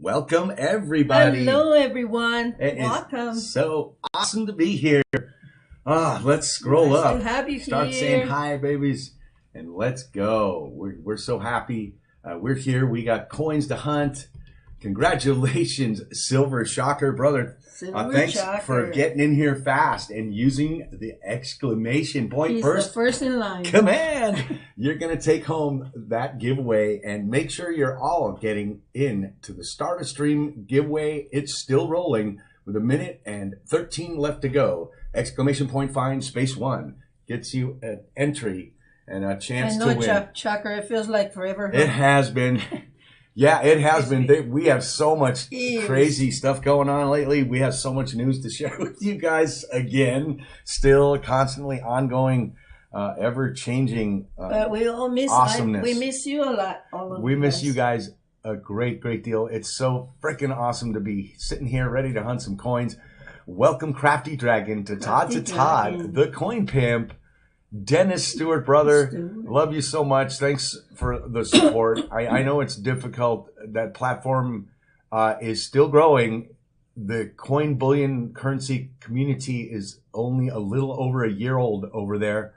Welcome, everybody. Hello, everyone. Welcome. So awesome to be here. Let's scroll up. To have you Start here. saying hi, babies, and let's go. We're so happy. We're here. We got coins to hunt. Congratulations, Silver Shocker, brother. Thanks for getting in here fast and using the exclamation point. He's the first in line. Command. You're going to take home that giveaway, and make sure you're all getting in to the Start a Stream giveaway. It's still rolling with 1 minute and 13 left to go. Exclamation point find space 1 gets you an entry and a chance to win. Chucker, it feels like forever. It has been. Yeah, it has been. We have so much crazy stuff going on lately. We have so much news to share with you guys. Again, still constantly ongoing, ever-changing but we all miss awesomeness. We miss you a lot. We miss you guys a great deal. It's so freaking awesome to be sitting here ready to hunt some coins. Welcome, Crafty Dragon, to Todd, the Coin Pimp. Dennis Stewart, brother, love you so much. Thanks for the support. I know it's difficult. That platform is still growing. The coin bullion currency community is only a little over a year old over there.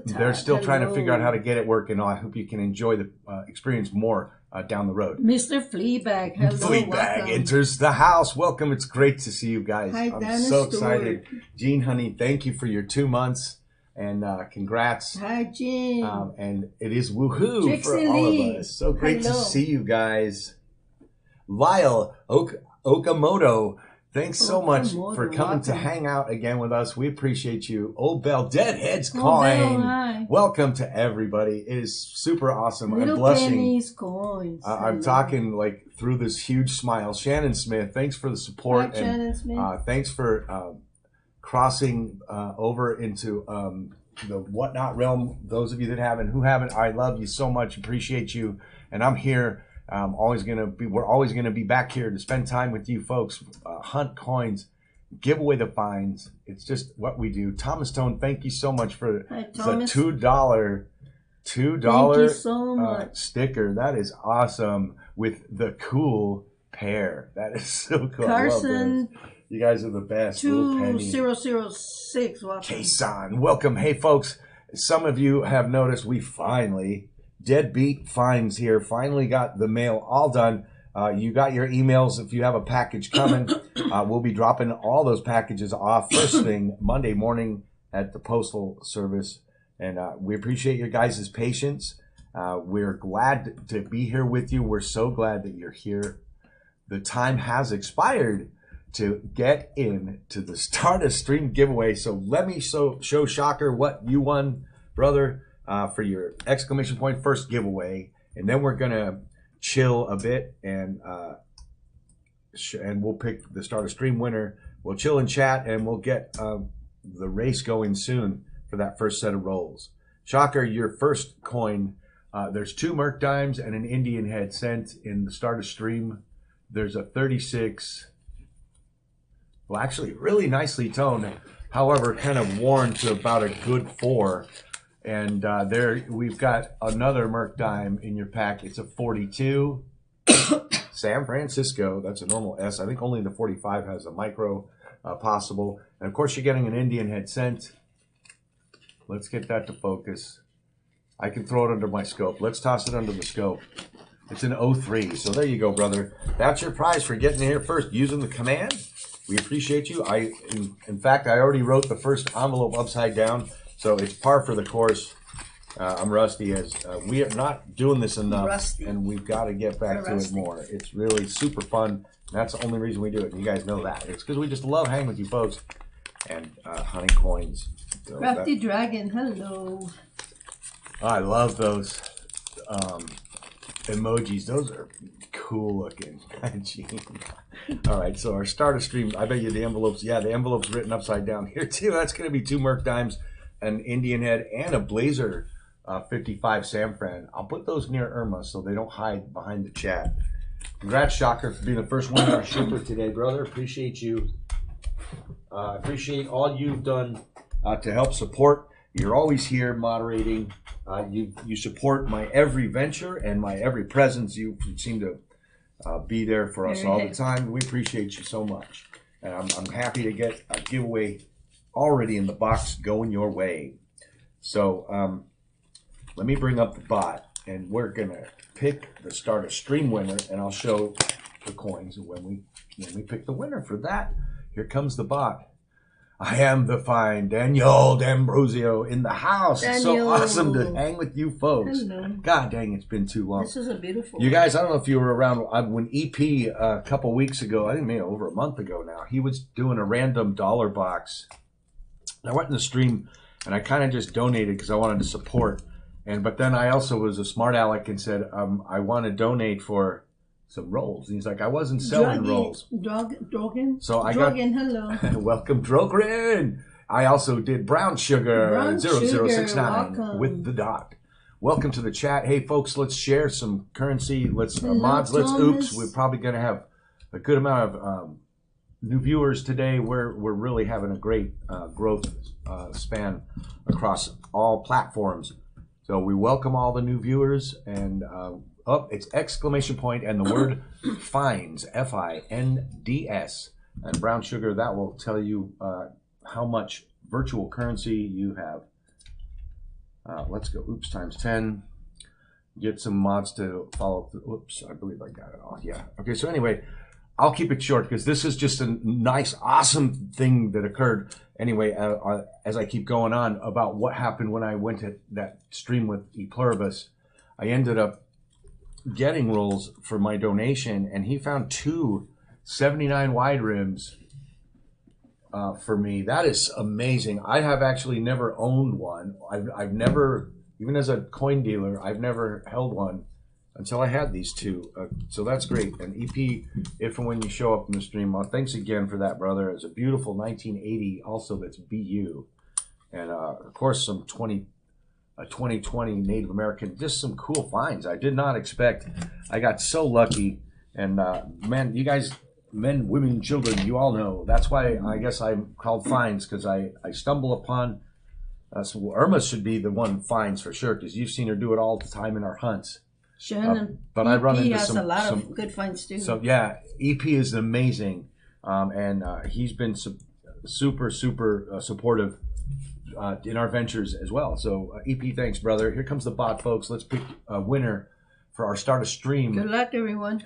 They're still trying to figure out how to get it working. I hope you can enjoy the experience more down the road. Mr. Fleabag, hello. Fleabag enters the house. Welcome. It's great to see you guys. Hi, I'm Dennis so Stewart. excited. Jean, honey, thank you for your 2 months. And congrats. Hi, Jean. And it is woohoo Trixie for all Lee. of us. So great to see you guys. Lyle Okamoto, thanks so much for coming to hang out again with us. We appreciate you. Old Bell Deadhead's Coin. Welcome to everybody. It is super awesome. Little I'm blushing. pennies, coins. I'm talking like through this huge smile. Shannon Smith, thanks for the support. Hi, Shannon Smith. Thanks for crossing over into the Whatnot realm. Those of you that haven't, who haven't, I love you so much, appreciate you, and I'm here. We're always gonna be back here to spend time with you folks, hunt coins, give away the finds. It's just what we do. Thomas Tone, thank you so much for the $2 Thank you so much. Sticker. That is awesome with the cool pair. That is so cool. Carson. You guys are the best. 2006. Kason, welcome. Hey, folks, some of you have noticed we finally, Deadbeat Finds here, finally got the mail all done. You got your emails. If you have a package coming, we'll be dropping all those packages off first thing Monday morning at the Postal Service. And we appreciate your guys' patience. We're glad to be here with you. We're so glad that you're here. The time has expired to get in to the Start a Stream giveaway. So let me show Shocker what you won, brother, for your exclamation point first giveaway. And then we're going to chill a bit and we'll pick the Start a Stream winner. We'll chill and chat and we'll get the race going soon for that first set of rolls. Shocker, your first coin, there's 2 Merc Dimes and an Indian head sent in the Start a Stream. There's a 36. Well, actually, really nicely toned. However, kind of worn to about a good 4. And there we've got another Merc Dime in your pack. It's a 42. San Francisco. That's a normal S. I think only the 45 has a micro possible. And, of course, you're getting an Indian head sent. Let's get that to focus. I can throw it under my scope. Let's toss it under the scope. It's an 03. So there you go, brother. That's your prize for getting here first using the command. We appreciate you. In fact, I already wrote the first envelope upside down, so it's par for the course. I'm rusty as we are not doing this enough, and we've got to get back to it more. It's really super fun. That's the only reason we do it. You guys know that. It's because we just love hanging with you folks and hunting coins. So Crafty Dragon, hello. I love those emojis. Those are cool looking. All right, so our Start a Stream, I bet you the envelopes, the envelope's written upside down here too. That's going to be 2 Merc Dimes, an Indian head, and a Blazer 55 San Fran. I'll put those near Irma so they don't hide behind the chat. Congrats, Shocker, for being the first one in our shipper today, brother. Appreciate you. Appreciate all you've done to help support. You're always here moderating. You support my every venture and my every presence. You seem to be there for us all the time. We appreciate you so much. And I'm happy to get a giveaway already in the box going your way. So let me bring up the bot, and we're going to pick the start a stream winner, and I'll show the coins when we pick the winner for that. Here comes the bot. I am the fine Daniel D'Ambrosio in the house. It's so awesome to hang with you folks. Hello. God dang, it's been too long. This is a beautiful. You guys, I don't know if you were around when EP a couple weeks ago, I think maybe over a month ago now, he was doing a random dollar box. I went in the stream and I kind of just donated because I wanted to support. But then I also was a smart aleck and said, I want to donate for some rolls. And he's like, I wasn't selling rolls. Drogen? So I Drogen, hello. Welcome, Drogren. I also did brown sugar 0069 with the dot. Welcome to the chat. Hey, folks, let's share some currency. Let's mods. Let's oops. We're probably going to have a good amount of new viewers today. We're really having a great growth span across all platforms. So we welcome all the new viewers, and it's exclamation point and the word finds, FINDS, and brown sugar. That will tell you how much virtual currency you have. Let's go oops times 10. Get some mods to follow. Oops, I believe I got it all. Yeah. Okay, so anyway, I'll keep it short because this is just a nice, awesome thing that occurred. Anyway, as I keep going on about what happened when I went to that stream with E Pluribus, I ended up getting rolls for my donation, and he found two 79 wide rims for me. That is amazing. I have actually never owned one. I've never, even as a coin dealer, I've never held one until I had these two. So that's great. And EP, if and when you show up in the stream, thanks again for that, brother. It's a beautiful 1980 also that's BU. And of course, some 2020 Native American, just some cool finds. I did not expect. I got so lucky. And man, you guys, men, women, children, you all know. That's why I guess I'm called finds, because I stumble upon. So Irma should be the one finds for sure, because you've seen her do it all the time in our hunts. Shannon, but I run into has a lot of good finds too. So yeah, EP is amazing, and he's been super supportive in our ventures as well. So EP, thanks, brother. Here comes the bot, folks. Let's pick a winner for our start a stream. Good luck, everyone.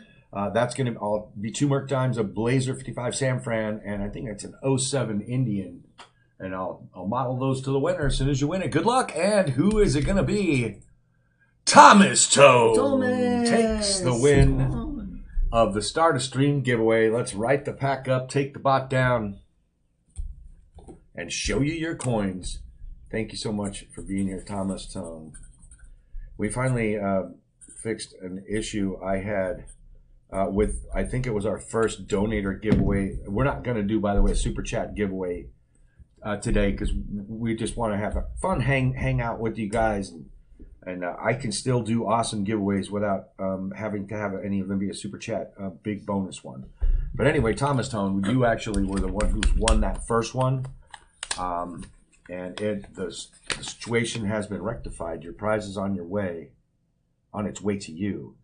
That's going to be 2 Merc Dimes, a Blazer 55 San Fran, and I think that's an 07 Indian. And I'll model those to the winner as soon as you win it. Good luck, and who is it going to be? Thomas takes the win of the Start a Stream giveaway. Let's write the pack up, take the bot down, and show you your coins. Thank you so much for being here, Thomas Tone. We finally fixed an issue I had with, I think it was our first donator giveaway. We're not going to do, by the way, a super chat giveaway today because we just want to have a fun hang out with you guys. And I can still do awesome giveaways without having to have any of them be a super chat, big bonus one. But anyway, Thomas Tone, you actually were the one who's won that first one. And the situation has been rectified. Your prize is on its way to you.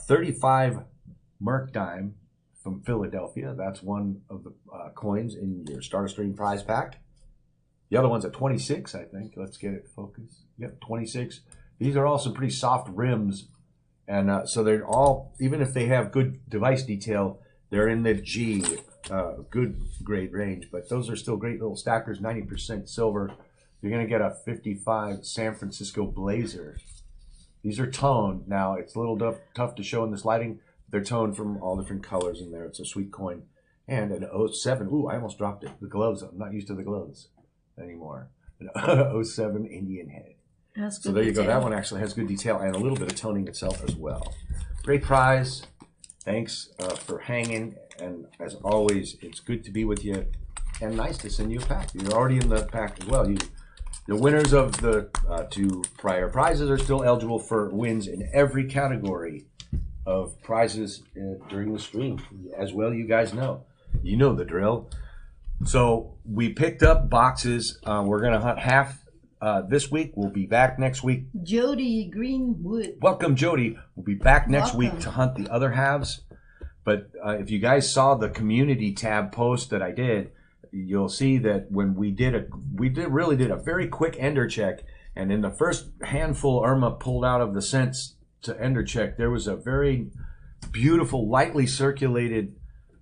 35 Merc Dime from Philadelphia. That's one of the coins in your Start a Stream prize pack. The other one's at 26, I think. Let's get it focused. Yep, 26. These are all some pretty soft rims, and so they're all, even if they have good device detail, they're in the G, good grade range, but those are still great little stackers, 90% silver. You're going to get a 55 San Francisco Blazer. These are toned. Now, it's a little tough to show in this lighting. They're toned from all different colors in there. It's a sweet coin. And an 07. Ooh, I almost dropped it. The gloves. I'm not used to the gloves anymore. An 07 Indian head. So there you go. That one actually has good detail and a little bit of toning itself as well. Great prize. Thanks for hanging. And as always, it's good to be with you. And nice to send you a pack. You're already in the pack as well. The winners of the 2 prior prizes are still eligible for wins in every category of prizes during the stream. As well, you guys know. You know the drill. So we picked up boxes. We're going to hunt half this week. We'll be back next week. Jody Greenwood. Welcome, Jody. We'll be back next week to hunt the other halves. But if you guys saw the community tab post that I did, you'll see that when we really did a very quick ender check, and in the first handful Irma pulled out of the cents to ender check, there was a very beautiful, lightly circulated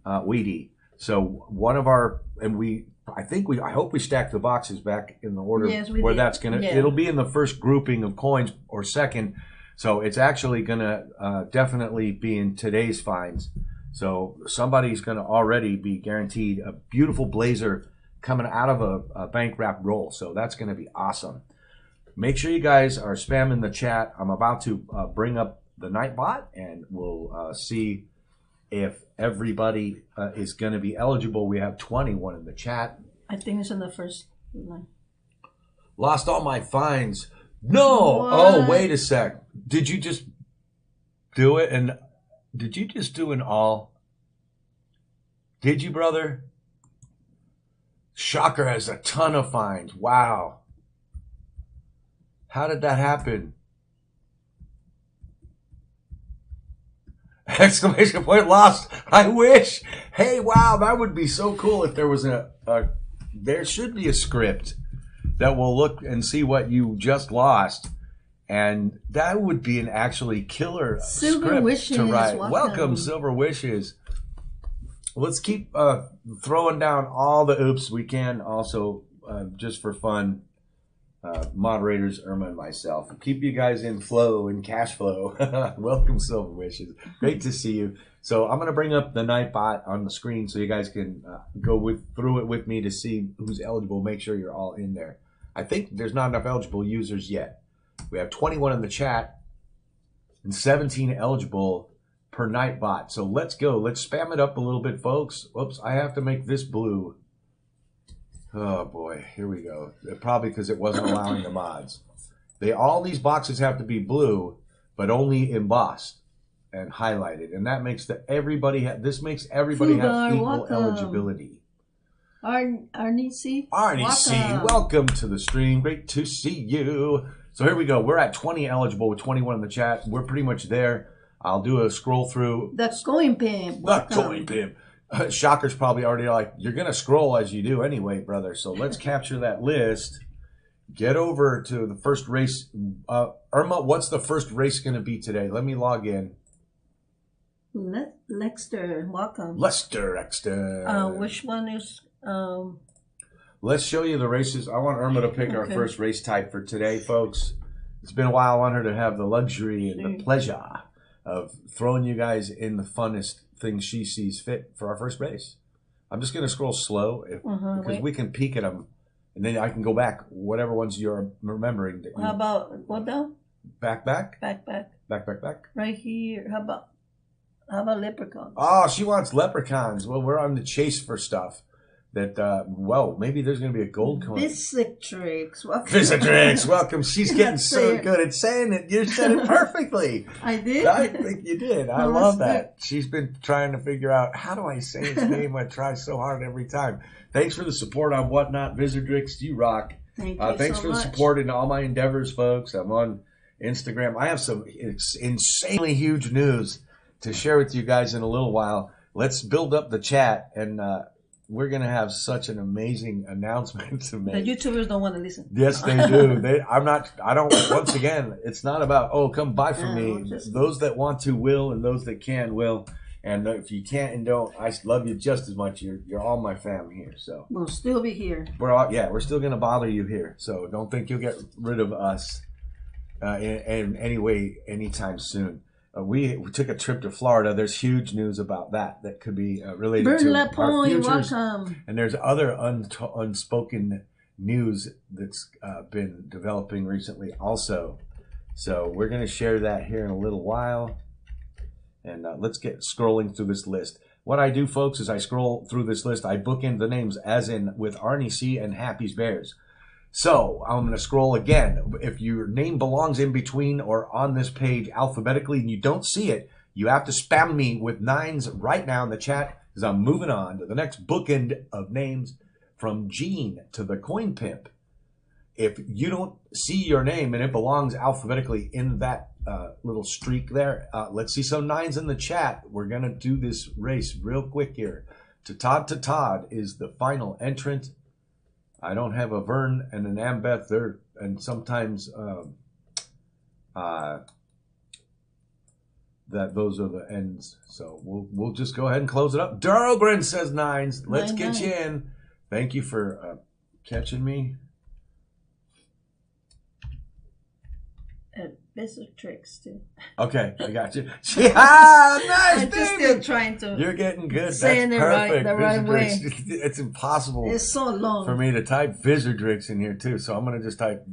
Wheatie. So one of our, and I hope we stacked the boxes back in the order where did. That's gonna, it'll be in the first grouping of coins or second. So it's actually gonna definitely be in today's finds. So somebody's gonna already be guaranteed a beautiful blazer coming out of a bank wrap roll. So that's gonna be awesome. Make sure you guys are spamming the chat. I'm about to bring up the Nightbot, and we'll see if everybody is going to be eligible. We have 21 in the chat. I think it's in the first line. Lost all my finds. No. What? Oh, wait a sec. Did you just do it? And did you just do an all? Did you, brother? Shocker has a ton of finds. Wow. How did that happen? Exclamation point, lost. I wish. Hey, wow, that would be so cool if there was there should be a script that will look and see what you just lost. And that would be an actually killer script to write. Welcome, Silver Wishes. Let's keep throwing down all the oops we can also just for fun. Moderators, Irma and myself. Keep you guys in flow and cash flow. Welcome, Silver Wishes. Great to see you. So I'm going to bring up the Nightbot on the screen so you guys can go through it with me to see who's eligible. Make sure you're all in there. I think there's not enough eligible users yet. We have 21 in the chat and 17 eligible per Nightbot. So let's go. Let's spam it up a little bit, folks. Oops, I have to make this blue. Oh boy, here we go. Probably because it wasn't allowing the mods. All these boxes have to be blue, but only embossed and highlighted, and that makes this makes everybody have equal eligibility. Arnie C, welcome to the stream. Great to see you. So here we go. We're at 20 eligible with 21 in the chat. We're pretty much there. I'll do a scroll through. The coin pimp. The coin pimp. Shocker's probably already like, you're going to scroll as you do anyway, brother. So let's capture that list. Get over to the first race. Irma, what's the first race going to be today? Let me log in. Lexter, welcome. Lexter. Which one is... Let's show you the races. I want Irma to pick our first race type for today, folks. It's been a while. I want her to have the luxury and the pleasure of throwing you guys in the funnest things she sees fit for our first race. I'm just going to scroll slow because we can peek at them, and then I can go back, whatever ones you're remembering. How about what down? Back. Right here. How about leprechauns? Oh, she wants leprechauns. Well, we're on the chase for stuff that, maybe there's going to be a gold coin. Visitrix, welcome. Visitrix, welcome. She's getting so good at saying it. You said it perfectly. I did? I think you did. I love that. She's been trying to figure out, how do I say his name? I try so hard every time. Thanks for the support on Whatnot, Visitrix. You rock. Thanks for the support in all my endeavors, folks. I'm on Instagram. I have some insanely huge news to share with you guys in a little while. Let's build up the chat, and we're going to have such an amazing announcement to make. The YouTubers don't want to listen. Yes, they do. Once again, it's not about, come buy from me. Those that want to will, and those that can will. And if you can't and don't, I love you just as much. You're all my fam here. So we'll still be here. We're still going to bother you here. So don't think you'll get rid of us in any way anytime soon. We took a trip to Florida. There's huge news about that could be related to our futures. Welcome. And there's other unspoken news that's been developing recently also. So we're going to share that here in a little while. And let's get scrolling through this list. What I do, folks, is I scroll through this list. I bookend the names as in with Arnie C and Happy's Bears. So I'm going to scroll again. If your name belongs in between or on this page alphabetically and you don't see it, you have to spam me with 9s right now in the chat because I'm moving on to the next bookend of names from Gene to the Coin Pimp. If you don't see your name and it belongs alphabetically in that little streak there. Let's see some 9s in the chat. We're going to do this race real quick here. To Todd is the final entrant. I don't have a Vern and an Ambeth there, and sometimes that those are the ends. So we'll just go ahead and close it up. Darlgren says 9s. Let's get you in. Thank you for catching me. Business tricks too. Okay, I got you. Yeah, nice. I'm just still trying to. You're getting good. Saying That's perfect. the right way. It's impossible. It's so long for me to type Vizardrix in here too. So I'm gonna just type.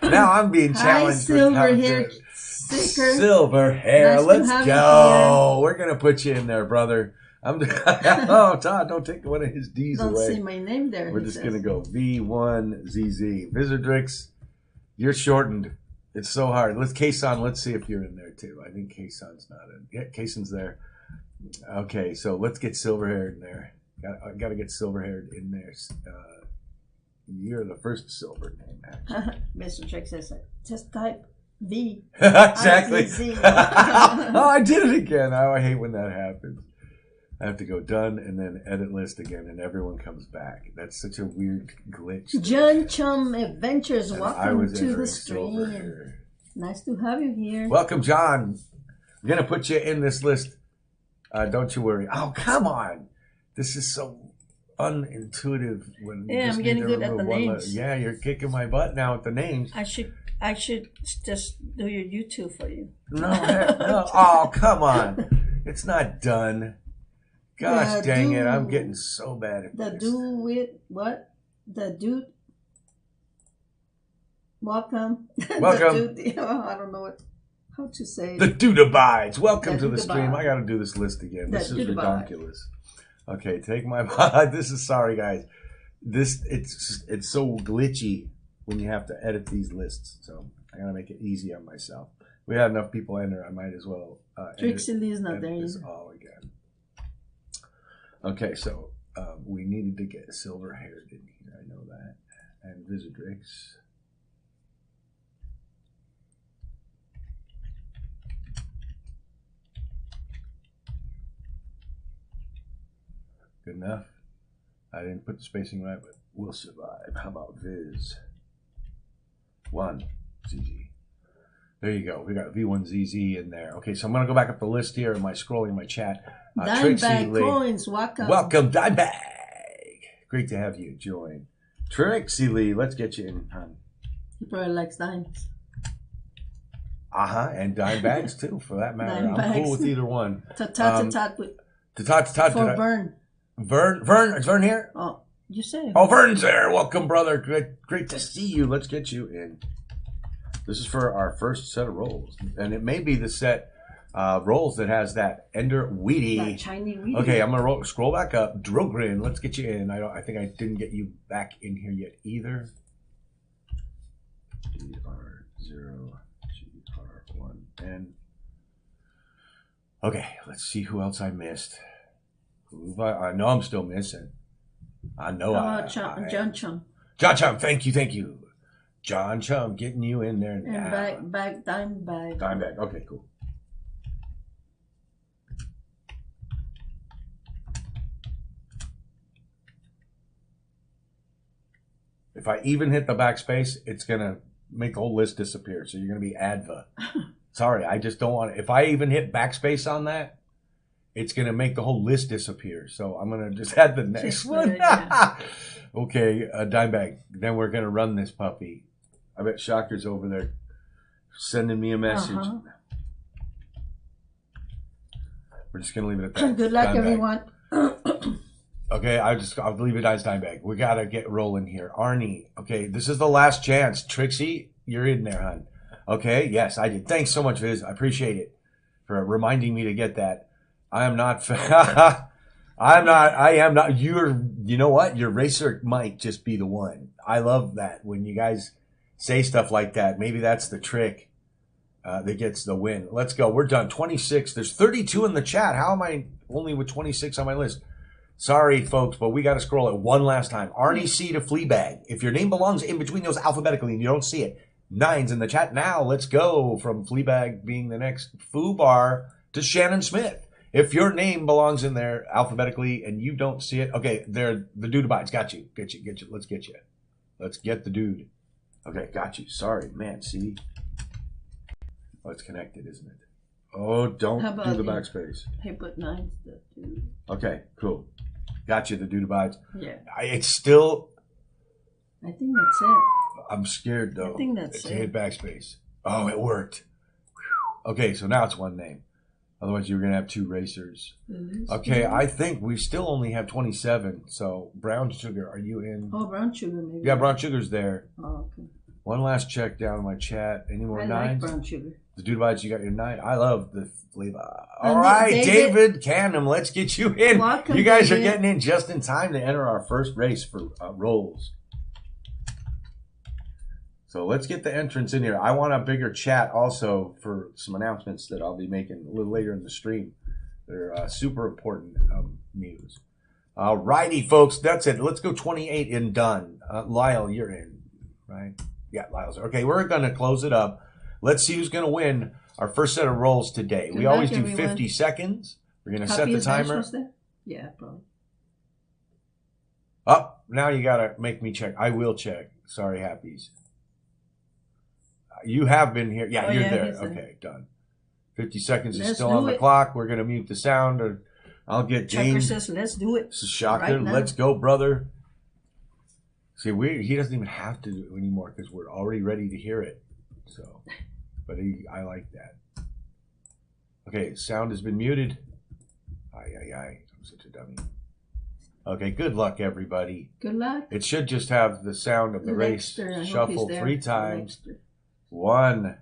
Now I'm being challenged. Silver hair sticker. Silver hair. Nice Let's go. We're gonna put you in there, brother. Oh, Todd, don't take one of his D's don't away. Don't see my name there. We're just gonna go V1ZZ. Vizardrix, you're shortened. It's so hard. Let's Kason. Let's see if you're in there too. I think Kason's not in. Yeah, Kason's there. Okay, so let's get Silverhaired in there. I got to get Silverhaired in there. You're the first silver name, actually. Mr. Trick says, just type V. Exactly. Oh, I did it again. Oh, I hate when that happens. I have to go done and then edit list again, and everyone comes back. That's such a weird glitch. John Chum Adventures, and welcome to the stream. Nice to have you here. Welcome, John. I'm going to put you in this list. Don't you worry. Oh, come on. This is so unintuitive. When you just I'm getting good at the names. Yeah, you're kicking my butt now with the names. I should just do your YouTube for you. No. Oh, come on. It's not done. Gosh dang it, I'm getting so bad at this. The dude with what? The dude. Welcome. Welcome. I don't know how to say it. The dude abides. Welcome to the stream. I got to do this list again. This is ridiculous. Okay, take my. This is sorry, guys. It's so glitchy when you have to edit these lists. So I got to make it easy on myself. We had enough people enter. I might as well. Trixie Lee's not there either. All again. Okay, so we needed to get Silverhaired in here. I know that. And Vizardrix. Good enough. I didn't put the spacing right, but we'll survive. How about Viz? 1 ZZ. There you go. We got V1ZZ in there. Okay, so I'm going to go back up the list here. Am I scrolling my chat? Dimebag Coins, welcome. Welcome, Dimebag. Great to have you join. Trixie Lee, let's get you in, hon. He probably likes dimes. And dime bags too, for that matter. I'm cool with either one. For Vern. Vern, is Vern here? Oh, you said. Oh, Vern's there. Welcome, brother. Great to see you. Let's get you in. This is for our first set of rolls, and it may be the set rolls that has that Ender Weedy. That shiny Weedy. Okay, I'm gonna scroll back up. Drogrin, let's get you in. I think I didn't get you back in here yet either. GR0 GR1N. Okay, let's see who else I missed. I know I'm still missing. I know John Chum. John Chum, thank you. John Chum, getting you in there now. And back Dimebag. Dimebag, okay, cool. If I even hit the backspace, it's going to make the whole list disappear. So you're going to be Adva. Sorry, I just don't want it. If I even hit backspace on that, it's going to make the whole list disappear. So I'm going to just add the next one. Okay, Dimebag. Then we're going to run this puppy. I bet Shocker's over there sending me a message. We're just going to leave it at that. Good luck, everyone. Okay, I'll leave it as Dimebag. We got to get rolling here. Arnie, okay, this is the last chance. Trixie, you're in there, hon. Okay, yes, I did. Thanks so much, Viz. I appreciate it for reminding me to get that. I am not. I am not. You know what? Your racer might just be the one. I love that when you guys say stuff like that. Maybe that's the trick that gets the win. Let's go. We're done. 26. There's 32 in the chat. How am I only with 26 on my list? Sorry, folks, but we got to scroll it one last time. Arnie C to Fleabag. If your name belongs in between those alphabetically and you don't see it, 9s in the chat. Now let's go from Fleabag being the next foobar to Shannon Smith. If your name belongs in there alphabetically and you don't see it, okay, there the dude abides. Got you. Get you. Let's get you. Let's get the dude. Okay, got you. Sorry, man. See? Oh, it's connected, isn't it? Oh, don't do the backspace. Hey, put 9 stuff too. Okay, cool. Got you. The dude abides. Yeah. It's still. I think that's it. I'm scared though. I think that's it. Hit backspace. Oh, it worked. Okay, so now it's one name. Otherwise, you're going to have 2 racers. Okay, I think we still only have 27. So, Brown Sugar, are you in? Oh, Brown Sugar, maybe. Yeah, Brown Sugar's there. Oh, okay. One last check down in my chat. Any more 9s? I like Brown Sugar. The dude abides, you got your 9. I love the flavor. All right, David Canham, let's get you in. Welcome, you guys David. are getting in just in time to enter our first race for rolls. So let's get the entrance in here. I want a bigger chat also for some announcements that I'll be making a little later in the stream. They're super important news. All righty, folks. That's it. Let's go 28 and done. Lyle, you're in, right? Yeah, Lyle's there. Okay, we're going to close it up. Let's see who's going to win our first set of rolls today. We always do 50 seconds. We're going to set the timer. Yeah, probably. Oh, now you got to make me check. I will check. Sorry, Happies. You have been here. Yeah, you're there. Okay, done. 50 seconds is still on the clock. We're going to mute the sound. Or I'll get James. Checker says, let's do it. This is shocking. Right, let's go, brother. See, he doesn't even have to do it anymore because we're already ready to hear it. So, but I like that. Okay, sound has been muted. I'm such a dummy. Okay, good luck, everybody. Good luck. It should just have the sound of the race shuffle 3 times. 1.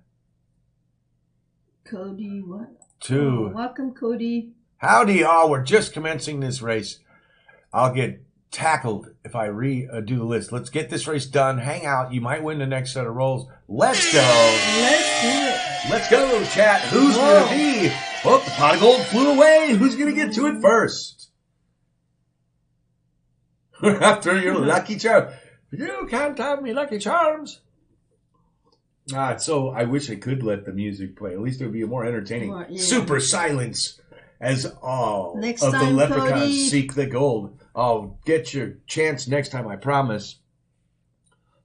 Cody, what? 2. Oh, welcome, Cody. Howdy, all. We're just commencing this race. I'll get tackled if I do the list. Let's get this race done. Hang out. You might win the next set of rolls. Let's go. Let's do it. Let's go, chat. Who's going to be? Oh, the pot of gold flew away. Who's going to get to it first? After your lucky charm. You can't have me lucky charms. So I wish I could let the music play. At least it would be more entertaining. Yeah. Super silence as all next of time, the leprechauns Cody. seek the gold. I'll get your chance next time, I promise.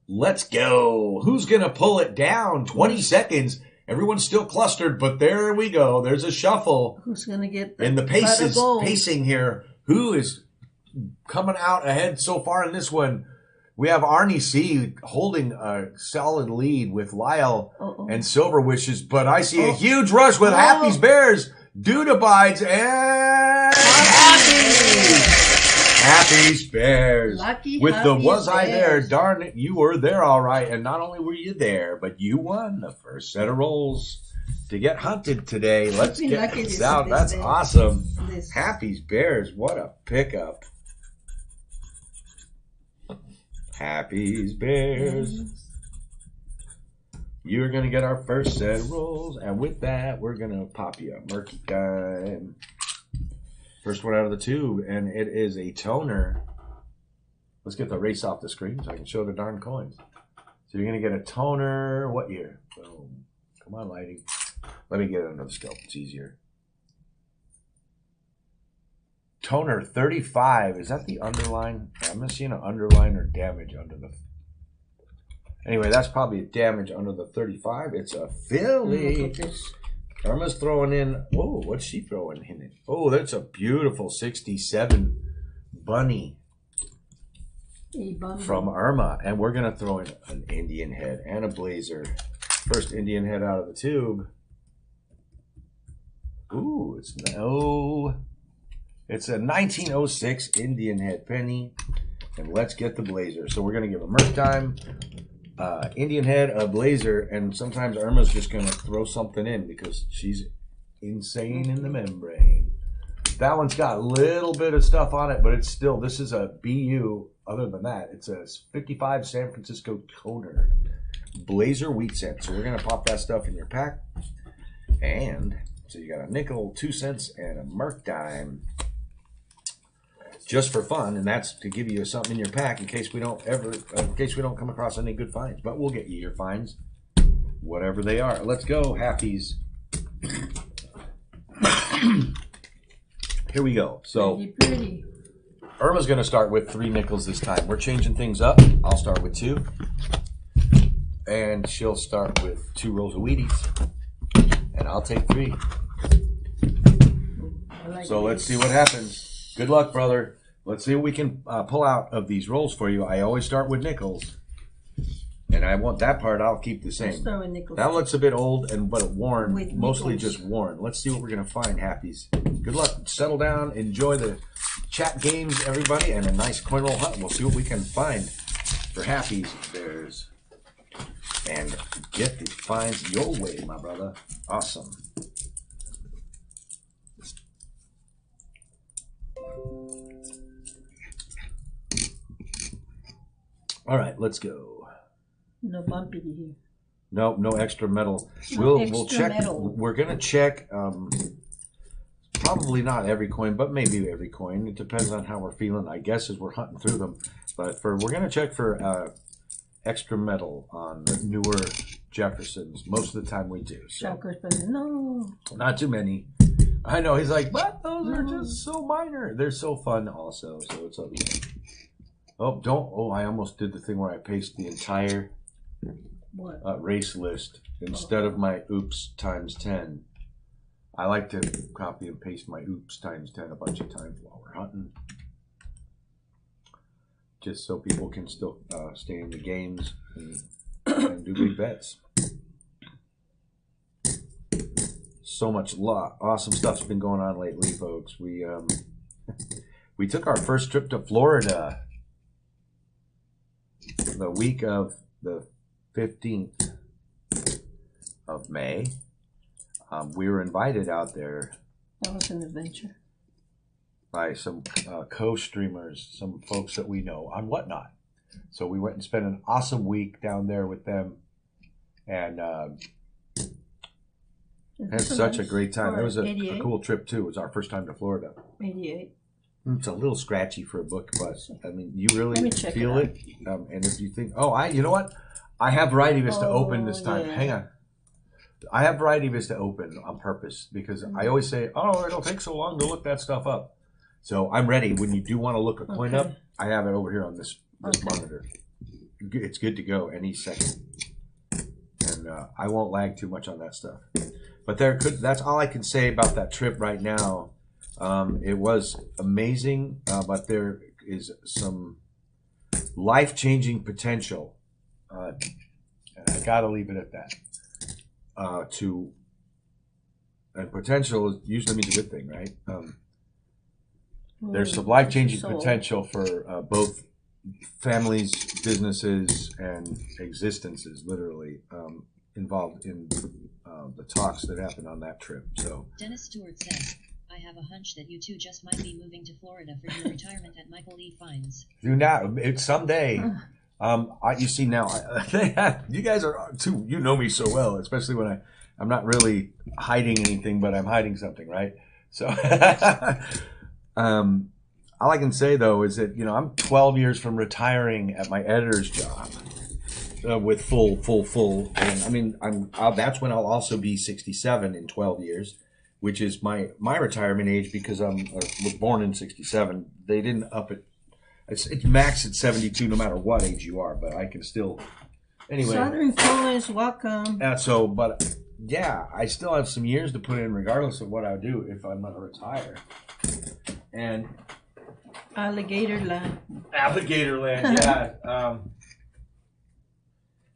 Let's go. Who's going to pull it down? 20 seconds. Everyone's still clustered, but there we go. There's a shuffle. Who's going to get and the pace is pacing here. Who is coming out ahead so far in this one? We have Arnie C holding a solid lead with Lyle and Silver Wishes, but I see a huge rush with Happy's Bears, Dude Abides, and Happy's Bears. Lucky with Happy's the Was Bears. I There? Darn it, you were there all right. And not only were you there, but you won the first set of rolls to get hunted today. Let's get this out. That's awesome. Happy's Bears, what a pickup. Happy's Bears. You're going to get our first set of rolls. And with that, we're going to pop you a murky dime. First one out of the tube. And it is a toner. Let's get the race off the screen so I can show the darn coins. So you're going to get a toner. What year? Boom. Come on, lighting. Let me get it under the scope. It's easier. Toner 35. Is that the underline? I'm seeing an underline or damage under the... Anyway, that's probably a damage under the 35. It's a Philly. Irma's throwing in... Whoa, what's she throwing in it? Oh, that's a beautiful 67 bunny from Irma. And we're going to throw in an Indian head and a blazer. First Indian head out of the tube. Ooh, it's no... It's a 1906 Indian head penny. And let's get the blazer. So we're going to give a Merc Time, Indian head, a blazer, and sometimes Irma's just going to throw something in because she's insane in the membrane. That one's got a little bit of stuff on it, but it's still, this is a BU. Other than that, it's a 55 San Francisco toner. Blazer wheat scent. So we're going to pop that stuff in your pack. And so you got a nickel, 2 cents, and a Merc Dime. Just for fun, and that's to give you something in your pack in case we don't come across any good finds. But we'll get you your finds whatever they are. Let's go, happies. Here we go. So pretty. Irma's going to start with 3 nickels this time. We're changing things up. I'll start with 2. And she'll start with 2 rolls of Wheaties. And I'll take 3. So let's see what happens. Good luck, brother. Let's see what we can pull out of these rolls for you. I always start with nickels. And I want that part, I'll keep the same. Start with nickels. That looks a bit old but worn, With mostly nickels. just worn. Let's see what we're going to find, happies. Good luck. Settle down. Enjoy the chat games, everybody, and a nice coin roll hunt. We'll see what we can find for happies. There's... And get the finds your way, my brother. Awesome. All right, let's go. No bumpy here. No extra metal. No We'll extra check. metal. We're gonna check. Probably not every coin, but maybe every coin. It depends on how we're feeling, I guess, as we're hunting through them. But we're gonna check for extra metal on the newer Jeffersons. Most of the time we do. So. Shockers, but no. Not too many. I know. He's like, but those are just so minor. They're so fun also. So it's okay. Oh, don't. Oh, I almost did the thing where I paste the entire race list instead of my oops times 10. I like to copy and paste my oops times 10 a bunch of times while we're hunting. Just so people can still stay in the games and do big bets. So much awesome stuff's been going on lately, folks. We took our first trip to Florida the week of the 15th of May. We were invited out there. That was an adventure. By some co-streamers, some folks that we know on Whatnot. So we went and spent an awesome week down there with them, and had such a great time. It was a cool trip too. It was our first time to Florida. 88. It's a little scratchy for a book, but I mean, you really check feel it. And if you think, you know what? I have Variety Vista open this time. Yeah. Hang on. I have Variety Vista open on purpose because I always say, it'll take so long to look that stuff up. So I'm ready. When you do want to look a coin up, I have it over here on this monitor. It's good to go any second. And I won't lag too much on that stuff. But that's all I can say about that trip right now. It was amazing, but there is some life-changing potential. And I got to leave it at that. And potential usually means a good thing, right? There's some life-changing potential for both families, businesses, and existences, literally, involved in the talks that happened on that trip. So Dennis Stewart says, I have a hunch that you two just might be moving to Florida for your retirement at Michael E. Fines. Do not. It's someday. You see now, you guys are too. You know me so well, especially when I'm not really hiding anything, but I'm hiding something, right? So, all I can say though is that I'm 12 years from retiring at my editor's job with full. And I mean, that's when I'll also be 67 in 12 years. Which is my retirement age because I was born in 67. They didn't up it. It's max at 72 no matter what age you are, but I can still. Anyway. Southern Florence, welcome. But yeah, I still have some years to put in regardless of what I do if I'm going to retire. And. Alligator land, yeah.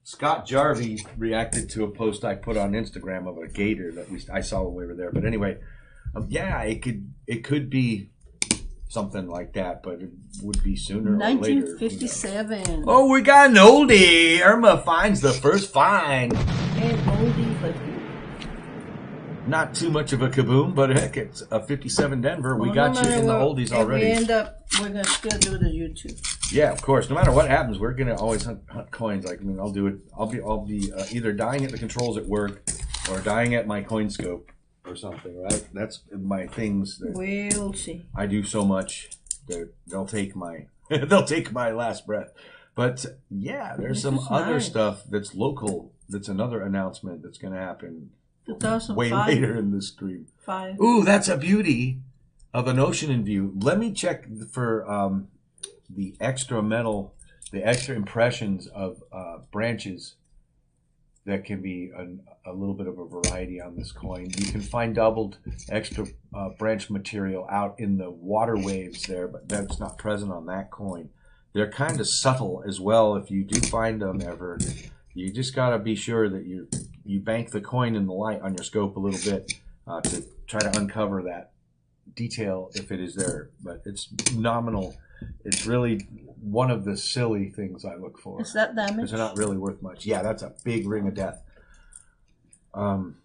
Scott Jarvie reacted to a post I put on Instagram of a gator that I saw when we were there. But anyway, it could be something like that, but it would be sooner or later. 1957. Oh, we got an oldie. Irma finds the first find. An oldie, but not too much of a kaboom, but heck, it's a 57 Denver. We got you in the oldies already. If we end up, we're gonna still do the YouTube. Yeah, of course. No matter what happens, we're gonna always hunt coins. Like, I mean, I'll do it. I'll be either dying at the controls at work or dying at my coin scope or something. Right? That's my things. We'll see. I do so much that they'll take my last breath. But yeah, there's some other stuff that's local that's another announcement that's going to happen 2005. way later in this stream. 5. Ooh, that's a beauty of an ocean in view. Let me check for the extra metal, the extra impressions of branches that can be a little bit of a variety on this coin. You can find doubled extra branch material out in the water waves there, but that's not present on that coin. They're kind of subtle as well. If you do find them ever, you just got to be sure that you bank the coin in the light on your scope a little bit to try to uncover that detail if it is there. But it's nominal. It's really one of the silly things I look for. Is that damage? Because they're not really worth much. Yeah, that's a big ring of death.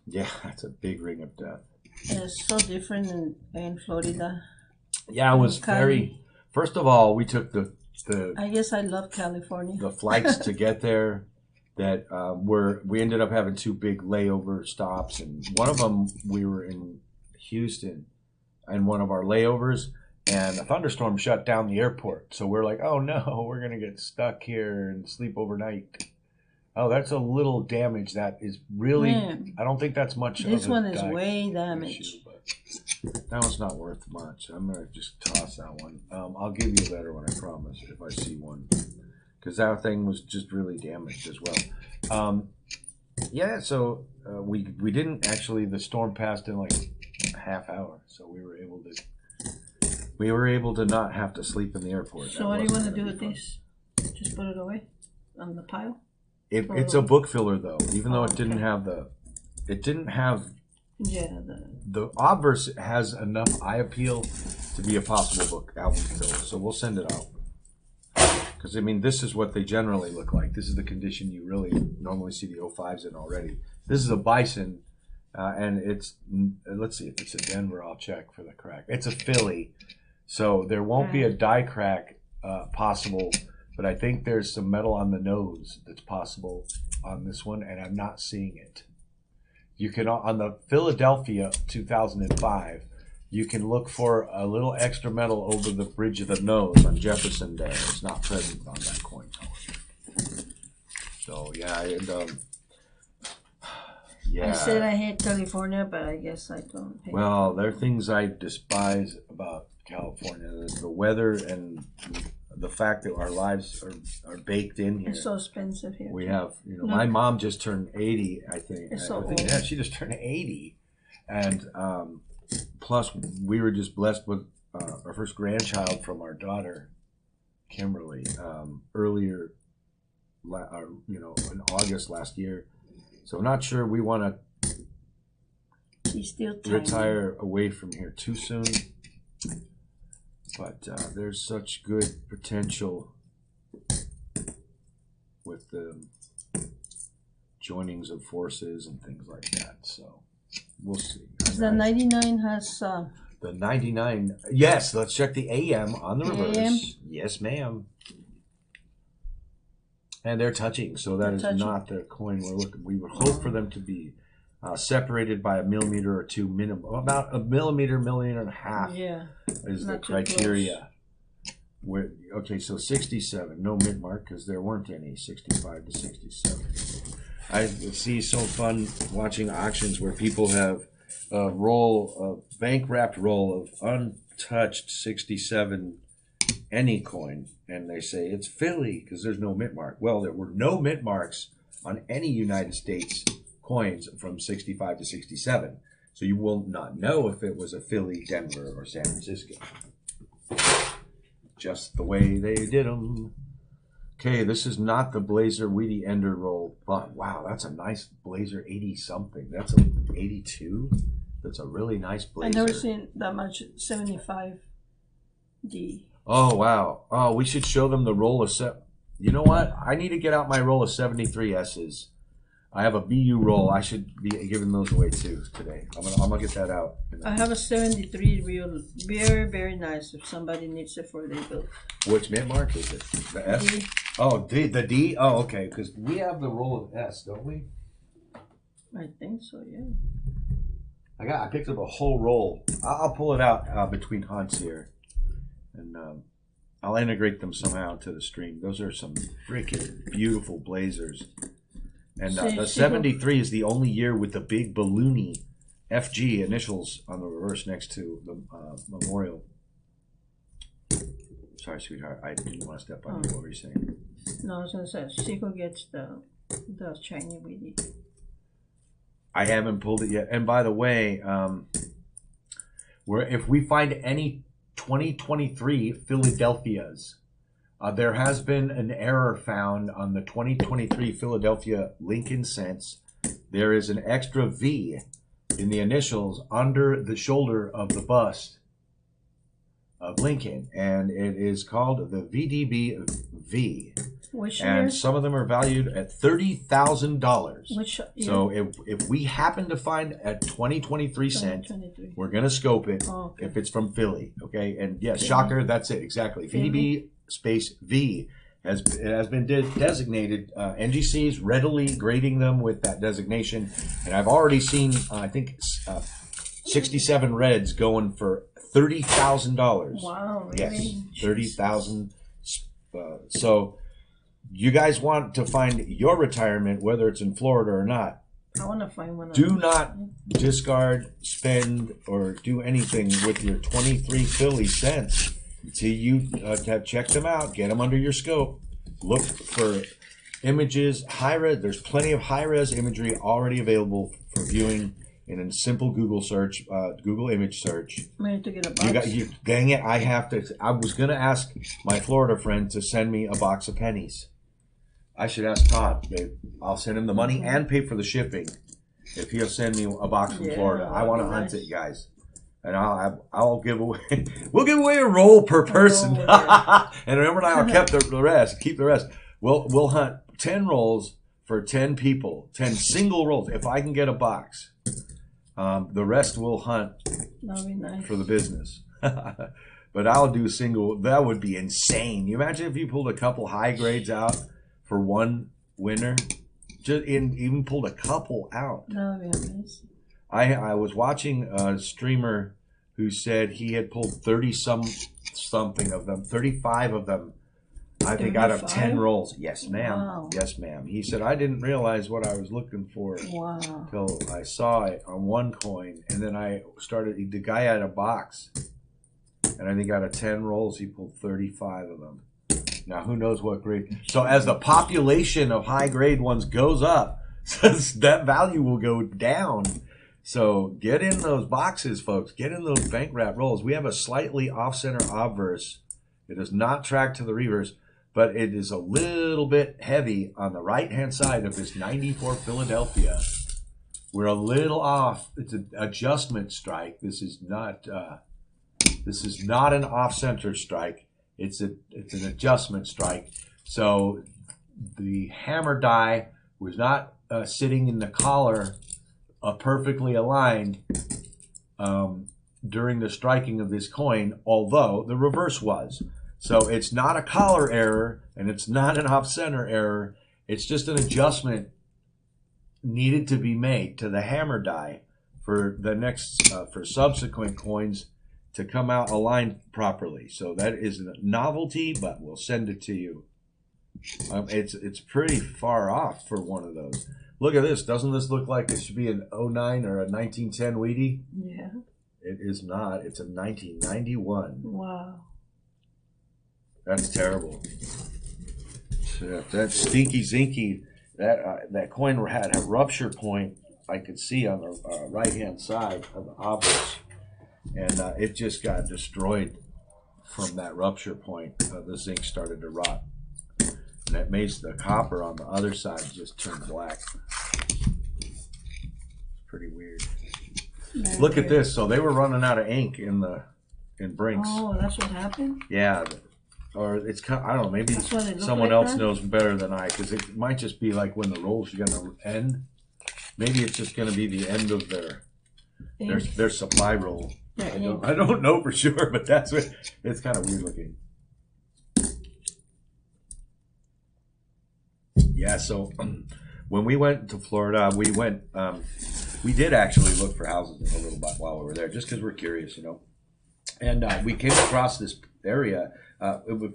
Yeah, that's a big ring of death. It's so different in Florida. Yeah, it was very... First of all, we took the I guess I love California. The flights to get there that we ended up having 2 big layover stops, and one of them we were in Houston and one of our layovers, and a thunderstorm shut down the airport. So we're like, oh no, we're gonna get stuck here and sleep overnight. Oh, that's a little damage. That is really, I don't think that's much. This of a one is way damaged. Issue, but that one's not worth much. I'm gonna just toss that one. I'll give you a better one, I promise, if I see one, because that thing was just really damaged as well. Yeah, so we didn't actually. The storm passed in like a half hour, so we were able to not have to sleep in the airport. So what do you want to do with this? Just put it away on the pile? It's a book filler though, even though it didn't have the obverse has enough eye appeal to be a possible book album filler. So we'll send it out. Because I mean, this is what they generally look like. This is the condition you really normally see the 05s in already. This is a bison, and it's, let's see if it's a Denver. I'll check for the crack. It's a Philly, so there won't be a die crack possible. But I think there's some metal on the nose that's possible on this one, and I'm not seeing it. You can, on the Philadelphia 2005, you can look for a little extra metal over the bridge of the nose on Jefferson there. It's not present on that coin, however. So yeah, I said I hate California, but I guess I don't hate Well, there are things I despise about California. The weather and the fact that our lives are baked in here. It's so expensive here. We have, my mom just turned 80, I think. It's so old. Yeah, she just turned 80. And plus, we were just blessed with our first grandchild from our daughter, Kimberly, earlier, in August last year. So I'm not sure we want to retire away from here too soon. But there's such good potential with the joinings of forces and things like that. So we'll see. The 99 has... the 99, yes, let's check the AM on the reverse. AM? Yes, ma'am. And they're touching, so that is not the coin we're looking. We would hope for them to be separated by a millimeter or two minimum. About a millimeter and a half is the criteria. Okay, so 67, no mid mark because there weren't any 65 to 67. I see so fun watching auctions where people have a bank wrapped roll of untouched 67 any coin, and they say it's Philly because there's no mint mark. Well, there were no mint marks on any United States coins from 65 to 67, so you will not know if it was a Philly, Denver, or San Francisco. Just the way they did them. Okay, this is not the Blazer Weedy Ender roll, but wow, that's a nice Blazer 80 something. That's a 82. That's a really nice Blazer. I've never seen that much 75D. Oh wow! Oh, we should show them the roll of You know what? I need to get out my roll of 73S's. I have a BU roll. I should be giving those away too today. I'm gonna get that out. I have a 73 real, very, very nice. If somebody needs it for their build. Which mint mark is it? The S? D. Oh, D. The D. Oh, okay. Because we have the roll of S, don't we? I think so. Yeah. I picked up a whole roll. I'll pull it out between hunts here, and I'll integrate them somehow to the stream. Those are some freaking beautiful blazers. And the 73 is the only year with the big balloony FG initials on the reverse next to the memorial. Sorry, sweetheart. I didn't want to step on you. What were you saying? No, I was going to say, Seiko gets the shiny weedy. I haven't pulled it yet. And by the way, if we find any 2023 Philadelphias, there has been an error found on the 2023 Philadelphia Lincoln cents. There is an extra V in the initials under the shoulder of the bust of Lincoln, and it is called the VDB V. Which and year? Some of them are valued at $30,000. Which year? So if we happen to find a 2023 cent, we're going to scope it if it's from Philly. Okay, and yes, shocker, that's it exactly. VDB space V has been designated. NGC's readily grading them with that designation, and I've already seen I think 67 reds going for $30,000. Wow, really? Yes, 30,000. So you guys want to find your retirement, whether it's in Florida or not. I want to find one. Do not discard, spend, or do anything with your 23 Philly cents until you have checked them out. Get them under your scope. Look for images, high-res. There's plenty of high-res imagery already available for viewing in a simple Google search, Google image search. I need to get a box. Dang it, I have to. I was going to ask my Florida friend to send me a box of pennies. I should ask Todd. I'll send him the money and pay for the shipping if he'll send me a box from Florida. I want to hunt it, guys. And I'll give away. We'll give away a roll per person. And remember, I'll keep the rest. Keep the rest. We'll hunt 10 rolls for 10 people. 10 single rolls. If I can get a box, the rest will hunt for the business. But I'll do single. That would be insane. You imagine if you pulled a couple high grades out for one winner, even pulled a couple out. That would be amazing. I was watching a streamer who said he had pulled 30-something of them, 35 of them, I think, out of 10 rolls. Yes, ma'am. Wow. Yes, ma'am. He said, I didn't realize what I was looking for until I saw it on one coin. And then the guy had a box. And I think out of 10 rolls, he pulled 35 of them. Now, who knows what grade. So as the population of high-grade ones goes up, that value will go down. So get in those boxes, folks. Get in those bank wrap rolls. We have a slightly off-center obverse. It is not tracked to the reverse, but it is a little bit heavy on the right-hand side of this 94 Philadelphia. We're a little off. It's an adjustment strike. This is not an off-center strike. It's an adjustment strike. So the hammer die was not sitting in the collar perfectly aligned during the striking of this coin, although the reverse was. So it's not a collar error and it's not an off-center error. It's just an adjustment needed to be made to the hammer die for the next for subsequent coins to come out aligned properly. So that is a novelty, but we'll send it to you. It's pretty far off for one of those. Look at this. Doesn't this look like it should be an 09 or a 1910 Wheatie? Yeah. It is not. It's a 1991. Wow. That's terrible. So that stinky zinky, that coin had a rupture point I could see on the right-hand side of the obverse. And it just got destroyed from that rupture point. The zinc started to rot. And that makes the copper on the other side just turn black. It's pretty weird. Look at this. So they were running out of ink in Brinks. Oh, that's what happened? Yeah. Or it's kind of, I don't know, maybe someone else knows better than I, because it might just be like when the rolls are going to end. Maybe it's just going to be the end of their supply roll. I don't know for sure, but that's what it's kind of weird looking. Yeah, so when we went to Florida, we did actually look for houses a little bit while we were there, just because we're curious, you know. And we came across this area.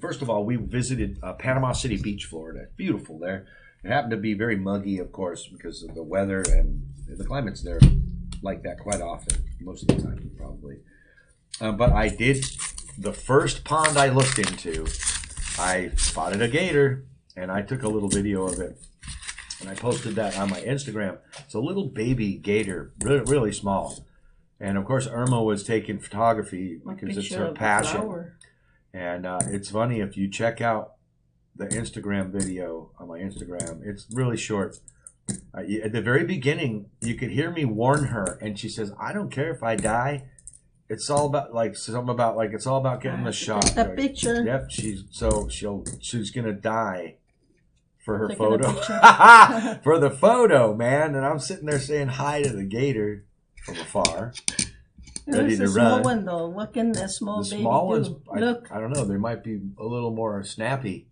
First of all, we visited Panama City Beach, Florida. Beautiful there. It happened to be very muggy, of course, because of the weather, and the climate's there like that quite often, most of the time, probably. But I did, the first pond I looked into, I spotted a gator, and I took a little video of it, and I posted that on my Instagram. It's a little baby gator, really, really small. And, of course, Irma was taking photography because it's her passion. And it's funny, if you check out the Instagram video on my Instagram, it's really short. At the very beginning, you could hear me warn her, and she says, "I don't care if I die. It's all about it's all about getting the shot." That picture. Yep, she's gonna die for her Taking photo. For the photo, man. And I'm sitting there saying hi to the gator from afar. Ready to run. Small one though. What can a small baby small do? ones, Look. I don't know. They might be a little more snappy.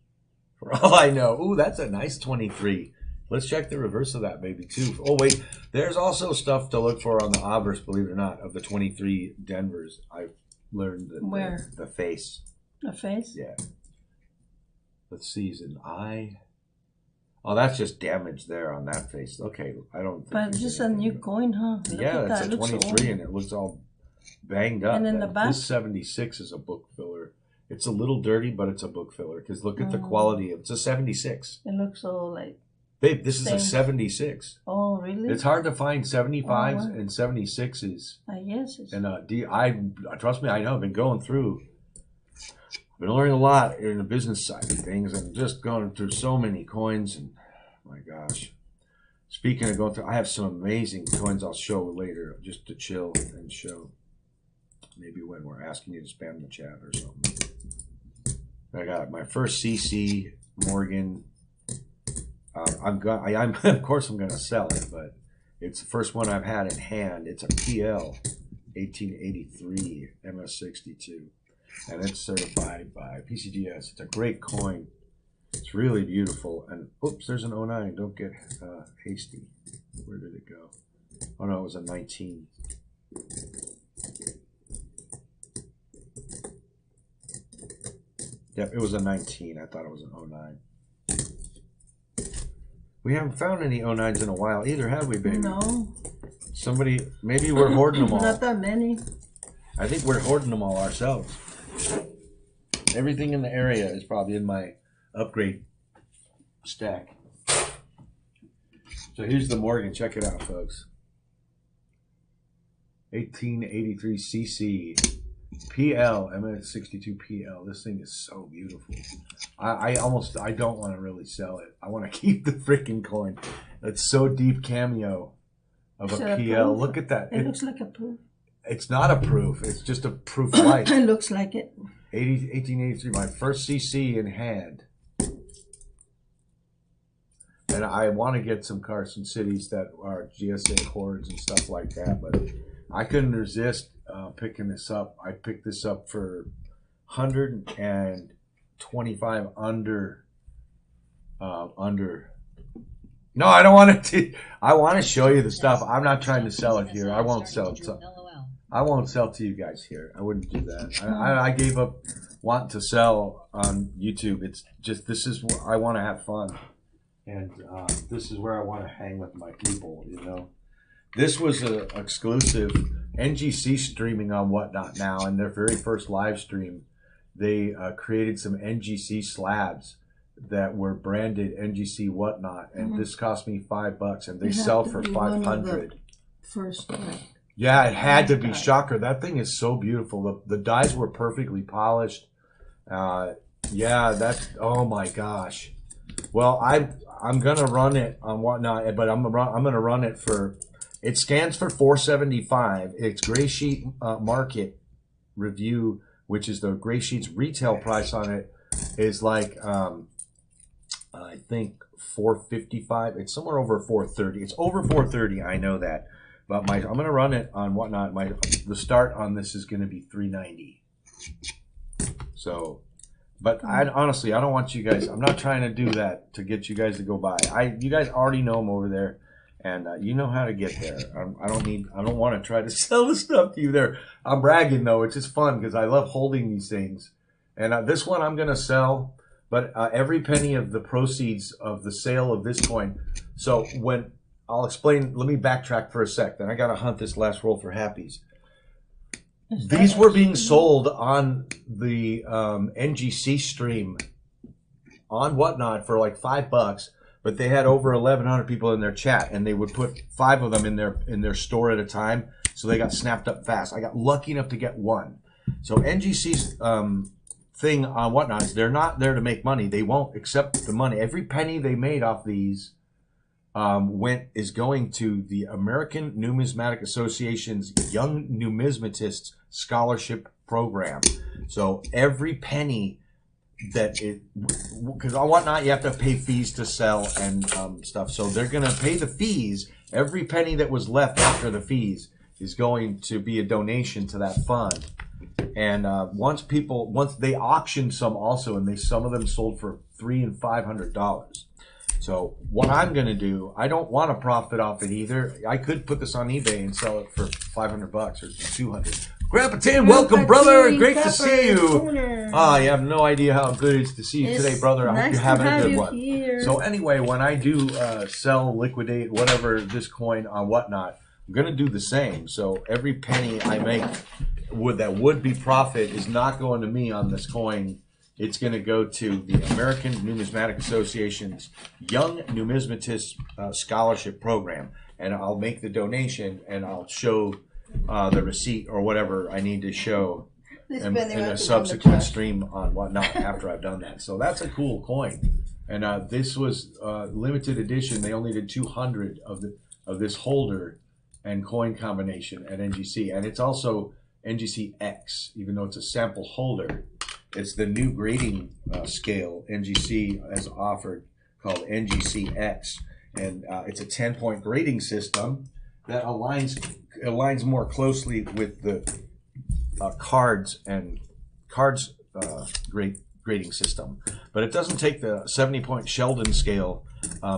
For all I know. Ooh, that's a nice 23. Let's check the reverse of that baby too. Oh wait, there's also stuff to look for on the obverse, believe it or not, of the 23 Denvers. I've learned that Where? the face. The face? Yeah. Let's see, is an eye. Oh, that's just damage there on that face. Okay, I don't think. But just a new coin, huh? Look Yeah, at it's that. a 23 and it looks all banged up. And in the back? This 76 is a book filler. It's a little dirty, but it's a book filler because look at the quality. It's a 76. It looks so like. Babe, this is a Stained. 76. Oh, really? It's hard to find 75s wow. and 76s. I guess it's. And trust me, I know. I've been going through. I've been learning a lot in the business side of things, and just going through so many coins. And my gosh, speaking of going through, I have some amazing coins I'll show later, just to chill and show. Maybe when we're asking you to spam the chat or something. I got my first CC Morgan. Of course I'm gonna sell it, but it's the first one I've had in hand. It's a PL 1883 MS62, and it's certified by PCGS. It's a great coin. It's really beautiful. And oops, there's an 09. Don't get hasty. Where did it go? Oh no, it was a 19. Yep, it was a 19. I thought it was an 09. We haven't found any 09s in a while either, have we, baby? No. Somebody, maybe we're hoarding them all. Not that many. I think we're hoarding them all ourselves. Everything in the area is probably in my upgrade stack. So here's the Morgan. Check it out, folks. 1883 CC. PL, MS62 PL. This thing is so beautiful. I don't want to really sell it. I want to keep the freaking coin. It's so deep cameo of a PL. Look at that. It looks like a proof. It's not a proof. It's just a proof light. It looks like it. 1883, my first CC in hand. And I want to get some Carson Cities that are GSA cords and stuff like that, but I couldn't resist picking this up. I picked this up for 125 under. No, I don't want to. I want to show you the stuff. I'm not trying to sell it here. I won't sell it. I won't sell to you guys here. I wouldn't do that. I gave up wanting to sell on YouTube. It's just, this is where I want to have fun. And this is where I want to hang with my people, you know. This was an exclusive NGC streaming on Whatnot now. And their very first live stream, they created some NGC slabs that were branded NGC Whatnot. And this cost me $5 and they sell for $500. First one. Yeah, it had to be. Shocker. That thing is so beautiful. The dies were perfectly polished. Yeah, that's, oh my gosh. Well, I'm gonna run it on Whatnot, but I'm gonna run it for. It scans for $475. It's Gray Sheet Market Review, which is the Gray Sheet's retail price on it is like I think $455. It's somewhere over $430. It's over $430. I know that, but I'm gonna run it on Whatnot. The start on this is gonna be $390. So. But honestly, I don't want you guys. I'm not trying to do that to get you guys to go buy. You guys already know them over there, and you know how to get there. I don't want to try to sell the stuff to you there. I'm bragging though. It's just fun because I love holding these things. And this one I'm gonna sell, But every penny of the proceeds of the sale of this coin. So when I'll explain, let me backtrack for a sec. Then I got to hunt this last roll for happies. These were being sold on the NGC stream on Whatnot for like $5, but they had over 1,100 people in their chat, and they would put 5 of them in their store at a time, so they got snapped up fast. I got lucky enough to get one. So NGC's thing on Whatnot is they're not there to make money. They won't accept the money. Every penny they made off these is going to the American Numismatic Association's Young Numismatists Scholarship Program. So every penny that because on Whatnot you have to pay fees to sell and stuff. So they're going to pay the fees. Every penny that was left after the fees is going to be a donation to that fund. And once they auctioned some also, and some of them sold for $300 and $500. So what I'm going to do, I don't want to profit off it either. I could put this on eBay and sell it for $500 or $200. Grandpa Tim, welcome, brother. Great to see you. You have no idea how good it is to see you today, brother. I hope you're having a good one. Here. So anyway, when I do sell, liquidate, whatever, this coin on Whatnot, I'm going to do the same. So every penny I make that would be profit is not going to me on this coin. It's going to go to the American Numismatic Association's Young Numismatist Scholarship Program. And I'll make the donation, and I'll show the receipt or whatever I need to show in a subsequent stream on Whatnot after I've done that. So that's a cool coin. And this was limited edition. They only did 200 of this holder and coin combination at NGC. And it's also NGC X, even though it's a sample holder. It's the new grading scale NGC has offered called NGC X. And it's a 10-point grading system that aligns more closely with the cards grading system. But it doesn't take the 70-point Sheldon scale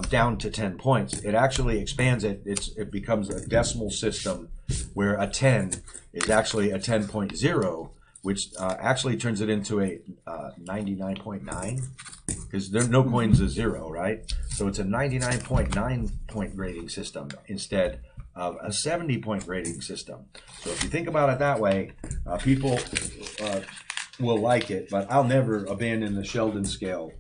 down to 10 points. It actually expands it. It becomes a decimal system where a 10 is actually a 10.0, which actually turns it into a 99.9, because there no coin's a 0, right? So it's a 99.9 point grading system instead of a 70-point grading system. So if you think about it that way, people will like it, but I'll never abandon the Sheldon scale.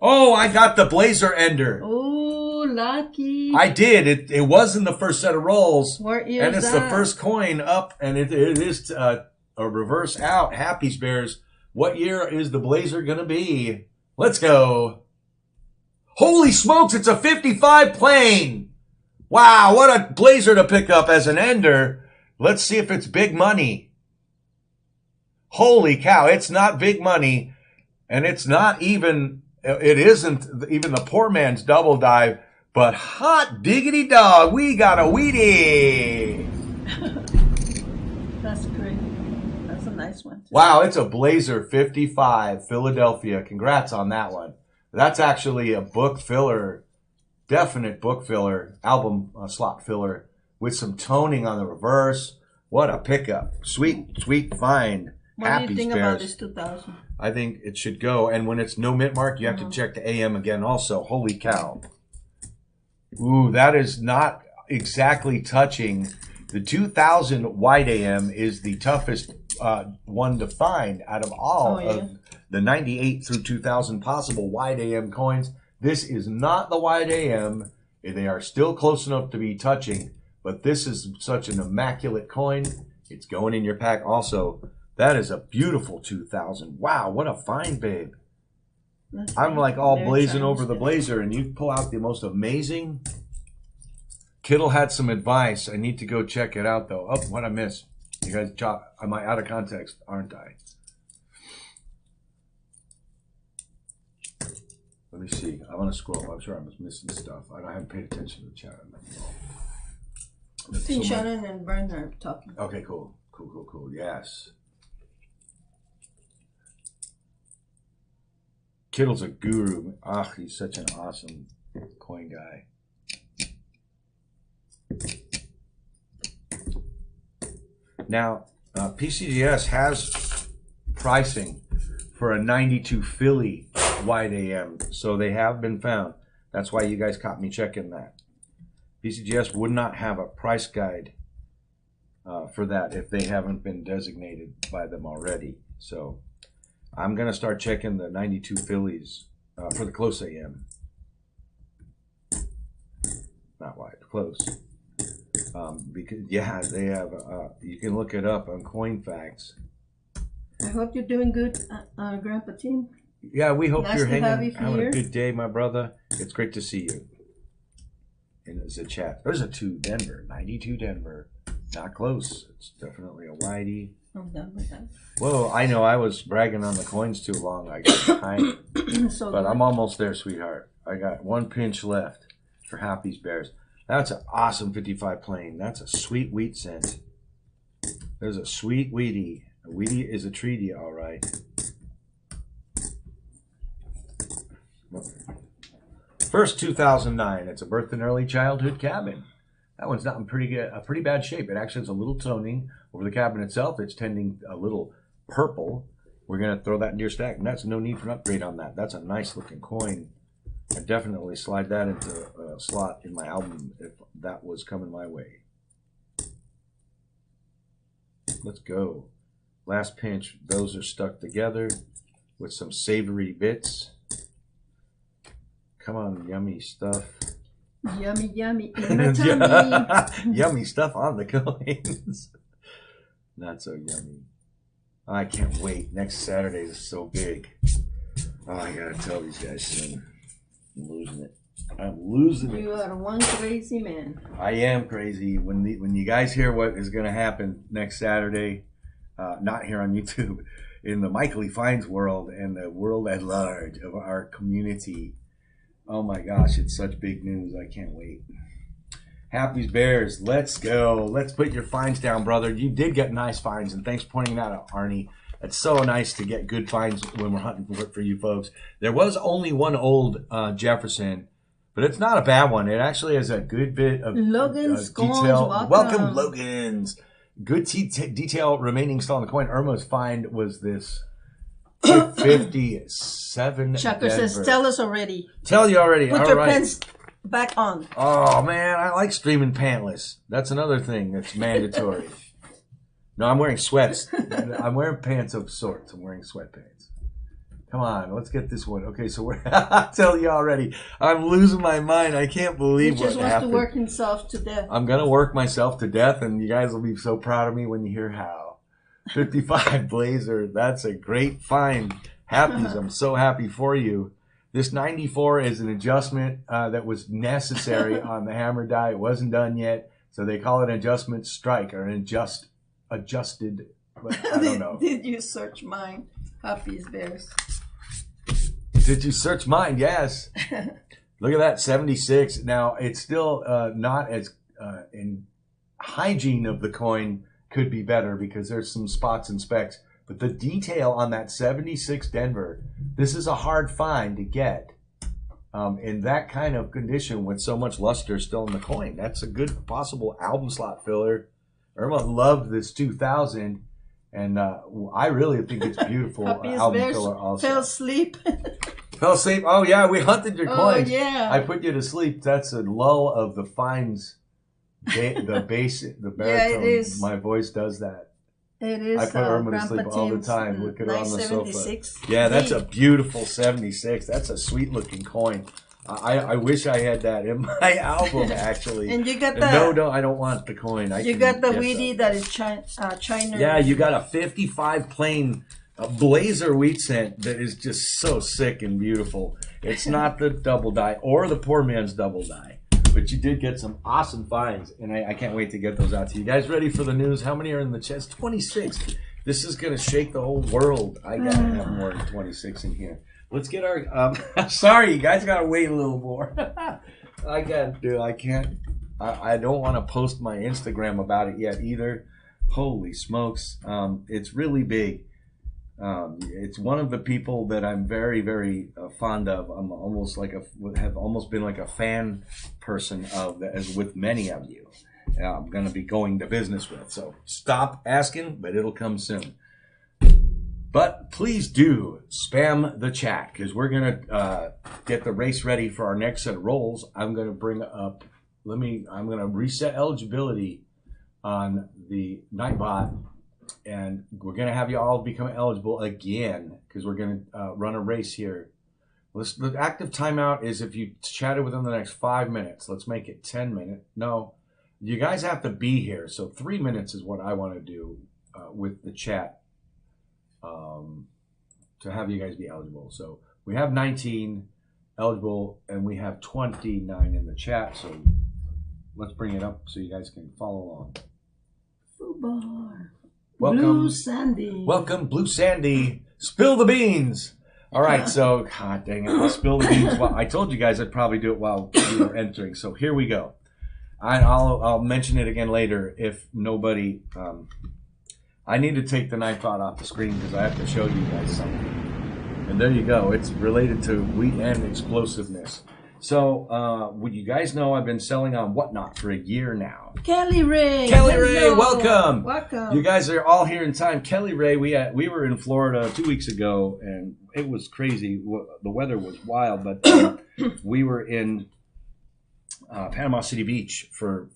Oh, I got the Blazer Ender. Oh, lucky. I did. It was in the first set of rolls. What year and is it's that? the first coin up, and it is a reverse out. Happy Spares. What year is the Blazer going to be? Let's go. Holy smokes, it's a 55 plane. Wow, what a Blazer to pick up as an ender. Let's see if it's big money. Holy cow, it's not big money. And it's not even, it isn't even the poor man's double dive. But hot diggity dog, we got a Wheatie. That's great. That's a nice one. Too. Wow, it's a Blazer 55, Philadelphia. Congrats on that one. That's actually a book filler, definite book filler, album slot filler with some toning on the reverse. What a pickup. Sweet, sweet find. What Happy do you think Spares. about this 2000? I think it should go. And when it's no mint mark, you have to check the AM again also. Holy cow. Ooh, that is not exactly touching. The 2000 wide AM is the toughest one to find out of all of the 98 through 2000 possible wide AM coins. This is not the wide AM. They are still close enough to be touching, but this is such an immaculate coin. It's going in your pack also. That is a beautiful 2000. Wow, what a find, babe. I'm like all blazing over the Blazer, and you pull out the most amazing. Kittle had some advice. I need to go check it out, though. Oh, what I miss? You guys, am I out of context, aren't I? Let me see. I want to scroll. I'm sure I was missing stuff. I haven't paid attention to the chat. I've seen Shannon and Bernard talking. Okay, cool. Cool. Yes. Kittle's a guru. Ah, he's such an awesome coin guy. Now, PCGS has pricing for a 92 Philly wide AM. So they have been found. That's why you guys caught me checking that. PCGS would not have a price guide for that if they haven't been designated by them already. So I'm going to start checking the 92 Phillies for the close AM. Not wide, close. Because, yeah, they have, you can look it up on Coinfax. I hope you're doing good, Grandpa Tim. Yeah, we hope Nice you're to have having you a good day, my brother. It's great to see you. And there's a chat. There's a 2 Denver, 92 Denver. Not close. It's definitely a widey. I'm done with that. Whoa, I know I was bragging on the coins too long. I got behind. So But good. I'm almost there, sweetheart. I got 1 pinch left for Happy's Bears. That's an awesome 55 plane. That's a sweet wheat scent. There's a sweet wheatie. A wheatie is a treaty, all right. First 2009. It's a birth and early childhood cabin. That one's not in pretty bad shape. It actually has a little toning over the cabin itself. It's tending a little purple. We're going to throw that into your stack. And that's no need for an upgrade on that. That's a nice looking coin. I definitely slide that into a slot in my album if that was coming my way. Let's go. Last pinch. Those are stuck together with some savory bits. Come on, yummy stuff. Yummy, yummy in my tummy. Yummy stuff on the coins. Not so yummy. I can't wait. Next Saturday is so big. Oh, I gotta tell these guys soon. I'm losing it. I'm losing it. You are one crazy man. I am crazy. When you guys hear what is going to happen next Saturday, not here on YouTube, in the Michael E. Fines world and the world at large of our community. Oh my gosh, it's such big news. I can't wait. Happy's Bears, let's go. Let's put your finds down, brother. You did get nice finds, and thanks for pointing that out, Arnie. It's so nice to get good finds when we're hunting for you folks. There was only one old Jefferson, but it's not a bad one. It actually has a good bit of Logan's detail. Welcome. Welcome, Logan's. Good detail remaining still on the coin. Irma's find was this 57 Chucker says, Denver. tell us already. Tell you already. Put All your right. pens back on. Oh, man, I like streaming pantless. That's another thing that's mandatory. No, I'm wearing sweats. I'm wearing pants of sorts. I'm wearing sweatpants. Come on, let's get this one. Okay, so we're I tell you already, I'm losing my mind. I can't He believe just what wants happened. to work himself to death. I'm going to work myself to death, and you guys will be so proud of me when you hear how. 55 Blazer, that's a great find. Happies, I'm so happy for you. This 94 is an adjustment that was necessary on the hammer die. It wasn't done yet, so they call it an adjustment strike or an adjusted, but I don't know. Did you search mine? Happy's Bears. Did you search mine? Yes. Look at that, 76. Now, it's still not as in hygiene of the coin could be better because there's some spots and specks. But the detail on that 76 Denver, this is a hard find to get in that kind of condition with so much luster still in the coin. That's a good possible album slot filler. Irma loved this 2000, and I really think it's beautiful. Happy's Album Bears filler also. fell asleep. Fell asleep. Oh, yeah, we hunted your coins. Oh, yeah. I put you to sleep. That's a lull of the fines. The bass, the baritone. Yeah, it is. My voice does that. It is. I put Irma to Grandpa sleep all the Tim's time. Look at her on the sofa. 976. Yeah, that's a beautiful 76. That's a sweet looking coin. I wish I had that in my album, actually. And you got And the no, I don't want the coin. you got the weedy that is China. Yeah, you got a 55 plain blazer wheat scent that is just so sick and beautiful. It's not the double die or the poor man's double die, but you did get some awesome finds, and I can't wait to get those out to you guys. Ready for the news? How many are in the chest? 26. This is gonna shake the whole world. I gotta have more than 26 in here. Let's get our. Sorry, you guys gotta wait a little more. I can't. I don't want to post my Instagram about it yet either. Holy smokes! It's really big. It's one of the people that I'm very, very fond of. I'm almost like have almost been like a fan person of, as with many of you. I'm going to be going to business with. So stop asking, but it'll come soon. But please do spam the chat because we're gonna get the race ready for our next set of rolls. I'm gonna bring up. I'm gonna reset eligibility on the Nightbot, and we're gonna have you all become eligible again because we're gonna run a race here. The active timeout is if you chatted within the next 5 minutes. Let's make it 10 minutes. No, you guys have to be here. So 3 minutes is what I want to do with the chat to have you guys be eligible. So we have 19 eligible and we have 29 in the chat. So let's bring it up so you guys can follow along. Fubar. Welcome, Blue Sandy. Welcome, Blue Sandy. Spill the beans. All right, so, God dang it, I'll spill the beans. Well, I told you guys I'd probably do it while you were entering, so here we go. I'll mention it again later if nobody... I need to take the Nightobt off the screen because I have to show you guys something. And there you go. It's related to wheat and explosiveness. So, would you guys know I've been selling on Whatnot for a year now. Kelly Ray. Kelly Ray, welcome. Welcome. You guys are all here in time. Kelly Ray, we were in Florida 2 weeks ago, and it was crazy. The weather was wild, but we were in Panama City Beach for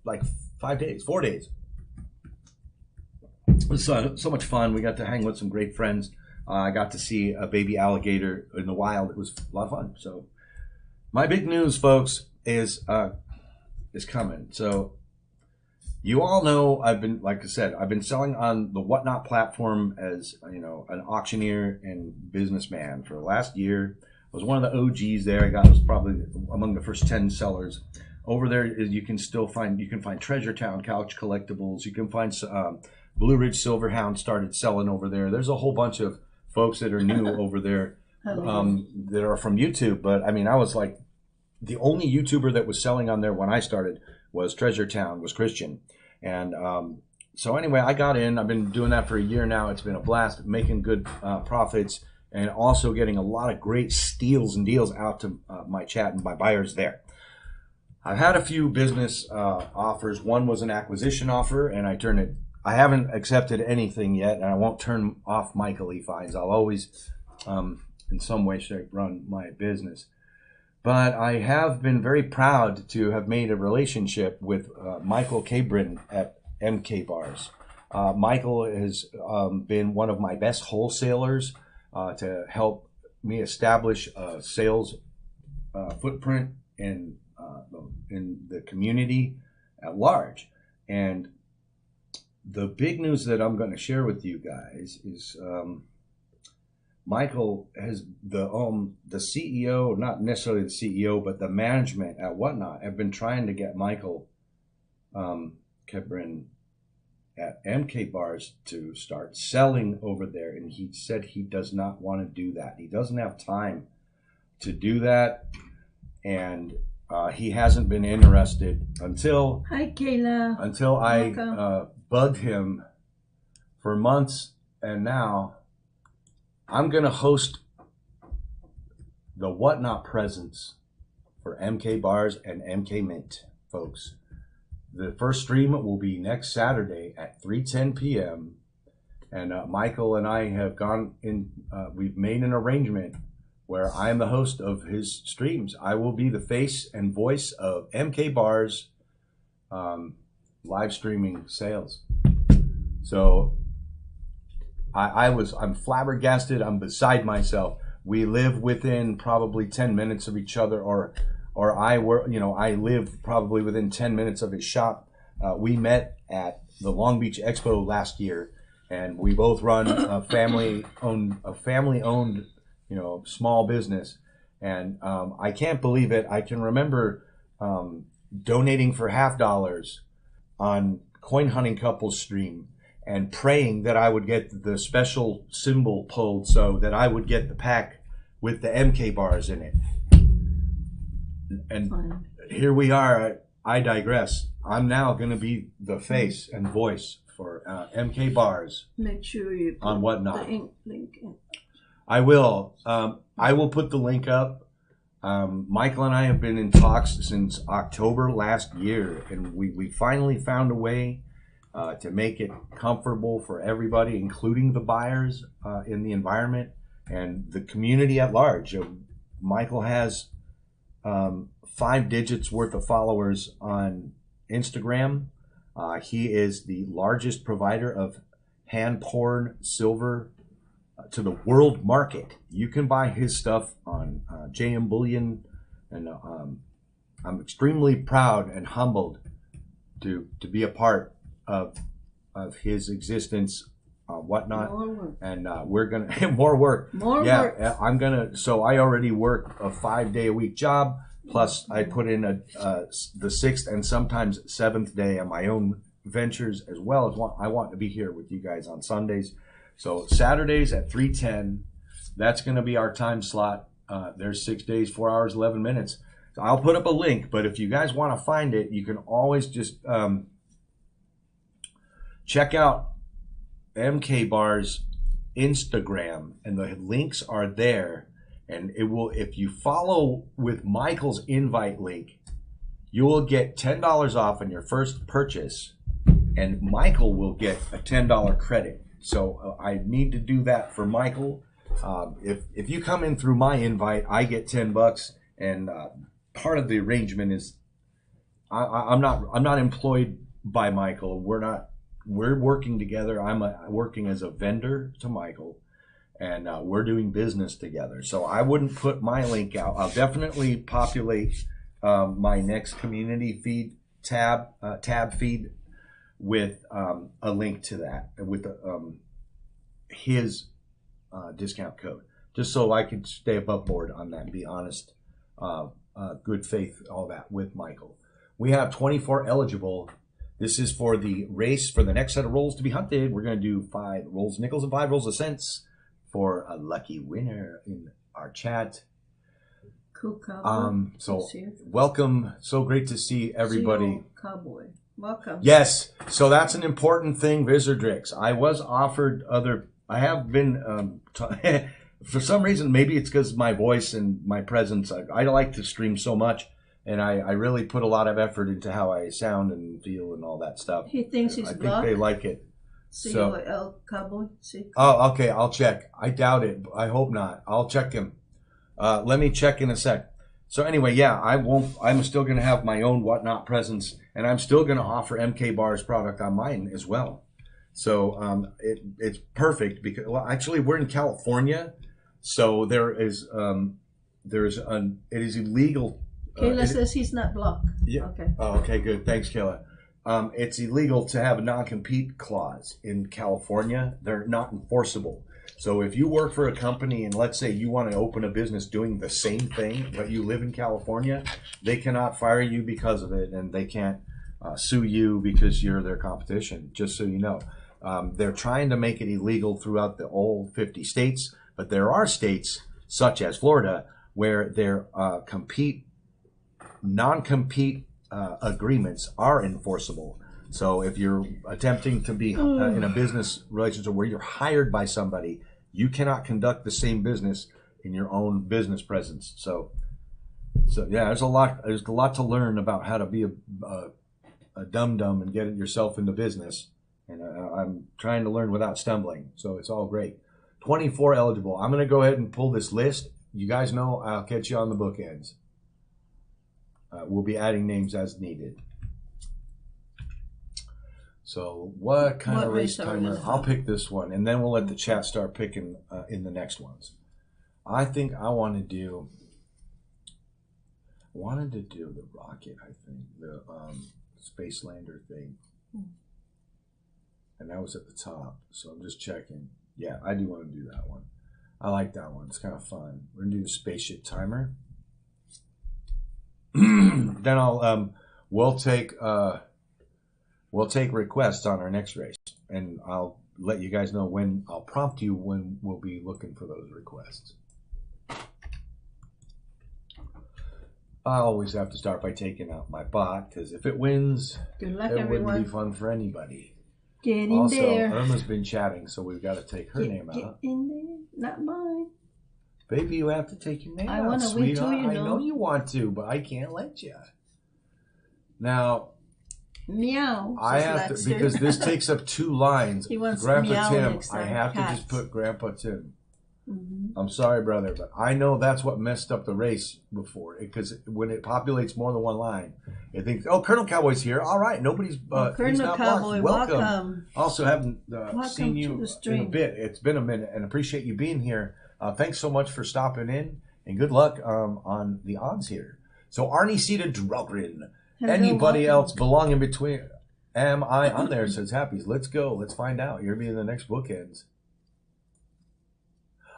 like 4 days. It was so much fun. We got to hang with some great friends. I got to see a baby alligator in the wild. It was a lot of fun. So my big news, folks, is coming. So you all know I've been selling on the Whatnot platform as, you know, an auctioneer and businessman for the last year. I was one of the OGs there. I was probably among the first 10 sellers. Over there, you can find Treasure Town Couch Collectibles. You can find Blue Ridge Silverhound started selling over there. There's a whole bunch of folks that are new over there that are from YouTube. But I mean, I was like the only YouTuber that was selling on there when I started was Treasure Town, was Christian. And so anyway, I got in. I've been doing that for a year now. It's been a blast, making good profits and also getting a lot of great steals and deals out to my chat and my buyers there. I've had a few business offers. One was an acquisition offer, and I haven't accepted anything yet, and I won't turn off Michael E. Fines. I'll always, in some way, shape, run my business. But I have been very proud to have made a relationship with Michael Cabrin at MK Bars. Michael has been one of my best wholesalers to help me establish a sales footprint in the community at large. And the big news that I'm going to share with you guys is Michael has the CEO, not necessarily the CEO, but the management at Whatnot have been trying to get Michael Cabrin at MK Bars to start selling over there, and he said he does not want to do that. He doesn't have time to do that, and he hasn't been interested until Hi, Kayla. Until I bugged him for months, and now I'm going to host the Whatnot presence for MK Bars and MK Mint, folks. The first stream will be next Saturday at 3:10 p.m. And Michael and I have gone in, we've made an arrangement where I am the host of his streams. I will be the face and voice of MK Bars live streaming sales. So I'm flabbergasted. I'm beside myself. We live within probably 10 minutes of each other, or I live probably within 10 minutes of his shop. We met at the Long Beach Expo last year, and we both run a family-owned, small business. And I can't believe it. I can remember donating for $50 on Coin Hunting Couples stream and praying that I would get the special symbol pulled so that I would get the pack with the MK bars in it. And here we are. I digress. I'm now going to be the face and voice for MK Bars. Make sure you put on Whatnot. the link in. I will. I will put the link up. Michael and I have been in talks since October last year, and we finally found a way to make it comfortable for everybody, including the buyers in the environment and the community at large. Michael has 5 digits worth of followers on Instagram. He is the largest provider of hand-poured silver to the world market. You can buy his stuff on JM Bullion, and I'm extremely proud and humbled to be a part of his existence, whatnot. More work. And we're gonna more work. More yeah, work. I'm gonna. So I already work a 5-day-a-week job. Plus, I put in the 6th and sometimes 7th day on my own ventures as well. As I want to be here with you guys on Sundays. So Saturdays at 3:10, that's going to be our time slot. There's 6 days, 4 hours, 11 minutes. So I'll put up a link, but if you guys want to find it, you can always just check out MK Bar's Instagram, and the links are there. And it will, if you follow with Michael's invite link, you will get $10 off on your first purchase, and Michael will get a $10 credit. So I need to do that for Michael. If you come in through my invite, I get $10, and part of the arrangement is I'm not employed by Michael. We're working together. I'm working as a vendor to Michael. And we're doing business together. So I wouldn't put my link out. I'll definitely populate my next community feed tab feed with a link to that, with his discount code, just so I can stay above board on that and be honest, good faith, all that with Michael. We have 24 eligible. This is for the race for the next set of rolls to be hunted. We're going to do 5 rolls of nickels and 5 rolls of cents for a lucky winner in our chat. Cool cowboy. So welcome. So great to see everybody. Cowboy. Welcome. Yes. So that's an important thing, Visordrix. I was offered I have been, for some reason, maybe it's because my voice and my presence, I like to stream so much, and I really put a lot of effort into how I sound and feel and all that stuff. He thinks he's blocked. I think they like it. COL cowboy. Oh, okay. I'll check. I doubt it. I hope not. I'll check him. Let me check in a sec. So anyway, yeah, I'm still going to have my own whatnot presence, and I'm still going to offer MK Bar's product on mine as well. So it's perfect because, well, actually we're in California, so it is illegal. Kayla says he's not blocked. Yeah. Okay. Oh, okay, good. Thanks, Kayla. It's illegal to have a non-compete clause in California. They're not enforceable. So if you work for a company and let's say you want to open a business doing the same thing, but you live in California, they cannot fire you because of it, and they can't sue you because you're their competition, just so you know. They're trying to make it illegal throughout the all 50 states, but there are states, such as Florida, where their non-compete agreements are enforceable. So if you're attempting to be in a business relationship where you're hired by somebody, you cannot conduct the same business in your own business presence. So yeah, there's a lot to learn about how to be a dum-dum and get yourself into business. And I'm trying to learn without stumbling. So it's all great. 24 eligible. I'm going to go ahead and pull this list. You guys know I'll catch you on the bookends. We'll be adding names as needed. So what kind of race timer? I'll pick this one, and then we'll let the chat start picking in the next ones. I think I wanted to do the rocket, I think, the Space Lander thing. And that was at the top, so I'm just checking. Yeah, I do want to do that one. I like that one. It's kind of fun. We're going to do the spaceship timer. Then we'll take requests on our next race, and I'll let you guys know when. I'll prompt you when we'll be looking for those requests. I always have to start by taking out my bot, because if it wins, good luck, it everyone. wouldn't be fun for anybody. Get in also, there. Irma's been chatting, so we've got to take her name out. Get in there, not mine. Baby, you have to take your name out, want to win too, I know you want to, but I can't let you. Now, Meow. I says have to, Lexter. because this takes up 2 lines. He wants Grandpa meow Tim, next I time. have to Cats. just put Grandpa Tim. Mm-hmm. I'm sorry, brother, but I know that's what messed up the race before. Because when it populates more than 1 line, it thinks, oh, Colonel Cowboy's here. All right, nobody's. He's Colonel not Cowboy, blocked. welcome. Also, haven't Welcome seen to you the in a stream. bit. It's been a minute, and appreciate you being here. Thanks so much for stopping in, and good luck on the odds here. So, Arnie Cedar Drogrin. Hello, Anybody welcome. else belong in between? Am I on there? Says Happy's. Let's go. Let's find out. You're being the next bookends.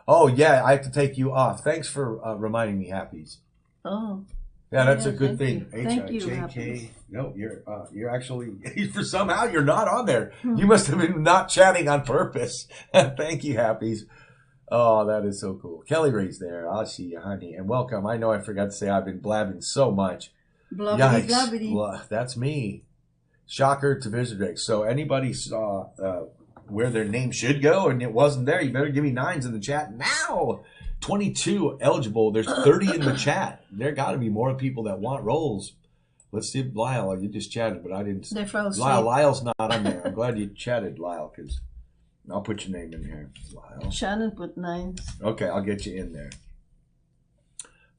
Oh, yeah, I have to take you off. Thanks for reminding me, Happies. Oh. Yeah, that's Yeah, a good thank thing. you. Thank you, H-I-J-K. Happies. No, you're actually, for somehow you're not on there. You must have been not chatting on purpose. Thank you, Happies. Oh, that is so cool. Kelly Ray's there. I'll see you, honey. And welcome. I know I forgot to say I've been blabbing so much. Blabbity, Yikes. blabbity. Well, that's me. Shocker to Visitor. So anybody saw where their name should go and it wasn't there, you better give me 9s in the chat now. 22 eligible. There's 30 in the chat. There got to be more people that want roles. Let's see, Lyle. You just chatted, but I didn't. They fell asleep. Lyle's not on there. I'm glad you chatted, Lyle, because I'll put your name in here. Lyle. Shannon put 9s. Okay, I'll get you in there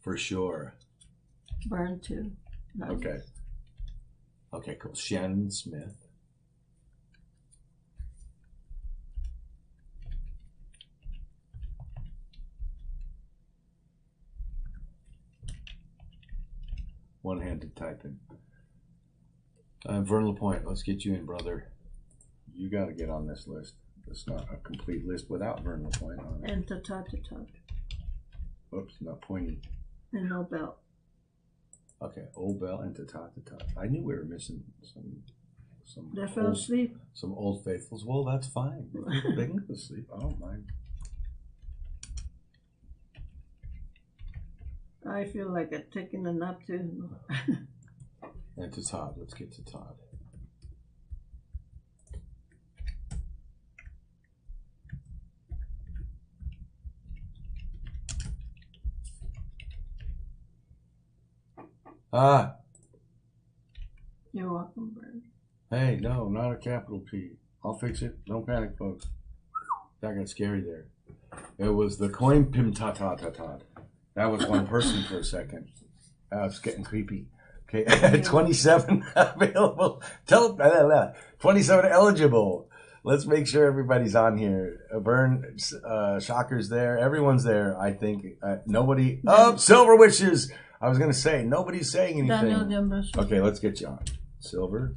for sure. Burn 2. 9s. Okay. Okay, cool. Shannon Smith. One-handed typing. Vern LaPointe, let's get you in, brother. You got to get on this list. It's not a complete list without Vern LaPointe on it. And ta-ta-ta-ta. Oops, not pointy. And no belt. Okay, Old Bell and ta-ta-ta-ta. I knew we were missing some They fell asleep. some old faithfuls. Well, that's fine. They can go to sleep. I don't mind. I feel like I'm taking a nap too. And to Todd. Let's get to Todd. You're welcome, Bird. Hey, no, not a capital P. I'll fix it. Don't panic, folks. That got scary there. It was the coin pim ta ta ta ta. That was one person for a second. It's getting creepy. Okay, 27 available. 27 eligible. Let's make sure everybody's on here. Vern, Shocker's there. Everyone's there, I think. Nobody. Oh, Silver Wishes. I was going to say, nobody's saying anything. Daniel D'Ambrosio. Okay, let's get you on. Silver.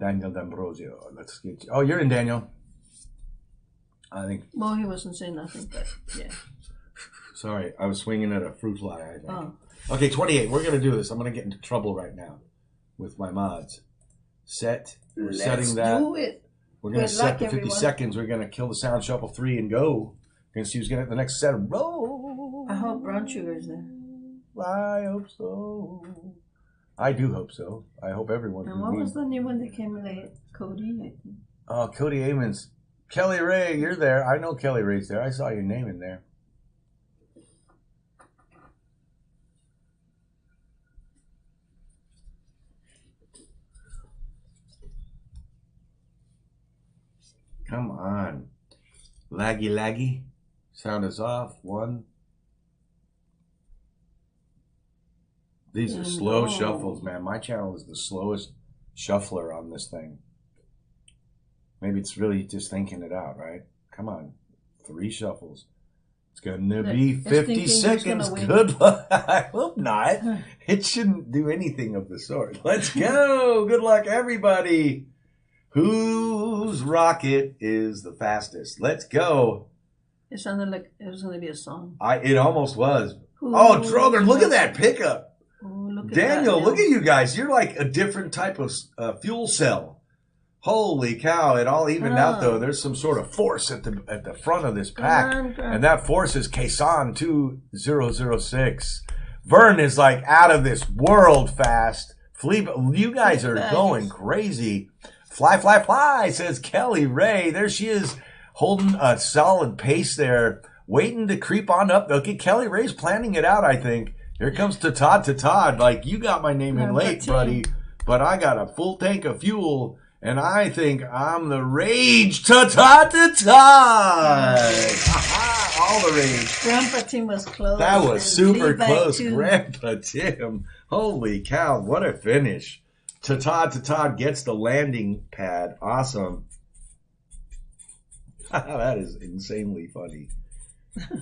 Daniel D'Ambrosio. Let's get you. Oh, you're in, Daniel. I think. Well, he wasn't saying nothing, but yeah. Sorry, I was swinging at a fruit fly, I think. Oh. Okay, 28. We're going to do this. I'm going to get into trouble right now with my mods. Set. We're setting that. Do it. We're going to Good set luck, the 50 everyone. seconds. We're going to kill the sound shuffle 3 and go. We're going to see who's going to get the next set of roll. I hope Brown Sugar's there. I hope so. I do hope so. I hope everyone. And what was the new one that came late? Cody, I think. Oh, Cody Amons. Kelly Ray, you're there. I know Kelly Ray's there. I saw your name in there. Come on. Laggy, laggy. Sound is off. 1. These are slow shuffles, man. My channel is the slowest shuffler on this thing. Maybe it's really just thinking it out, right? Come on. 3 shuffles. It's going to be 50 seconds. Good luck. I hope not. It shouldn't do anything of the sort. Let's go. Good luck, everybody. Whose rocket is the fastest? Let's go. It sounded like it was going to be a song. It almost was. Oh, Droger, look at that pickup. Oh, look at Daniel, that, look at you guys. You're like a different type of fuel cell. Holy cow. It all evened out, though. There's some sort of force at the front of this pack. And that force is Kasan 2006. Vern is like out of this world fast. You guys are going crazy. Fly, fly, fly, says Kelly Ray. There she is, holding a solid pace there. waiting to creep on up. Okay, Kelly Ray's planning it out, I think. Here comes Todd. Like, you got my name in late, buddy, but I got a full tank of fuel, and I think I'm the rage. Todd. All the rage. Grandpa Tim was close. That was super close. Too. Grandpa Tim. Holy cow, what a finish. Todd gets the landing pad. Awesome. That is insanely funny.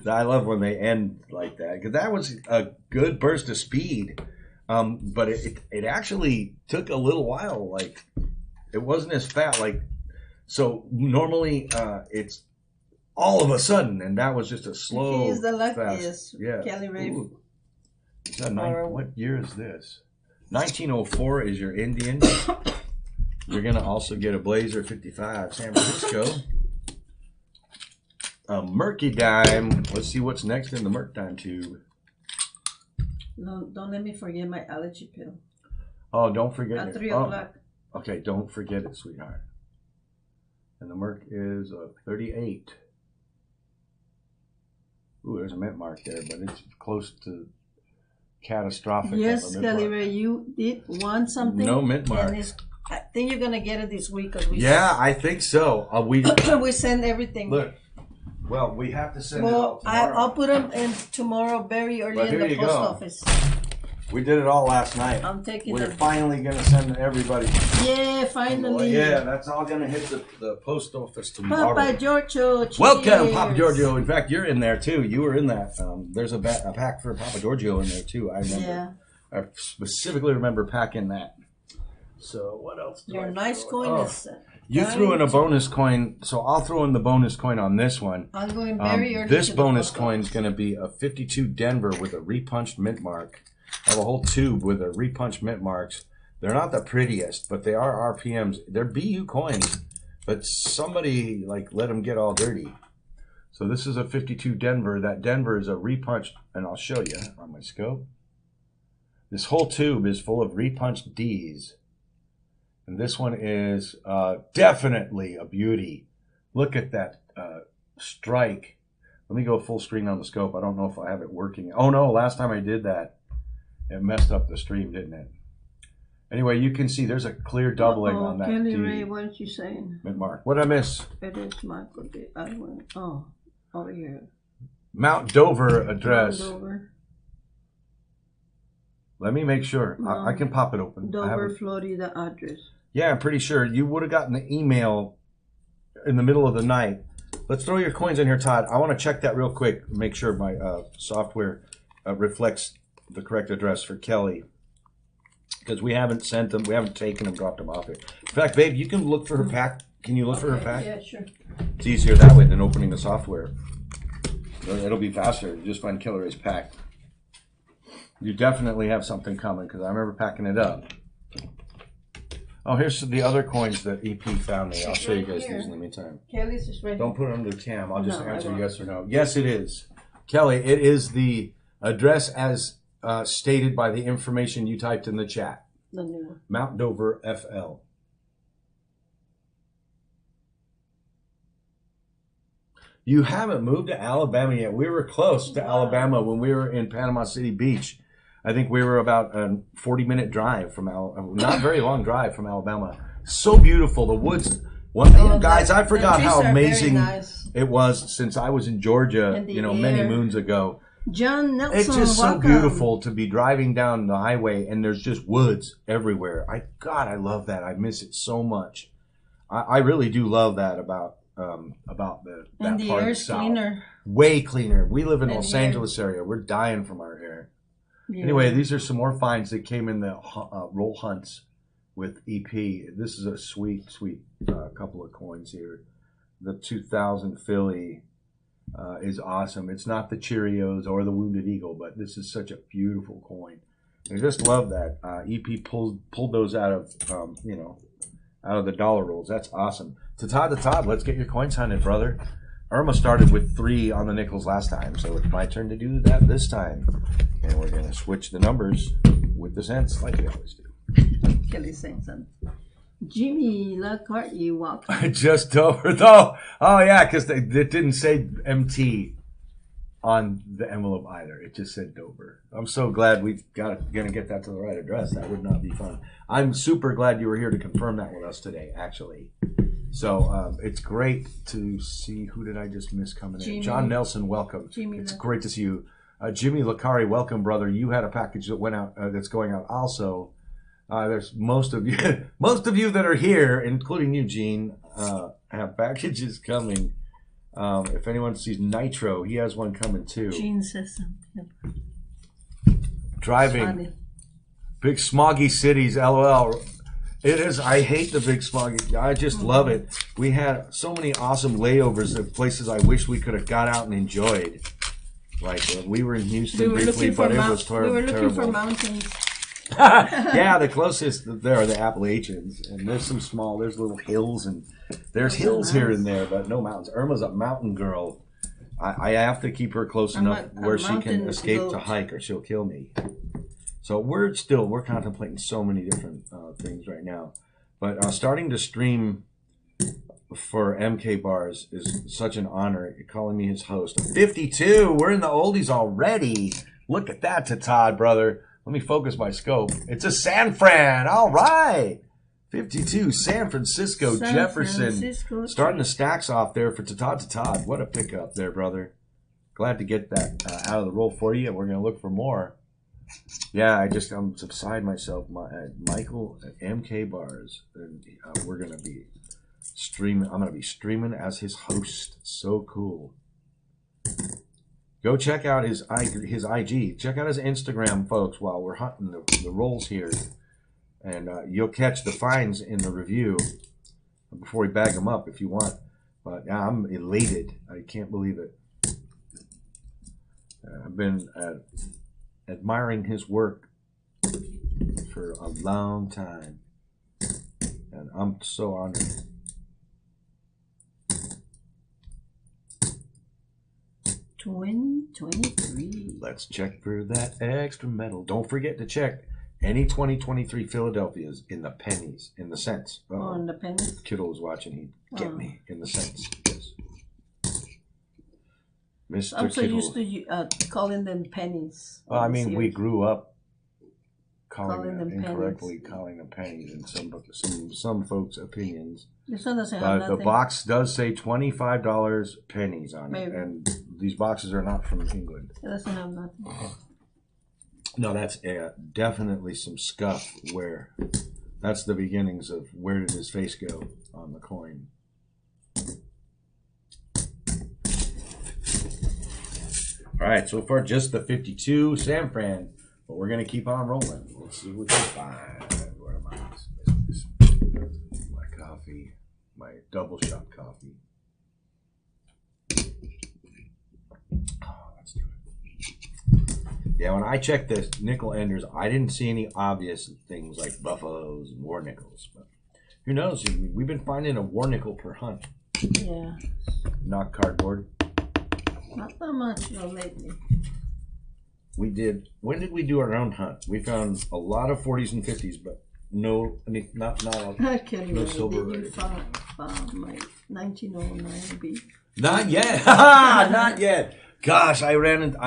I love when they end like that, because that was a good burst of speed. But it actually took a little while. Like, it wasn't as fast. Like, so normally it's all of a sudden, and that was just a slow. He's the luckiest. Yeah. Kelly Ray. What year is this? 1904 is your Indian. You're gonna also get a Blazer 55 San Francisco. A Murky Dime. Let's see what's next in the Merc Dime tube. No, don't let me forget my allergy pill. Oh, don't forget At it. 3 o'clock. Okay, don't forget it, sweetheart. And the Merc is a 38. Ooh, there's a mint mark there, but it's close to catastrophic. Yes, Kelly Ray, you did want something. No mint mark. And I think you're gonna get it this week. Yeah, I think so. We send everything. Look. Well, we have to send it out tomorrow. I'll put them in tomorrow very early in the post office. We did it all last night. I'm taking We're finally going to send everybody. Yeah, finally. Yeah, that's all going to hit the post office tomorrow. Papa Giorgio, cheers. Welcome, Papa Giorgio. In fact, you're in there too. You were in that. There's a pack for Papa Giorgio in there too. I remember. Yeah. I specifically remember packing that. So what else? Your nice coin is... You threw in a bonus coin, so I'll throw in the bonus coin on this one. I'm going very early. This bonus coin is going to be a 52 Denver with a repunched mint mark. I have a whole tube with a repunched mint marks. They're not the prettiest, but they are RPMs. They're BU coins, but somebody let them get all dirty. So this is a 52 Denver. That Denver is a repunched, and I'll show you on my scope. This whole tube is full of repunched Ds. And this one is definitely a beauty. Look at that strike. Let me go full screen on the scope. I don't know if I have it working. Oh, no, last time I did that, it messed up the stream, didn't it? Anyway, you can see there's a clear doubling on that. Kelly Ray, what are you saying? Mint mark. What did I miss? It is Michael. Over here. Mount Dover address. Mount Dover. Let me make sure. I can pop it open. Dover, Florida address. Yeah, I'm pretty sure you would have gotten the email in the middle of the night. Let's throw your coins in here, Todd. I want to check that real quick. Make sure my software reflects the correct address for Kelly. Because we haven't sent them. We haven't taken them, dropped them off here. In fact, babe, you can look for her pack. Can you look for her pack? Yeah, sure. It's easier that way than opening the software. It'll be faster. You just find Killer Ray's pack. You definitely have something coming because I remember packing it up. Oh, here's the other coins that EP found me. I'll show you guys these in the meantime. Kelly's is ready. Don't put it under the cam. I'll just answer yes or no. Yes, it is. Kelly, it is the address as stated by the information you typed in the chat. The new one. Mount Dover, FL. You haven't moved to Alabama yet. We were close to Alabama when we were in Panama City Beach. I think we were about a 40-minute drive from not very long drive from Alabama. So beautiful, the woods. Guys, I forgot how amazing it was since I was in Georgia, many moons ago. John Nelson, it's just so beautiful to be driving down the highway and there's just woods everywhere. I love that. I miss it so much. I really do love that about that part of the South. Cleaner. Way cleaner. We live in Los Angeles area. We're dying from our air. Yeah. Anyway, these are some more finds that came in the roll hunts with EP. This is a sweet, sweet couple of coins here. The 2000 Philly is awesome. It's not the Cheerios or the Wounded Eagle, but this is such a beautiful coin. I just love that. EP pulled those out of out of the dollar rolls. That's awesome. To Todd, let's get your coins hunted, brother. Irma started with 3 on the nickels last time, so it's my turn to do that this time. And we're going to switch the numbers with the cents like we always do. Kelly's saying something. Jimmy Lockhart, you walk. Just over though. Oh yeah, because it didn't say MT. on the envelope either. It just said Dover. I'm so glad we gonna get that to the right address. That would not be fun. I'm super glad you were here to confirm that with us today, actually. So it's great to see. Who did I just miss coming in? John Nelson, welcome. It's great to see you. Jimmy Lacari, welcome, brother. You had a package that went out that's going out also. There's most of you that are here, including Eugene, have packages coming. If anyone sees Nitro, he has one coming too. Gene says something. Driving big smoggy cities, LOL. It is. I hate the big smoggy. I just love it. We had so many awesome layovers of places I wish we could have got out and enjoyed. Like we were in Houston briefly, but it was terrible. We were looking for mountains. Yeah, the closest there are the Appalachians, and there's some small. There's little hills, and there's hills here and there, but no mountains. Irma's a mountain girl. I have to keep her close enough where she can escape to hike, or she'll kill me. So we're contemplating so many different things right now, but starting to stream for MK Bars is such an honor. You're calling me his host. 52. We're in the oldies already. Look at that, Todd, brother. Let me focus my scope. It's a San Fran. All right. 52. San Francisco, Jefferson. Starting the stacks off there for Todd. What a pickup there, brother. Glad to get that out of the roll for you. We're going to look for more. Yeah, I'm beside myself. Michael at MK Bars. And, we're going to be streaming. I'm going to be streaming as his host. So cool. Go check out his IG. Check out his Instagram, folks, while we're hunting the rolls here. And you'll catch the finds in the review before we bag them up if you want. But yeah, I'm elated. I can't believe it. I've been admiring his work for a long time. And I'm so honored. $20.23. Let's check for that extra metal. Don't forget to check any 2023 Philadelphia's in the pennies, in the cents. Oh, in the pennies? Kiddo was watching. He'd get me in the cents. Yes. Mr. I'm so Kittle. used to calling them pennies. Well, I mean, we grew up calling them incorrectly calling them pennies in some folks' opinions. This one doesn't But have nothing. the box does say $25 pennies on it, and these boxes are not from England. It doesn't have nothing. No, that's definitely some scuff. Where that's the beginnings of where did his face go on the coin. All right, so far just the 52 San Fran, but we're gonna keep on rolling. Let's see what we can find. Where am I? My coffee, my double shot coffee. Oh, let's do it. Yeah, when I checked the nickel enders, I didn't see any obvious things like buffaloes and war nickels. But who knows? We've been finding a war nickel per hunt. Yeah. Not cardboard. Not that much, lately. We did. When did we do our own hunt? We found a lot of 40s and 50s, but no, not I can't no remember. silver. Did you found my 1909 beef? Not yet. Not yet. Gosh, I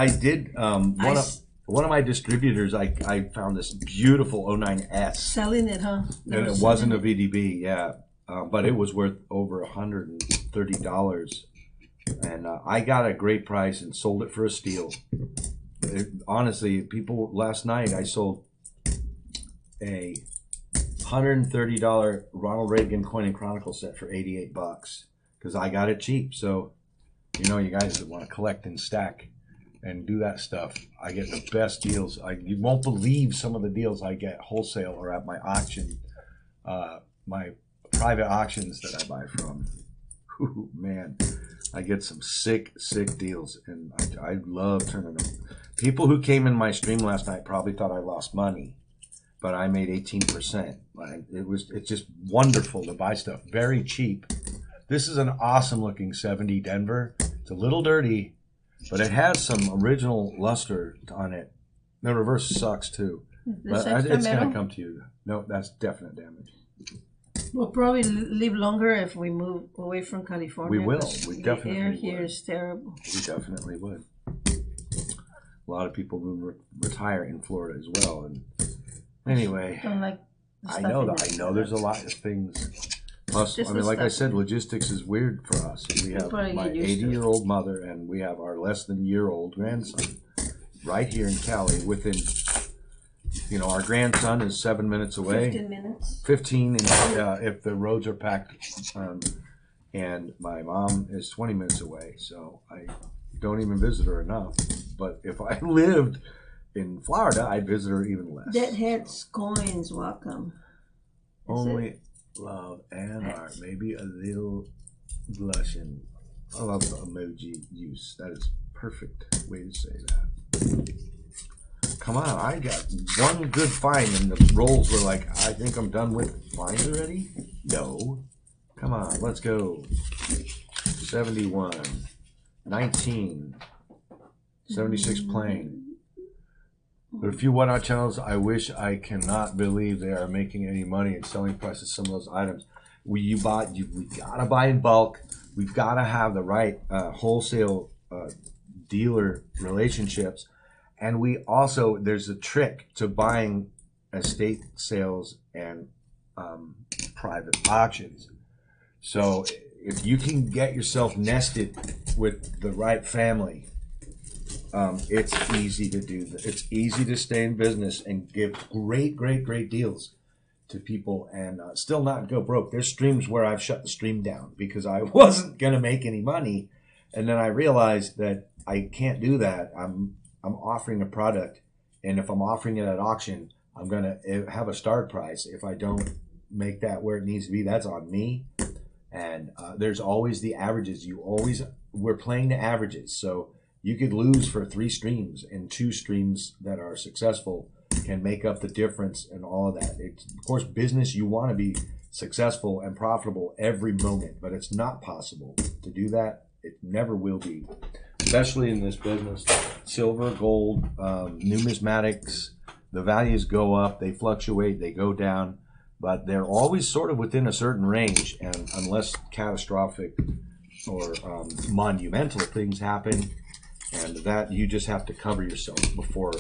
did. One of my distributors, I found this beautiful 09S. Selling it, huh? And it wasn't a VDB, yeah. But it was worth over $130. And I got a great price and sold it for a steal. Honestly, people, last night I sold a $130 Ronald Reagan Coin and Chronicle set for $88 because I got it cheap. So, you guys that want to collect and stack and do that stuff, I get the best deals. You won't believe some of the deals I get wholesale or at my auction, my private auctions that I buy from. Ooh, man, I get some sick deals, and I love turning them. People who came in my stream last night probably thought I lost money, but I made 18%. It's just wonderful to buy stuff very cheap. This is an awesome looking 70 Denver. It's a little dirty, but it has some original luster on it. The reverse sucks too. But it's gonna come to you. No, that's definite damage. We'll probably live longer if we move away from California. We will. We definitely The air would. here is terrible. We definitely would. a lot of people who retire in Florida as well. And anyway, Don't like the I stuff know in that. it. I know there's a lot of things. Plus, Just I mean, the like I stuff. said, logistics is weird for us. We have probably my get used to it. 80-year-old mother, and we have our less than year-old grandson right here in Cali. Within, you know, our grandson is 7 minutes away. 15 minutes. 15 if the roads are packed, and my mom is 20 minutes away, so I don't even visit her enough. But if I lived in Florida, I'd visit her even less. Deadheads coins, welcome. Only love and art, maybe a little blushing. I love the emoji use. That is perfect way to say that. Come on, I got one good find, and the rolls were like, I think I'm done with finds already? No. Come on, let's go. 71, 19, 76 plain. But if you want our channels, I wish I cannot believe they are making any money and selling prices some of those items. We gotta buy in bulk. We've gotta have the right wholesale dealer relationships. And we also, there's a trick to buying estate sales and private auctions. So if you can get yourself nested with the right family, it's easy to do. It's easy to stay in business and give great deals to people and still not go broke. There's streams where I've shut the stream down because I wasn't going to make any money, and then I realized that I can't do that. I'm offering a product, and if I'm offering it at auction, I'm going to have a start price. If I don't make that where it needs to be, that's on me. And there's always the averages. We're playing the averages, so you could lose for 3 streams, and 2 streams that are successful can make up the difference and all of that. Of course, business, you want to be successful and profitable every moment, but it's not possible to do that. It never will be, especially in this business. Silver, gold, numismatics, the values go up, they fluctuate, they go down, but they're always sort of within a certain range, and unless catastrophic or monumental things happen, and that you just have to cover yourself before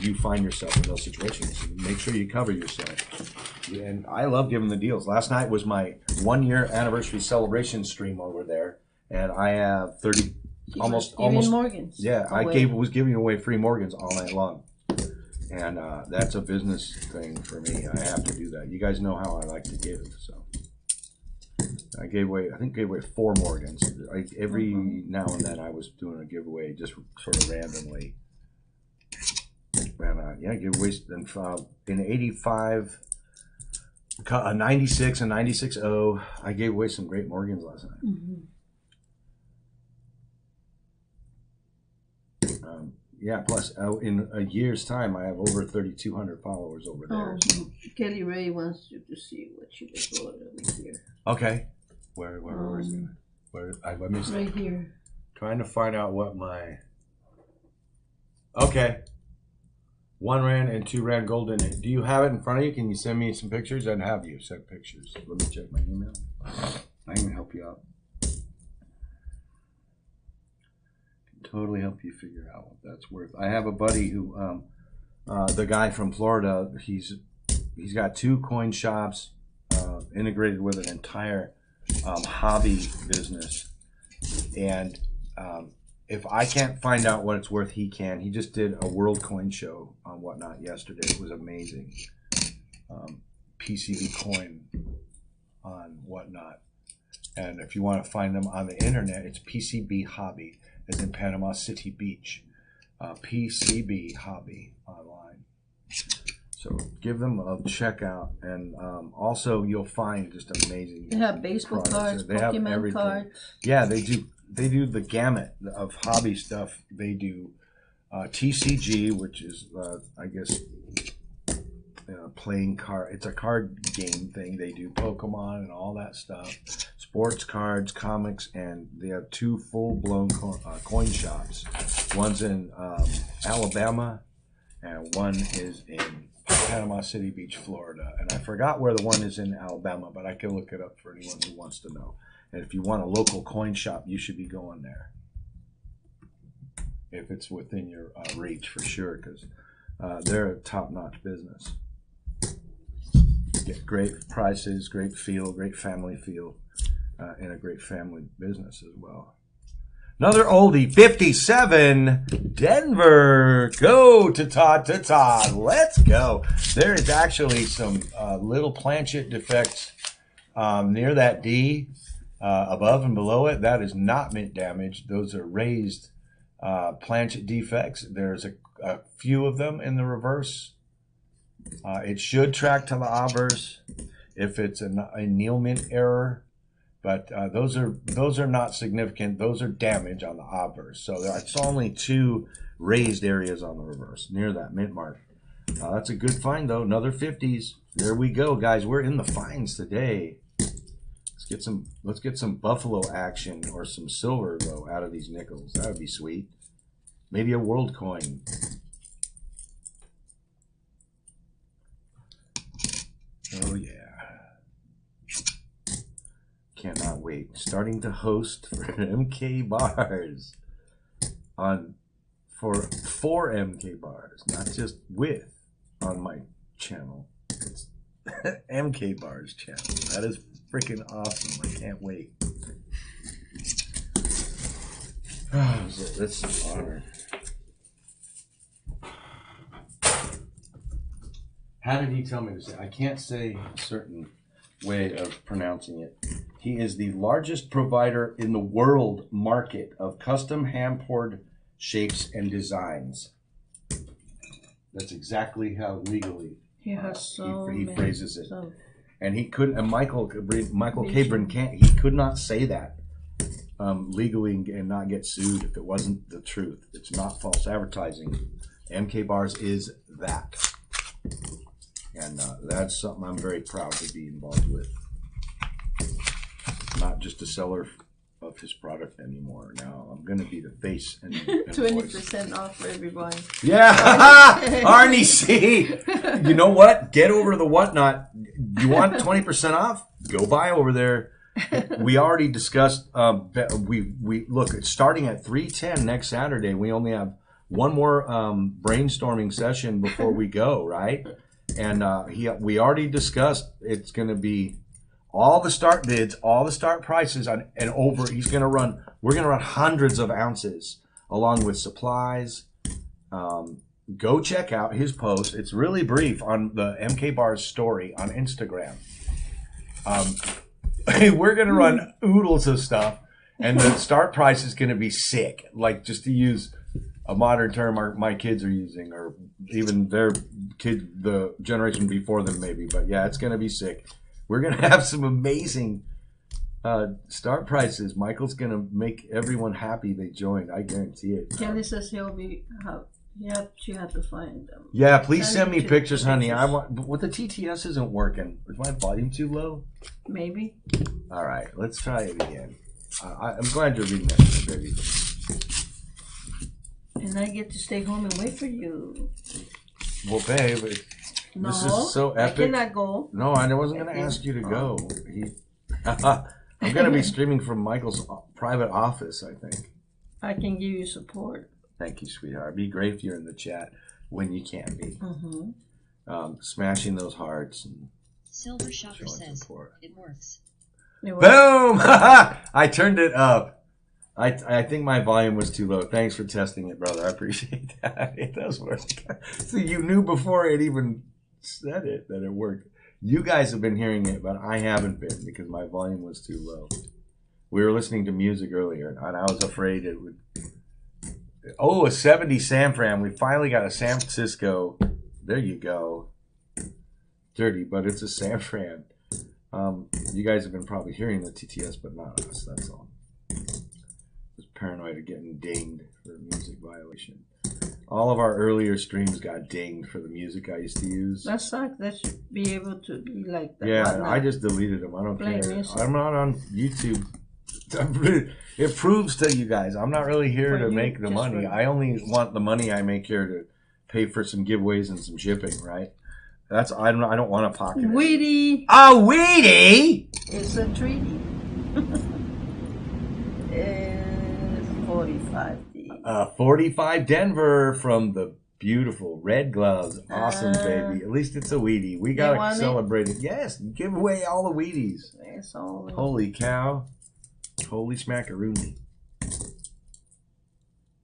you find yourself in those situations. Make sure you cover yourself. And I love giving the deals. Last night was my 1-year anniversary celebration stream over there, and I have 30, almost Morgans. Yeah, I was giving away free Morgans all night long, and that's a business thing for me. I have to do that. You guys know how I like to give, so. I gave away 4 Morgans. Every now and then I was doing a giveaway just sort of randomly. And yeah, giveaways in 85, a 96, a 96.0. I gave away some great Morgans last night. Yeah, plus in a year's time, I have over 3,200 followers over there. Oh, Kelly Ray wants you to see what she just wrote over here. Okay. Where is it? Let me see. Right here. Trying to find out what my... Okay. 1 rand and 2 rand gold in it. Do you have it in front of you? Can you send me some pictures? I'd have you send pictures. Let me check my email. I can help you out. Can totally help you figure out what that's worth. I have a buddy who, the guy from Florida, he's got 2 coin shops integrated with an entire hobby business, and if I can't find out what it's worth, he can. He just did a world coin show on Whatnot yesterday. It was amazing. PCB coin on Whatnot, and if you want to find them on the internet, it's PCB Hobby. It's in Panama City Beach. PCB Hobby online. So give them a check out, and also you'll find just amazing. They have baseball cards, They have Pokemon everything. cards. Yeah, they do. They do the gamut of hobby stuff. They do TCG, which is I guess playing card. It's a card game thing. They do Pokemon and all that stuff. Sports cards, comics, and they have 2 full-blown coin shops. One's in Alabama, and one is in Panama City Beach, Florida. And I forgot where the one is in Alabama, but I can look it up for anyone who wants to know. And if you want a local coin shop, you should be going there. if it's within your reach for sure, because they're a top-notch business. Get great prices, great feel, great family feel, and a great family business as well. Another oldie, 57, Denver. Go to Todd. Let's go. There is actually some little planchet defects near that D, above and below it. That is not mint damage. Those are raised planchet defects. There's a few of them in the reverse. It should track to the obverse if it's a annealment error. But those are not significant. Those are damage on the obverse. So it's only 2 raised areas on the reverse near that mint mark. That's a good find though. Another 50s. There we go, guys. We're in the finds today. Let's get some buffalo action or some silver though out of these nickels. That would be sweet. Maybe a world coin. Oh yeah. Cannot wait. Starting to host for MK bars for MK bars, not just with on my channel. It's MK bars channel. That is freaking awesome. I can't wait. Oh, that's an honor. How did he tell me to say? I can't say a certain way of pronouncing it. He is the largest provider in the world market of custom hand-poured shapes and designs. That's exactly how legally He has so he many. phrases it. So And he couldn't. And Michael Cabron can't. He could not say that legally and not get sued if it wasn't the truth. It's not false advertising. MK Bars is that, and that's something I'm very proud to be involved with. Not just a seller of his product anymore. Now I'm going to be the face and 20% off for everybody. Yeah, Arnie C. You know what? Get over to the Whatnot. You want 20% off? Go buy over there. We already discussed. We look. It's starting at 3:10 next Saturday. We only have one more brainstorming session before we go. Right, and we already discussed. It's going to be all the start bids, all the start prices, and over. We're going to run hundreds of ounces along with supplies. Go check out his post. It's really brief on the MK Bars story on Instagram. We're going to run oodles of stuff, and the start price is going to be sick. Like, just to use a modern term my kids are using, or even their kid, the generation before them maybe. But yeah, it's going to be sick. We're going to have some amazing start prices. Michael's going to make everyone happy they joined. I guarantee it. Kelly says she had to find them. Yeah, please send me pictures, honey. I want. But the TTS isn't working. Is my volume too low? Maybe. All right, let's try it again. I'm glad you're reading that, baby. And I get to stay home and wait for you. Well, babe, No, this is so epic. I cannot go. No, I wasn't going to ask you to go. I'm going to be streaming from Michael's private office, I think. I can give you support. Thank you, sweetheart. It'd be great if you're in the chat when you can't be. Mm-hmm. Smashing those hearts. And Silver Shopper says support. it works. Boom! I turned it up. I think my volume was too low. Thanks for testing it, brother. I appreciate that. It does work. So you knew before it even said it that it worked. You guys have been hearing it, but I haven't been because my volume was too low. We were listening to music earlier, and I was afraid it would. Oh, a 70 San Fran. We finally got a San Francisco. There you go. Dirty, but it's a San Fran. You guys have been probably hearing the TTS, but not us. That's all. I was paranoid of getting dinged for a music violation. All of our earlier streams got dinged for the music I used to use. That sucks. That should be able to be like that. Yeah, I just deleted them. I don't Play care. music. I'm not on YouTube. It proves to you guys I'm not really here to make the money. I only want the money I make here to pay for some giveaways and some shipping, right? I don't want to pocket it. Weedy. Oh, Weedy! It's a treaty. 45D. 45 Denver from the beautiful Red Gloves. Awesome, baby. At least it's a Wheatie. We got to celebrate it. Yes, give away all the Wheaties. It's all Holy cow. Holy smackaroony.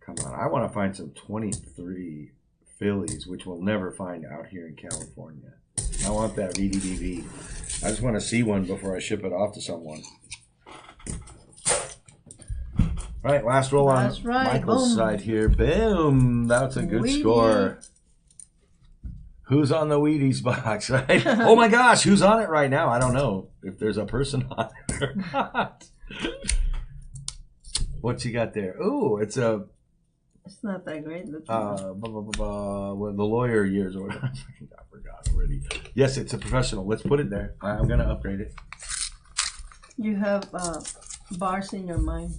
Come on. I want to find some 23 Phillies, which we'll never find out here in California. I want that VDDV. I just want to see one before I ship it off to someone. All right, last roll on Michael's side here. Boom. That's a good score. Who's on the Wheaties box, right? Oh my gosh, who's on it right now? I don't know if there's a person on it or not. What's he got there? Ooh, it's a... It's not that great. Well, the lawyer years or whatever. I forgot already. Yes, it's a professional. Let's put it there. I'm going to upgrade it. You have bars in your mind.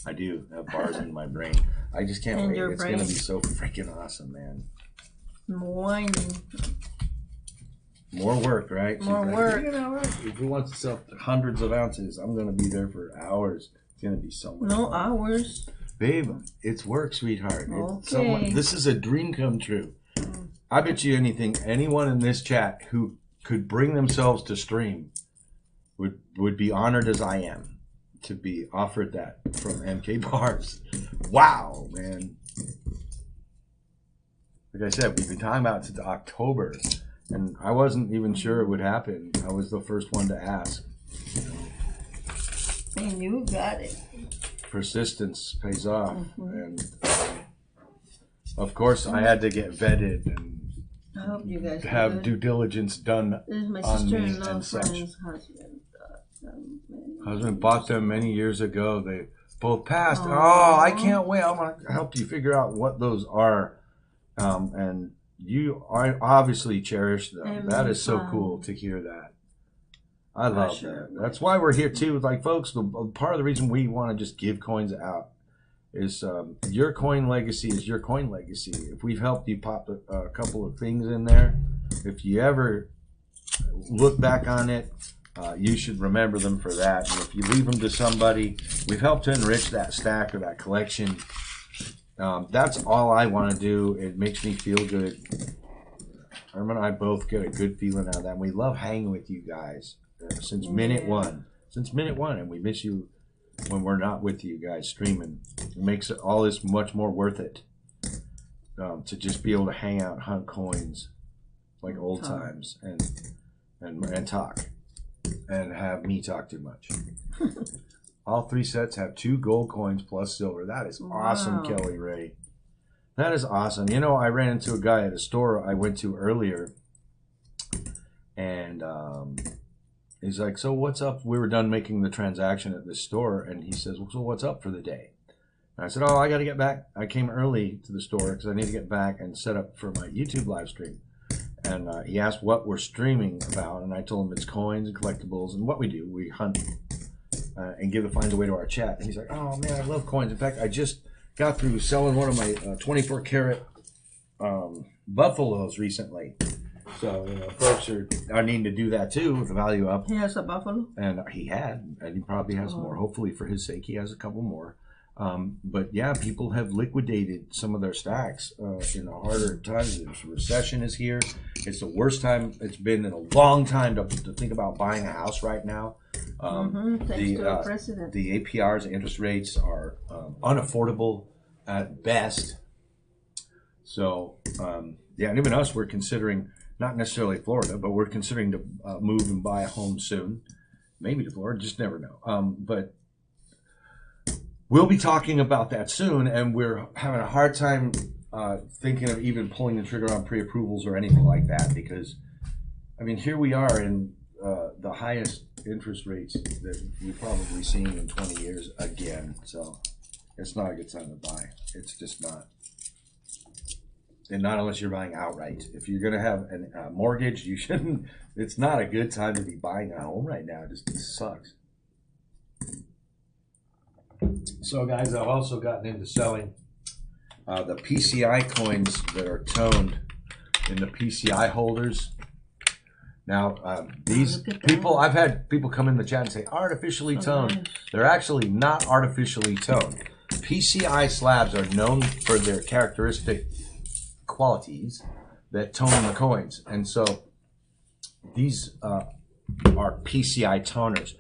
I do have bars in my brain. I just can't wait. It's going to be so freaking awesome, man. Whining. More work, right? More work. You know, if he wants to sell hundreds of ounces, I'm going to be there for hours. It's going to be so much fun. Hours. Babe, it's work, sweetheart. Okay. This is a dream come true. I bet you anyone in this chat who could bring themselves to stream would be honored as I am to be offered that from MK Bars. Wow, man. Like I said, we've been talking about it since October, and I wasn't even sure it would happen. I was the first one to ask. And you got it. Persistence pays off, and of course I had to get vetted and I hope you guys have due diligence done This is my on me sister-in-law and such. friend's Husband bought them many years ago. They both passed. Oh, I can't wait. I'm gonna help you figure out what those are, and you obviously cherish them. That is so cool to hear that. I love that. That's why we're here too. Like, folks, part of the reason we want to just give coins out is your coin legacy is your coin legacy. If we've helped you pop a couple of things in there, if you ever look back on it, you should remember them for that. And if you leave them to somebody, we've helped to enrich that stack or that collection. That's all I want to do. It makes me feel good. Irma and I both get a good feeling out of that. We love hanging with you guys. Since minute one, and we miss you when we're not with you guys streaming. It makes all this much more worth it to just be able to hang out and hunt coins like old times and talk and have me talk too much. All three sets have 2 gold coins plus silver. That is awesome, Kelly Ray. That is awesome. You know, I ran into a guy at a store I went to earlier, and he's like, so what's up? We were done making the transaction at this store, and he says, well, so what's up for the day? And I said, oh, I got to get back. I came early to the store because I need to get back and set up for my YouTube live stream. And he asked what we're streaming about, and I told him it's coins and collectibles, and what we do, we hunt and find a way to our chat. And he's like, oh, man, I love coins. In fact, I just got through selling one of my 24 karat buffaloes recently. So, you know, folks are needing to do that too with the value up. He has a buffalo? And he had, and he probably has more. Hopefully for his sake, he has a couple more. But yeah, people have liquidated some of their stacks in the harder times. The recession is here. It's the worst time it's been in a long time to think about buying a house right now. Thanks to the president. The APRs, the interest rates, are unaffordable at best. So, yeah, and even us, we're considering, not necessarily Florida, but we're considering to move and buy a home soon. Maybe to Florida, just never know. But we'll be talking about that soon, and we're having a hard time thinking of even pulling the trigger on pre-approvals or anything like that, because, I mean, here we are in the highest interest rates that we've probably seen in 20 years again. So it's not a good time to buy. It's just not. And not unless you're buying outright. If you're going to have a mortgage, you shouldn't. It's not a good time to be buying a home right now. It sucks. So, guys, I've also gotten into selling the PCI coins that are toned in the PCI holders. Now, these people, I've had people come in the chat and say artificially toned. They're actually not artificially toned. PCI slabs are known for their characteristic qualities that tone the coins. And so these are PCI toners.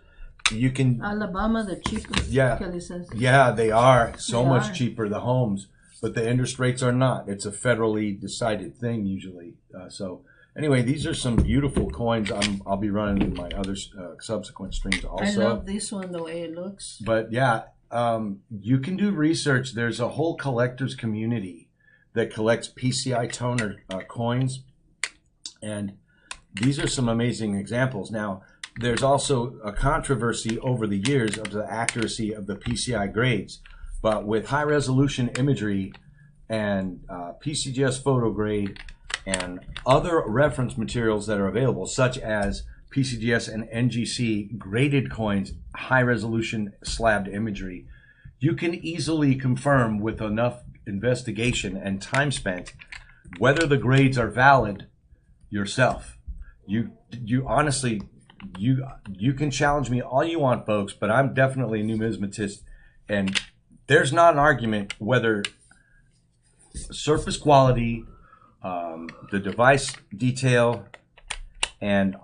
You can Alabama, the cheapest. Yeah. Kelly says. Yeah, they are so They much are. cheaper, the homes, but the interest rates are not. It's a federally decided thing usually. So anyway, these are some beautiful coins. I'll be running in my other subsequent streams also. I love this one, the way it looks. But yeah, you can do research. There's a whole collectors community that collects PCI toner coins, and these are some amazing examples. Now, there's also a controversy over the years of the accuracy of the PCI grades, but with high resolution imagery and PCGS photo grade and other reference materials that are available, such as PCGS and NGC graded coins, high resolution slabbed imagery, you can easily confirm with enough investigation and time spent whether the grades are valid yourself. You honestly, you can challenge me all you want, folks, but I'm definitely a numismatist, and there's not an argument whether surface quality, the device detail, and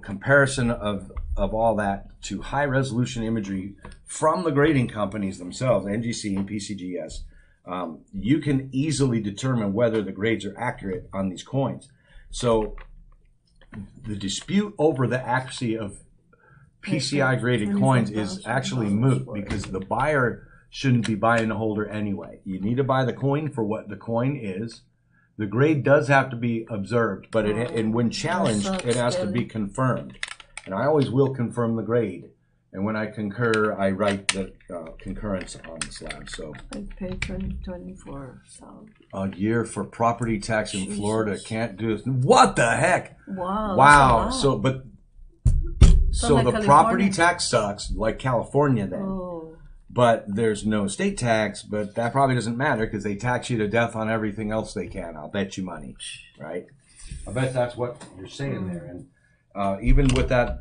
comparison of all that to high resolution imagery from the grading companies themselves, NGC and PCGS. You can easily determine whether the grades are accurate on these coins. So the dispute over the accuracy of PCI graded coins is actually moot, because the buyer shouldn't be buying the holder anyway. You need to buy the coin for what the coin is. The grade does have to be observed, but and when challenged, it has to be confirmed. And I always will confirm the grade. And when I concur, I write the concurrence on the slab. So I paid $24,000. a year for property tax in Florida, can't do it. What the heck? Wow. Wow. That's a lot. So like the California. property tax sucks, like California then. Oh. But there's no state tax, but that probably doesn't matter because they tax you to death on everything else they can. I'll bet you money, right? I bet that's what you're saying there. And even with that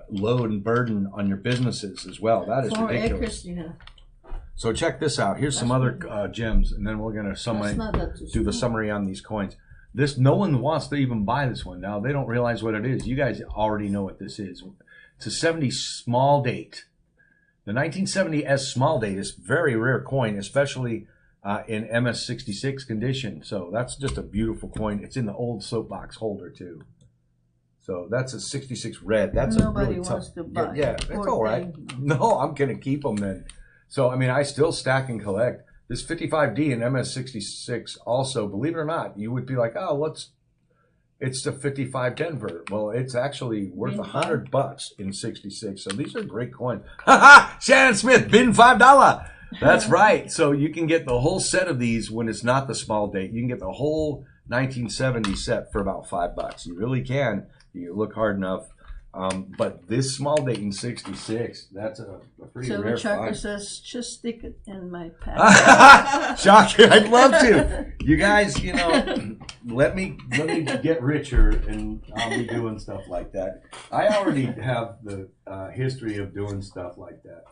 load and burden on your businesses as well, that is 4 ridiculous. acres, yeah. So check this out. Here's some other gems, and then we're going to do the summary on these coins. No one wants to even buy this one now. They don't realize what it is. You guys already know what this is. It's a 70 small date. The 1970 S small date is very rare coin, especially in MS66 condition. So that's just a beautiful coin. It's in the old soapbox holder too. So that's a 66 red. That's Nobody a really wants tough. to buy. Yeah, it's all right. No, I'm gonna keep them then. So I mean, I still stack and collect. This 55D and MS66 also, believe it or not, you would be like, oh, it's the 55 Denver. Well, it's actually worth $100 in 66. So these are great coins. Ha ha! Shannon Smith, bin $5. That's right. So you can get the whole set of these when it's not the small date. You can get the whole 1970 set for about $5. You really can. You look hard enough. But this small date in 66, that's a pretty rare Shocker find. says, just stick it in my pack. Shocker, I'd love to. You guys, let me get richer and I'll be doing stuff like that. I already have the history of doing stuff like that.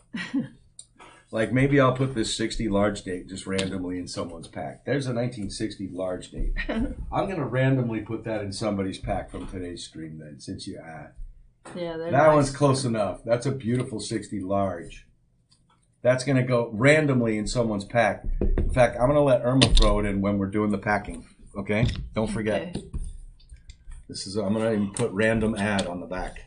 Like maybe I'll put this 60 large date just randomly in someone's pack. There's a 1960 large date. I'm going to randomly put that in somebody's pack from today's stream then, since you asked. Yeah, That one's close enough. That's a beautiful 60 large. That's going to go randomly in someone's pack. In fact, I'm going to let Irma throw it in when we're doing the packing. Okay? Don't forget. Okay. I'm going to even put random ad on the back.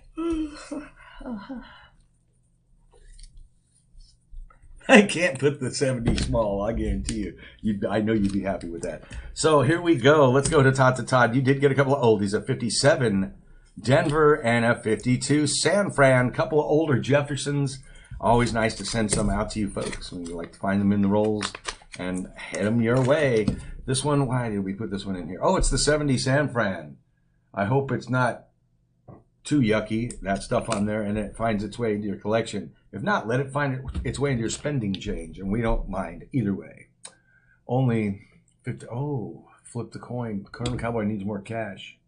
I can't put the 70 small, I guarantee you. I know you'd be happy with that. So here we go. Let's go to Todd. You did get a couple of oldies, a 57 Denver and a 52 San Fran, couple of older Jeffersons. Always nice to send some out to you folks when you like to find them in the rolls and head them your way. This one, why did we put this one in here? Oh, it's the 70 San Fran. I hope it's not too yucky, that stuff on there, and it finds its way into your collection. If not, let it find its way into your spending change, and we don't mind either way. Only 50. Oh, flip the coin. Colonel Cowboy needs more cash.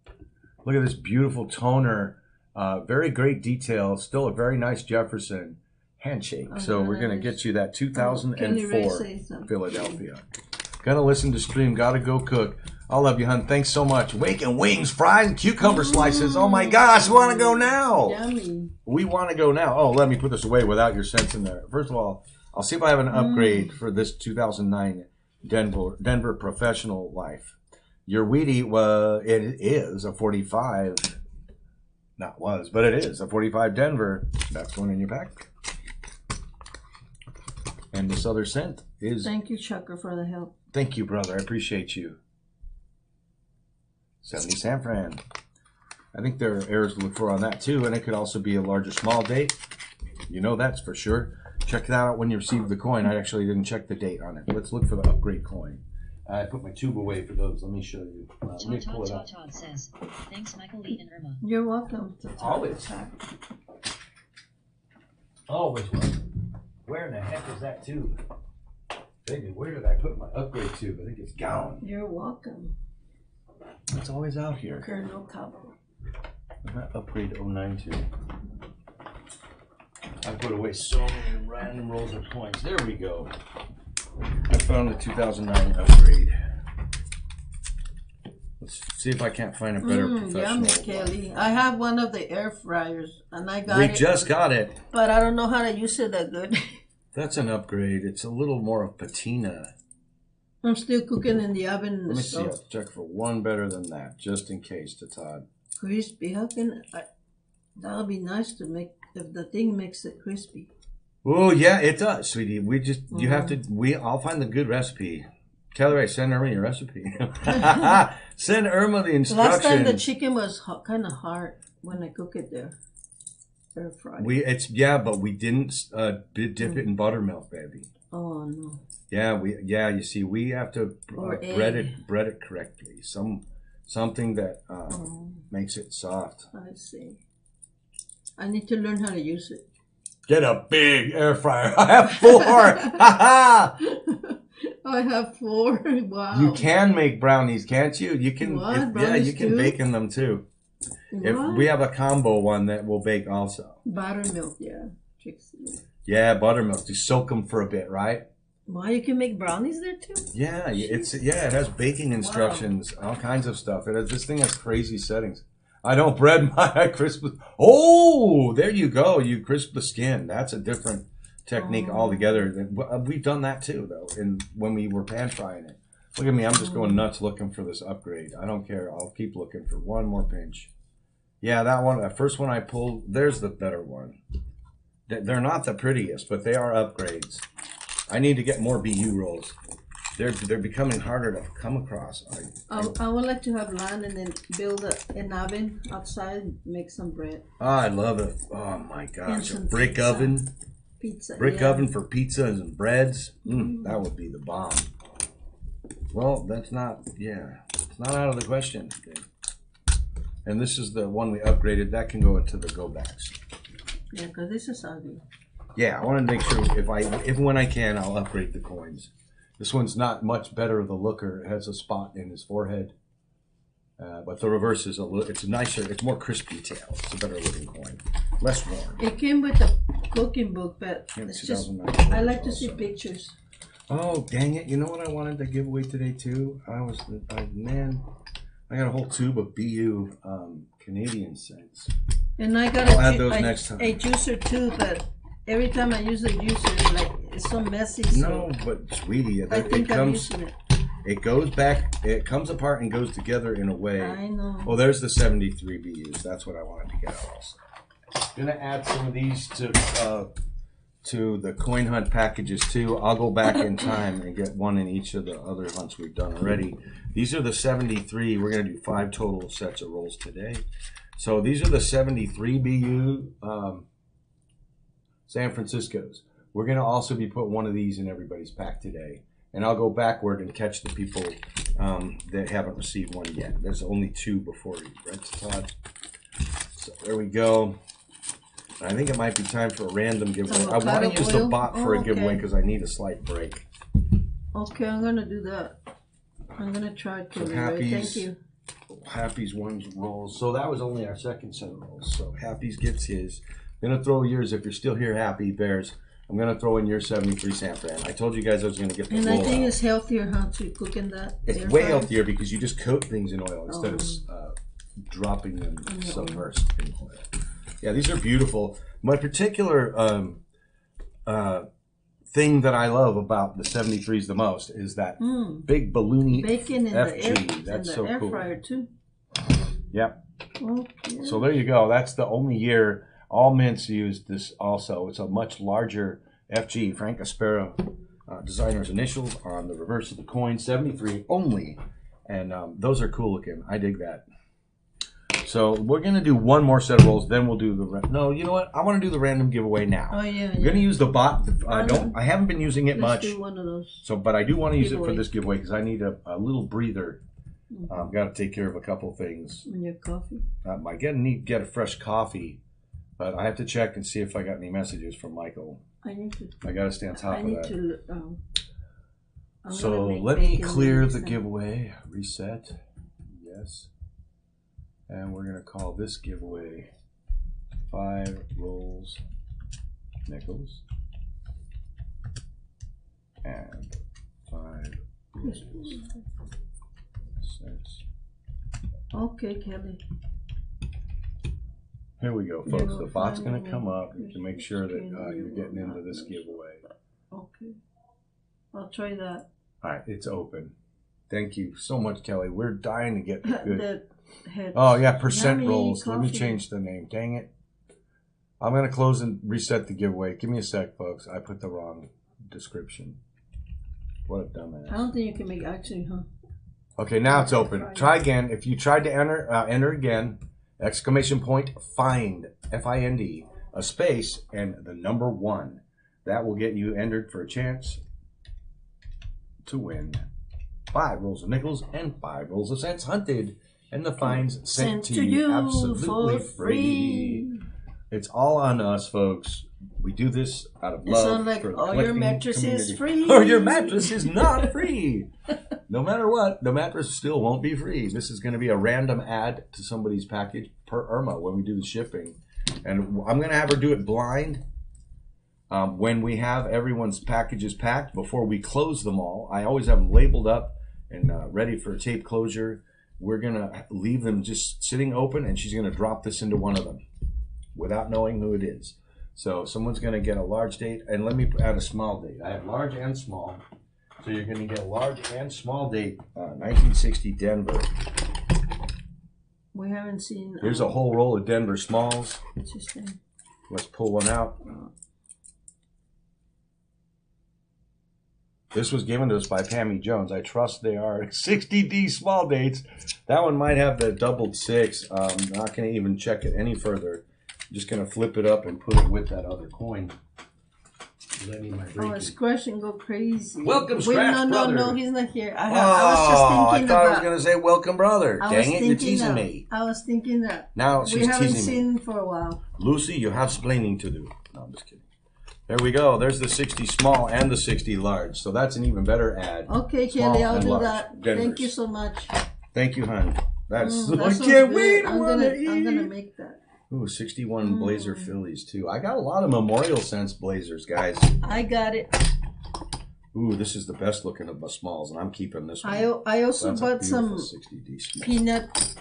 Look at this beautiful toner. Very great detail. Still a very nice Jefferson. handshake. So we're going to get you that 2004 Philadelphia. Gonna listen to stream. Gotta go cook. I love you, hun. Thanks so much. Bacon, wings, fries, and cucumber slices. Oh my gosh, we want to go now. Yummy. We want to go now. Oh, let me put this away without your sense in there. First of all, I'll see if I have an upgrade for this 2009 Denver Professional Life. Your Wheatie, it is a 45. Not was, but it is a 45 Denver. That's one in your pack. And this other scent is... Thank you, Chucker, for the help. Thank you, brother. I appreciate you. 70 San Fran. I think there are errors to look for on that, too. And it could also be a large or small date. You know that's for sure. Check that out when you receive the coin. I actually didn't check the date on it. Let's look for the upgrade coin. I put my tube away for those. Let me show you. Let me pull it up. Todd says, thanks, Michael, Lee, and Irma. You're welcome. Always. Always welcome. Where in the heck is that tube? Baby, where did I put my upgrade tube? I think it's gone. You're welcome. It's always out here. Colonel Cabo. That upgrade 092. I put away so many random rolls of coins. There we go. I found the 2009 upgrade. Let's see if I can't find a better professional. Yummy, Kelly. I have one of the air fryers, and I got it. We just got it. But I don't know how to use it that good. That's an upgrade. It's a little more of patina. I'm still cooking in the oven. In the Let me see. stove. I'll check for one better than that, just in case, to Todd. Crispy. How can I? That'll be nice to make if the thing makes it crispy. Oh yeah, it does, sweetie. We just you have to. I'll find the good recipe. Tell her I send Irma your recipe. Send Irma the instructions. Last time the chicken was kind of hard when I cook it there. Air fried. But we didn't dip it in buttermilk, baby. Oh no. Yeah, you see, we have to bread it correctly. Something that makes it soft. I see. I need to learn how to use it. Get a big air fryer. I have 4. I have 4. Wow. You can make brownies, can't you? You can. You can bake in them too. What? If we have a combo one that will bake also. Buttermilk, yeah. Trixie. Yeah, buttermilk. You soak them for a bit, right? Wow, you can make brownies there too? Yeah, it has baking instructions, all kinds of stuff. This thing has crazy settings. I don't bread I crisp. Oh, there you go. You crisp the skin. That's a different technique altogether. We've done that too, though, when we were pan frying it. Look at me. I'm just going nuts looking for this upgrade. I don't care. I'll keep looking for one more pinch. Yeah, that one. The first one I pulled, there's the better one. They're not the prettiest, but they are upgrades. I need to get more BU rolls. They're becoming harder to come across. I would like to have land and then build an oven outside and make some bread. Oh, I love it. Oh my gosh. A brick pizza. oven. Pizza. Brick oven for pizza and breads. That would be the bomb. Well, that's not, it's not out of the question. And this is the one we upgraded. That can go into the go backs. Yeah, because this is ugly. Yeah, I want to make sure if when I can, I'll upgrade the coins. This one's not much better of the looker. It has a spot in his forehead. But the reverse is it's nicer. It's more crisp detail. It's a better looking coin. Less worn. It came with a cooking book, but it's just, I like to see pictures. Oh, dang it. You know what I wanted to give away today, too? I got a whole tube of BU Canadian cents. And I got I'll add those next time. A juicer, too, but every time I use a juicer, it's so messy. So no, but sweetie, I think I'm using it. It goes back, it comes apart and goes together in a way. I know. Oh, there's the 73 BUs. That's what I wanted to get out also. Gonna add some of these to the coin hunt packages too. I'll go back in time and get one in each of the other hunts we've done already. These are the 73. We're gonna do 5 total sets of rolls today. So these are the 73 BU San Franciscos. We're gonna also be putting one of these in everybody's pack today. And I'll go backward and catch the people that haven't received one yet. There's only 2 before you, right, Todd? So there we go. I think it might be time for a random giveaway. I want to use the bot for a giveaway because I need a slight break. Okay, I'm going to do that. I'm going to try to. So Thank you. Happy's ones rolls. So that was only our second set of rolls. So Happy's gets his. I'm gonna throw yours, if you're still here, Happy Bears. I'm gonna throw in your 73 San Fran. I told you guys I was gonna get the And roll I think out. it's healthier how to cook in that. It's air way fryer. healthier because you just coat things in oil instead of dropping them submersed in oil. Yeah, these are beautiful. My particular thing that I love about the 73s the most is that big balloony bacon in FG. That's so air cool. fryer too. Yep. Okay. So there you go. That's the only year all mints used this also. It's a much larger FG, Frank Aspero designer's initials on the reverse of the coin, 73 only. And those are cool looking. I dig that. So we're going to do one more set of rolls, then we'll do the... No, you know what? I want to do the random giveaway now. Oh, yeah. I'm going to use the bot. I haven't been using it much. Let's do one of those. So, but I do want to use it for Giveaway. this giveaway because I need a little breather. I've got to take care of a couple things. And your coffee. I need to get a fresh coffee, but I have to check and see if I got any messages from Michael. I got to stay on top of that. So let me clear the giveaway. Reset. Yes. And we're going to call this giveaway 5 rolls nickels and 5 rolls cents. Okay, Kelly. Here we go, folks. The bot's going to come up to make sure that you're getting into this giveaway. Okay. I'll try that. All right, it's open. Thank you so much, Kelly. We're dying to get good. Oh, yeah, percent rolls. Let me change the name. Dang it. I'm going to close and reset the giveaway. Give me a sec, folks. I put the wrong description. What a dumbass. I don't think you can make actually, huh? Okay, now it's open. Try again. If you tried to enter again, exclamation point, find, F-I-N-D, a space, and the number 1. That will get you entered for a chance to win 5 rolls of nickels and 5 rolls of cents hunted. And the fines sent to you absolutely free. It's all on us, folks. We do this out of love. Like, for oh, your mattress is free. Or your mattress is not free. No matter what, the mattress still won't be free. This is going to be a random add to somebody's package per Irma when we do the shipping. And I'm going to have her do it blind. When we have everyone's packages packed, before we close them all, I always have them labeled up and ready for tape closure. We're going to leave them just sitting open, and she's going to drop this into one of them without knowing who it is. So someone's going to get a large date, and let me add a small date. I have large and small. So you're going to get large and small date, 1960 Denver. We haven't seen... Here's a whole roll of Denver smalls. Interesting. Let's pull one out. This was given to us by Pammy Jones. I trust they are 60D small dates. That one might have the doubled 6. I'm not going to even check it any further. I'm just going to flip it up and put it with that other coin. Scratch and go crazy. Welcome, Scratch Brother. No, he's not here. I was just thinking I thought I was going to say welcome, brother. Dang it, you're teasing me. I was thinking that. Now she's teasing me. We haven't seen for a while. Lucy, you have splaining to do. No, I'm just kidding. There we go. There's the 60 small and the 60 large. So that's an even better ad. Okay, Kelly, I'll do that. Denvers. Thank you so much. Thank you, hon. I can't wait. I'm gonna make that. Ooh, 61 Blazer Phillies, too. I got a lot of Memorial Sense Blazers, guys. I got it. Ooh, this is the best looking of the smalls, and I'm keeping this one. I also bought some 60D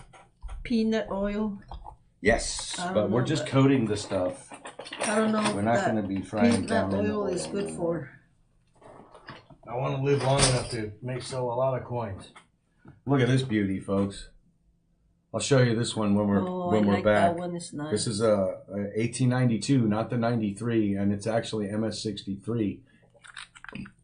peanut oil. Yes, but we're just coating the stuff. I don't know. We're not going to be frying down peanut oil is good for. I want to live long enough to sell a lot of coins. Look at this beauty, folks. I'll show you this one when we're back. That one is nice. This is 1892, not the 93, and it's actually MS63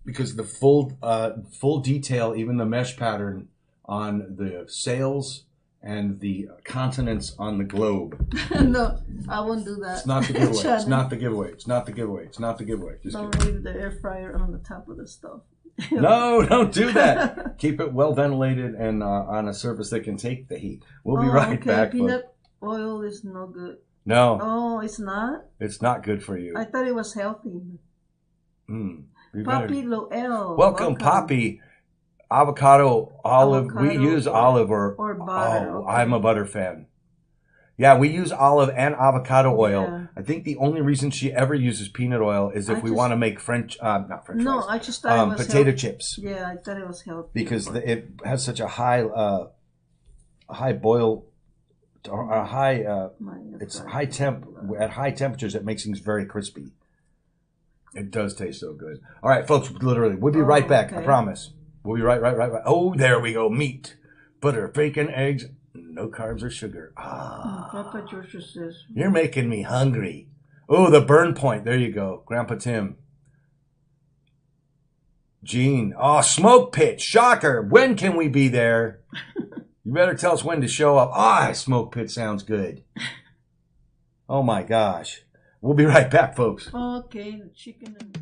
because the full detail, even the mesh pattern on the sails and the continents on the globe. No, I won't do that. It's not the giveaway. It's not the giveaway. It's not the giveaway. It's not the giveaway. Just don't leave the air fryer on the top of the stuff. No, don't do that. Keep it well ventilated and on a surface that can take the heat. We'll be right back. Peanut oil is no good. No. Oh, it's not? It's not good for you. I thought it was healthy. Poppy Loel. Welcome, Poppy. Avocado, olive. We use olive or butter. Oh, okay. I'm a butter fan. Yeah, we use olive and avocado oil. Yeah. I think the only reason she ever uses peanut oil is if we want to make not French No, fries. I just thought it was potato healthy. chips. Yeah, I thought it was healthy. Because it has such a high boil, a high, it's high temp, at high temperatures it makes things very crispy. It does taste so good. All right, folks, literally, we'll be right back, I promise. We'll be right. Oh, there we go, meat, butter, bacon, eggs, no carbs or sugar. Papa George says, You're making me hungry. Oh, the burn point, there you go, Grandpa Tim. Gene, smoke pit, shocker, when can we be there? You better tell us when to show up. Smoke pit sounds good. Oh my gosh. We'll be right back, folks. okay, the chicken and...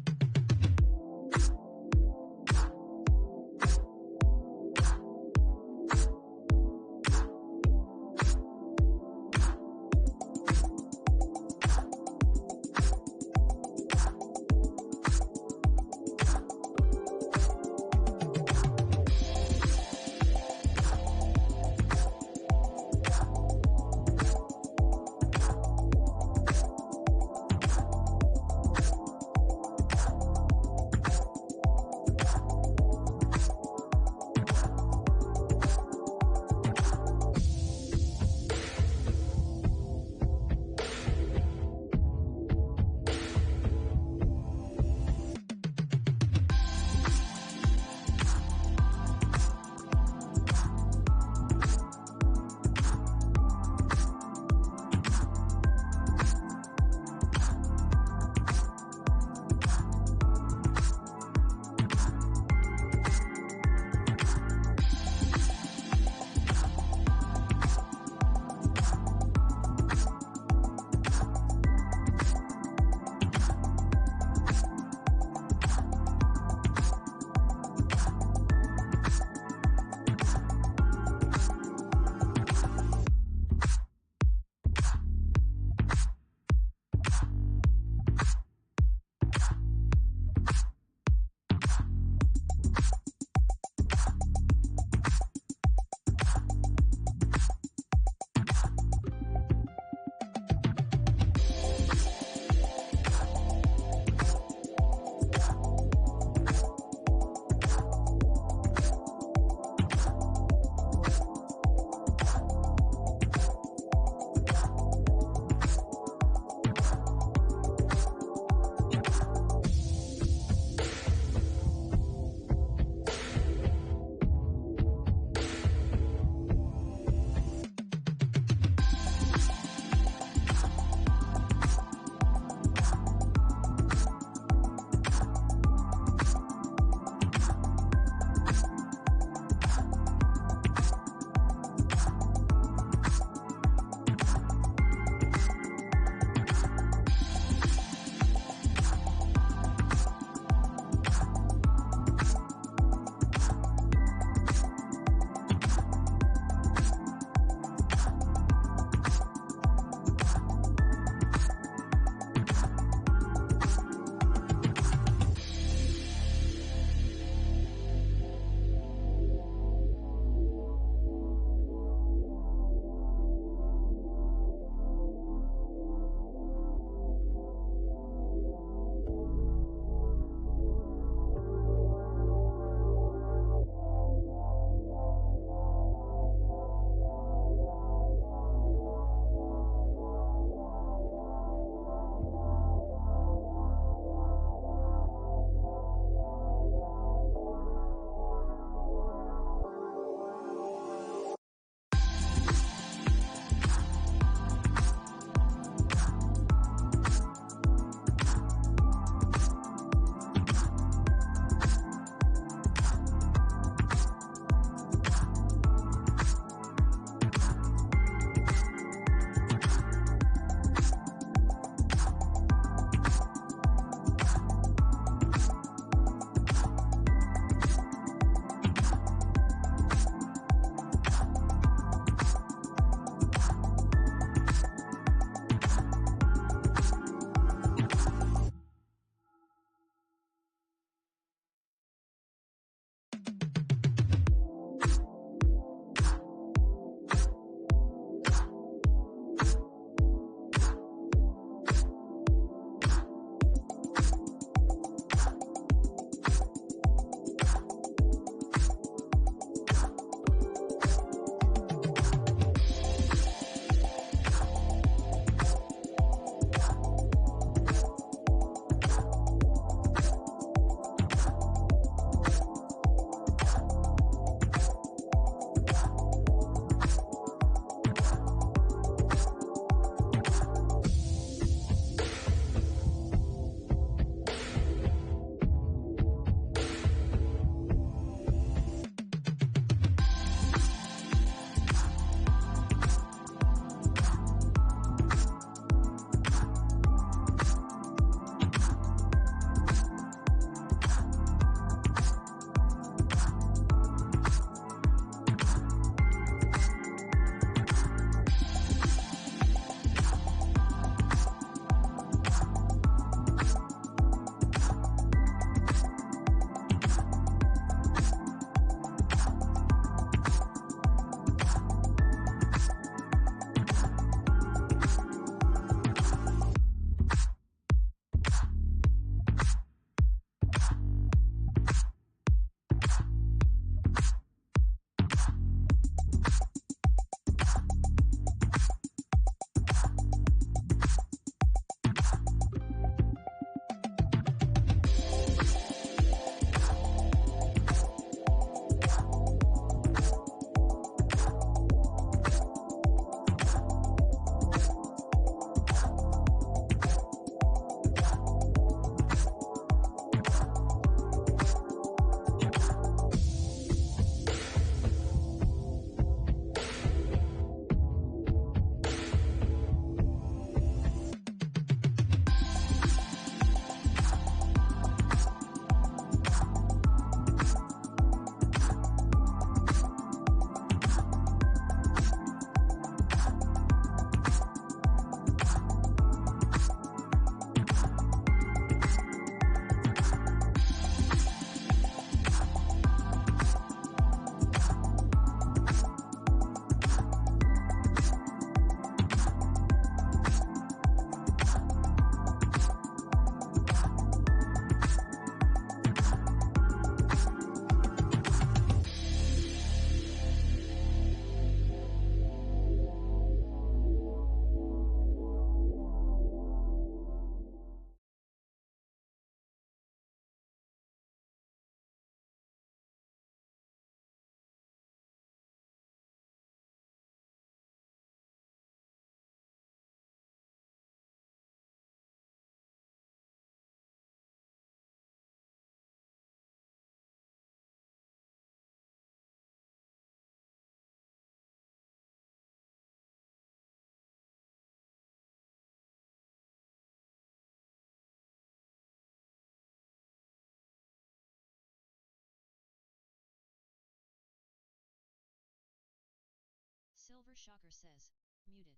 Silver Shocker says, muted.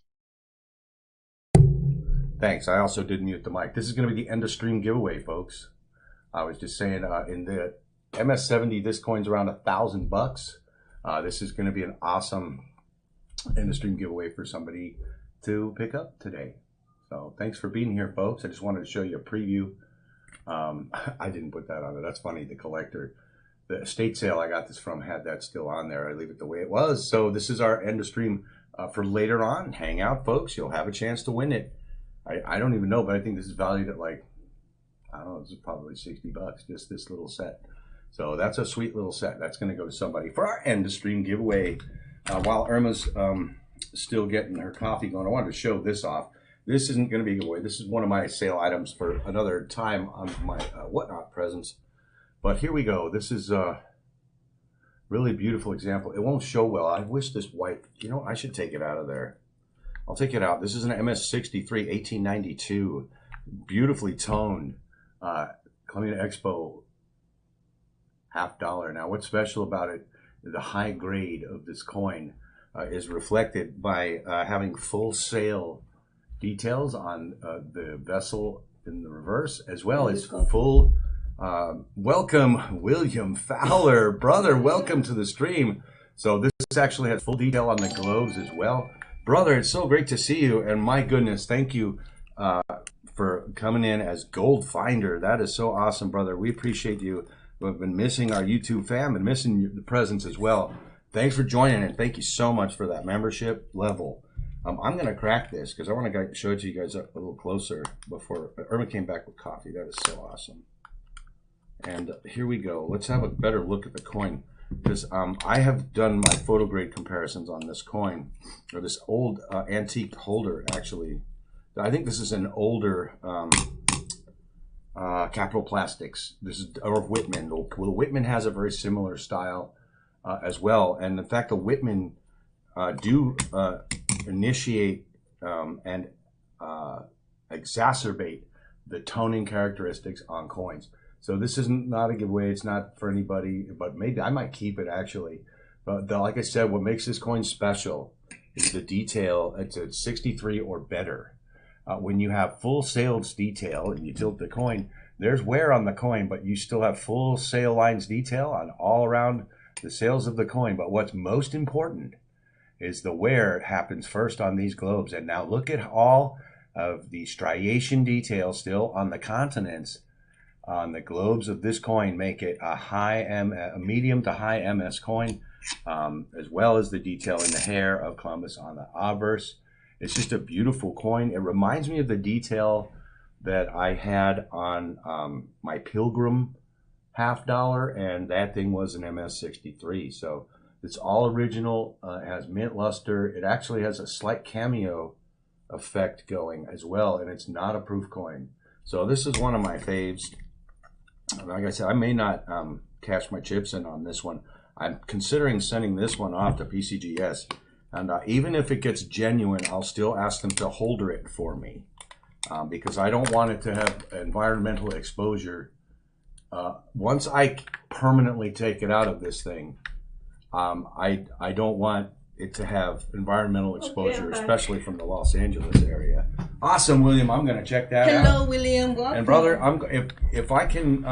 Thanks. I also did mute the mic. This is going to be the end of stream giveaway, folks. I was just saying, in the MS70, this coin's around $1,000. This is going to be an awesome end of stream giveaway for somebody to pick up today. So thanks for being here, folks. I just wanted to show you a preview. I didn't put that on there. That's funny. The collector, the estate sale I got this from had that still on there. I leave it the way it was. So this is our end of stream for later on. Hang out, folks. You'll have a chance to win it. I don't even know, but I think this is valued at like, I don't know, this is probably $60, just this little set. So that's a sweet little set. That's going to go to somebody for our end of stream giveaway. While Irma's still getting her coffee going, I wanted to show this off. This isn't going to be a giveaway. This is one of my sale items for another time on my Whatnot presents. But here we go. This is a really beautiful example. It won't show well. I wish this white, you know, I should take it out of there. I'll take it out. This is an MS63, 1892. Beautifully toned. Columbia Expo $50. Now, what's special about it, the high grade of this coin is reflected by having full sail details on the vessel in the reverse, as well as full welcome, William Fowler, brother, welcome to the stream. So this actually has full detail on the globes as well. Brother, it's so great to see you, and my goodness, thank you for coming in as Gold Finder. That is so awesome, brother. We appreciate you. We've been missing our YouTube fam and missing the presence as well. Thanks for joining, and thank you so much for that membership level. I'm going to crack this because I want to show it to you guys up a little closer before Irma came back with coffee. That is so awesome. And here we go. Let's have a better look at the coin, because I have done my photo grade comparisons on this coin, or this old antique holder, actually. I think this is an older Capital Plastics. This is, or Whitman. Well, the Whitman has a very similar style as well. And in fact, the Whitman do initiate and exacerbate the toning characteristics on coins. So this isn't not a giveaway. It's not for anybody, but maybe I might keep it actually. But like I said, what makes this coin special is the detail. It's a 63 or better. When you have full sails detail and you tilt the coin, there's wear on the coin, but you still have full sail lines detail on all around the sails of the coin. But what's most important is the wear happens first on these globes. And now look at all of the striation detail still on the continents. On the globes of this coin, make it a medium to high MS coin, as well as the detail in the hair of Columbus on the obverse. It's just a beautiful coin. It reminds me of the detail that I had on my Pilgrim $50, and that thing was an MS63. So it's all original. It has mint luster. It actually has a slight cameo effect going as well, and it's not a proof coin. So this is one of my faves. Like I said, I may not cash my chips in on this one. I'm considering sending this one off to PCGS. And even if it gets genuine, I'll still ask them to holder it for me. Because I don't want it to have environmental exposure. Once I permanently take it out of this thing, I don't want it to have environmental exposure, especially from the Los Angeles area. Awesome, William. I'm going to check that out. Hello, William. Welcome. And brother, if I can,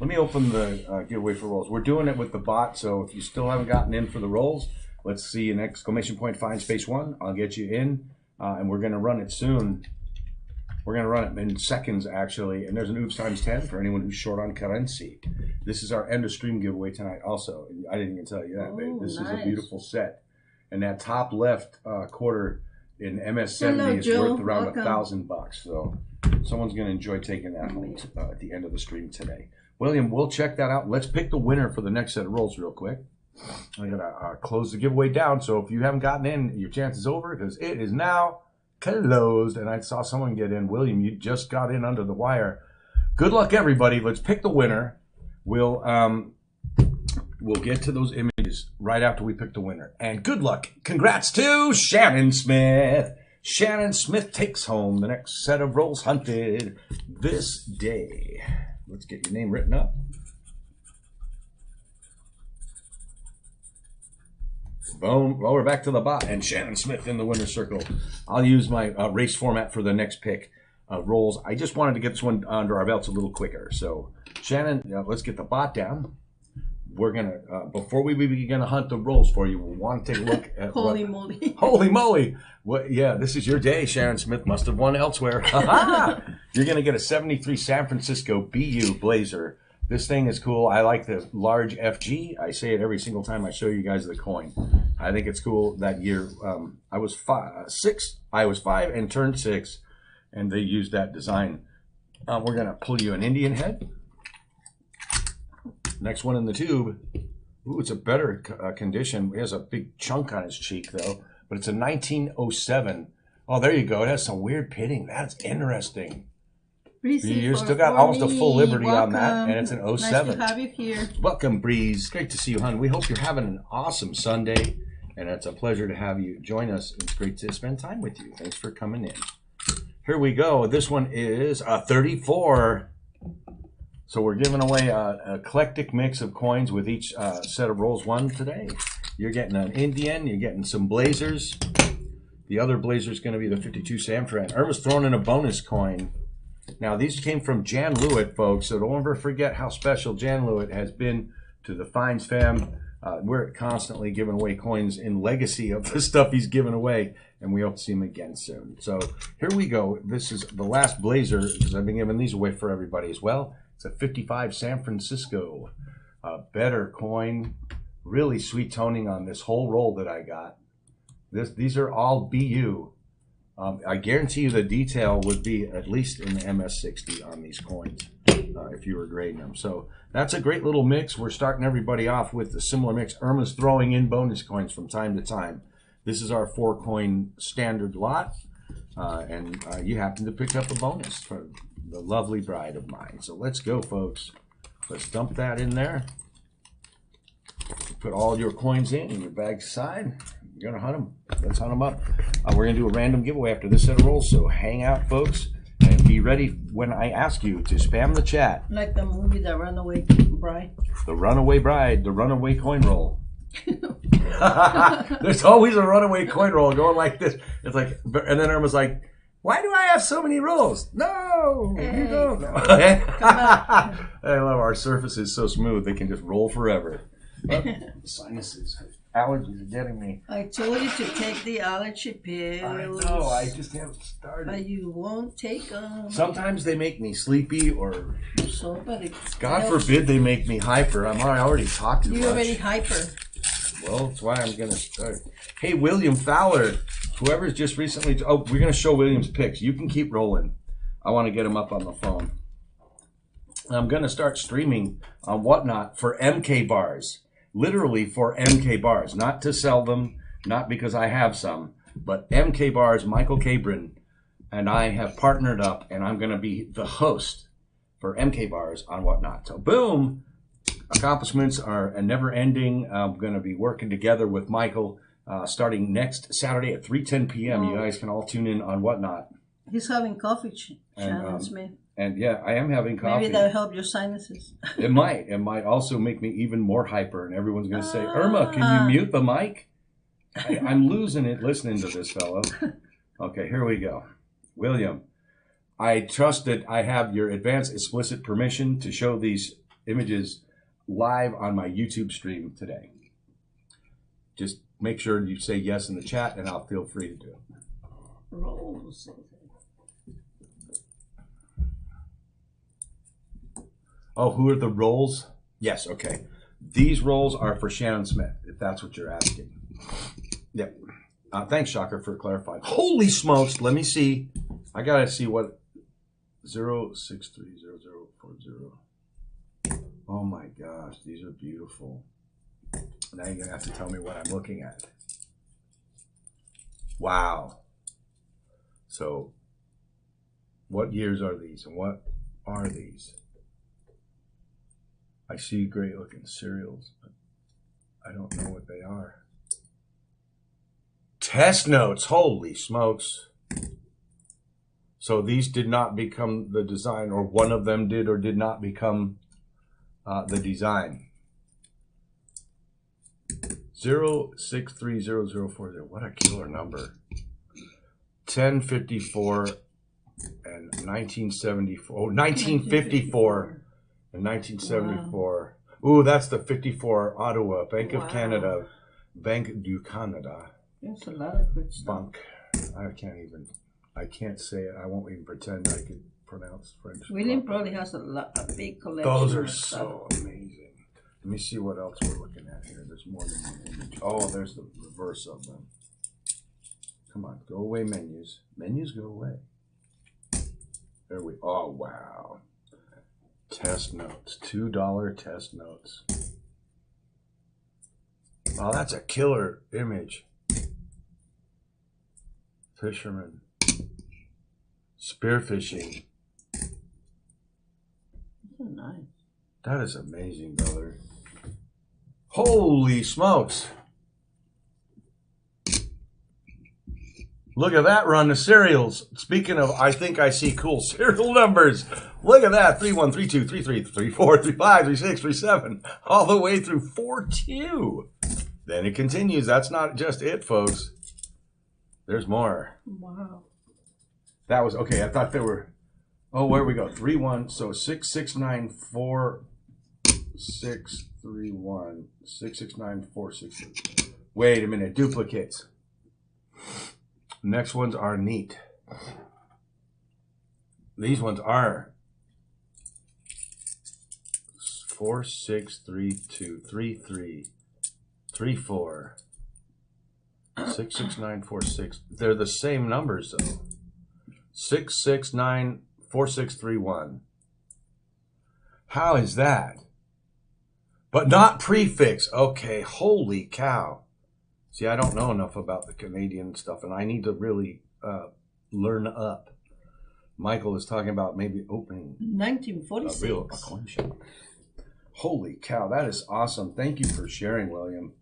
let me open the giveaway for rolls. We're doing it with the bot, so if you still haven't gotten in for the rolls, let's see an exclamation point find space 1. I'll get you in, and we're going to run it soon. We're going to run it in seconds, actually, and there's an oops times 10 for anyone who's short on currency. This is our end of stream giveaway tonight also. I didn't even tell you that, babe. This is a beautiful set. And that top left quarter in MS70 is worth around $1,000. So someone's going to enjoy taking that home at the end of the stream today. William, we'll check that out. Let's pick the winner for the next set of rolls real quick. I'm going to close the giveaway down. So if you haven't gotten in, your chance is over because it is now closed. And I saw someone get in. William, you just got in under the wire. Good luck, everybody. Let's pick the winner. We'll get to those images right after we pick the winner. And good luck. Congrats to Shannon Smith. Shannon Smith takes home the next set of rolls hunted this day. Let's get your name written up. Boom. Well, we're back to the bot and Shannon Smith in the winner's circle. I'll use my race format for the next pick rolls. I just wanted to get this one under our belts a little quicker. So, Shannon, let's get the bot down. We're going to, before we begin to hunt the rolls for you, we want to take a look at Holy moly. Holy moly. Yeah, this is your day. Sharon Smith must have won elsewhere. You're going to get a 73 San Francisco BU Blazer. This thing is cool. I like the large FG. I say it every single time I show you guys the coin. I think it's cool. That year, I was 5 and turned 6, and they used that design. We're going to pull you an Indian head. Next one in the tube. Ooh, it's a better condition. It has a big chunk on his cheek, though. But it's a 1907. Oh, there you go. It has some weird pitting. That's interesting. You still got almost a full Liberty on that, and it's an 07. Nice to have you here. Welcome, Breeze. Great to see you, hon. We hope you're having an awesome Sunday, and it's a pleasure to have you join us. It's great to spend time with you. Thanks for coming in. Here we go. This one is a 34. So we're giving away an eclectic mix of coins with each set of rolls won today. You're getting an Indian. You're getting some Blazers. The other Blazer is going to be the 52 San Fran. Irma's throwing in a bonus coin. Now, these came from Jan Lewitt, folks, so don't ever forget how special Jan Lewitt has been to the Fines fam. We're constantly giving away coins in legacy of the stuff he's given away, and we hope to see him again soon. So here we go. This is the last Blazer, because I've been giving these away for everybody as well. It's a 55 San Francisco. Better coin. Really sweet toning on this whole roll that I got. These are all BU. I guarantee you the detail would be at least in the MS60 on these coins if you were grading them. So that's a great little mix. We're starting everybody off with a similar mix. Irma's throwing in bonus coins from time to time. This is our 4-coin standard lot, and you happen to pick up a bonus for the lovely bride of mine. So let's go, folks. Let's dump that in there. Put all your coins in your bag aside. You're gonna hunt them. Let's hunt them up. We're gonna do a random giveaway after this set of rolls, so hang out, folks, and be ready when I ask you to spam the chat. Like the movie The Runaway Bride. The Runaway Bride, the Runaway Coin Roll. There's always a runaway coin roll going like this. It's like, and then Irma's like, "Why do I have so many rolls?" No, you don't. Come on. I love our surface is so smooth; they can just roll forever. Sinuses. Allergies are getting me. I told you to take the allergy pills. I know, I just haven't started. But you won't take them. Sometimes they make me sleepy, or Somebody God forbid they make me hyper. I already talked too much. You're already hyper. Well, that's why I'm going to start. Hey, William Fowler, whoever's just recently... Oh, we're going to show William's picks. You can keep rolling. I want to get him up on the phone. I'm going to start streaming on Whatnot for MK bars. Literally for MK bars, not to sell them, not because I have some, but MK bars. Michael Cabrin and I have partnered up, and I'm going to be the host for MK bars on Whatnot. So boom, accomplishments are never ending. I'm going to be working together with Michael starting next Saturday at 3:10 p.m. You guys can all tune in on Whatnot. He's having coffee, Shannon Smith. And yeah, I am having coffee. Maybe that'll help your sinuses. It might. It might also make me even more hyper, and everyone's going to say, "Irma, can you mute the mic?" I'm losing it listening to this fellow. Okay, here we go. William, I trust that I have your advance explicit permission to show these images live on my YouTube stream today. Just make sure you say yes in the chat, and I'll feel free to do it. Rolls. Oh, who are the rolls? Yes, okay. These rolls are for Shannon Smith, if that's what you're asking. Yep. Thanks, Shocker, for clarifying. Holy smokes, let me see. I got to see what... 0630040. Oh my gosh, these are beautiful. Now you're going to have to tell me what I'm looking at. Wow. So, what years are these, and what are these? I see great looking cereals, but I don't know what they are. Test notes, holy smokes. So these did not become the design, or one of them did or did not become the design. 0630040. What a killer number. 1054 and 1974. Oh, 1954 and 1974. Wow. Ooh, that's the 54 Ottawa, Bank of Canada, Bank du Canada. There's a lot of good stuff. Bank. I can't say it. I won't even pretend I could pronounce French. William probably has a big collection. Those are of so stuff. amazing. Let me see what else we're looking at here. There's more than one image. Oh, there's the reverse of them. Come on, go away menus. Menus go away. There we. Oh wow. Test notes. $2 test notes. Oh, that's a killer image. Fisherman. Spearfishing. Nice. That is amazing, brother. Holy smokes. Look at that run of serials. Speaking of, I think I see cool serial numbers. Look at that. 31, 32, 33, 34, 35, 36, 37, all the way through 42. Then it continues. That's not just it, folks. There's more. Wow. That was, okay, I thought there were, oh, where we go? 3, 1, so 6, 6, 9, 4, 6, 3, 1, 6, 6, 9, 4, 6, 3. Wait a minute, duplicates. Next ones are neat. These ones are 4, 6, 3, 2, 3, 3, 3, 4, 6, 6, 9, 4, 6. They're the same numbers though. 6, 6, 9, 4, 6, 3, 1. How is that? But not prefix. Okay, holy cow. See, I don't know enough about the Canadian stuff, and I need to really learn up. Michael is talking about maybe opening 1946. a coin shop. Holy cow, that is awesome. Thank you for sharing, William.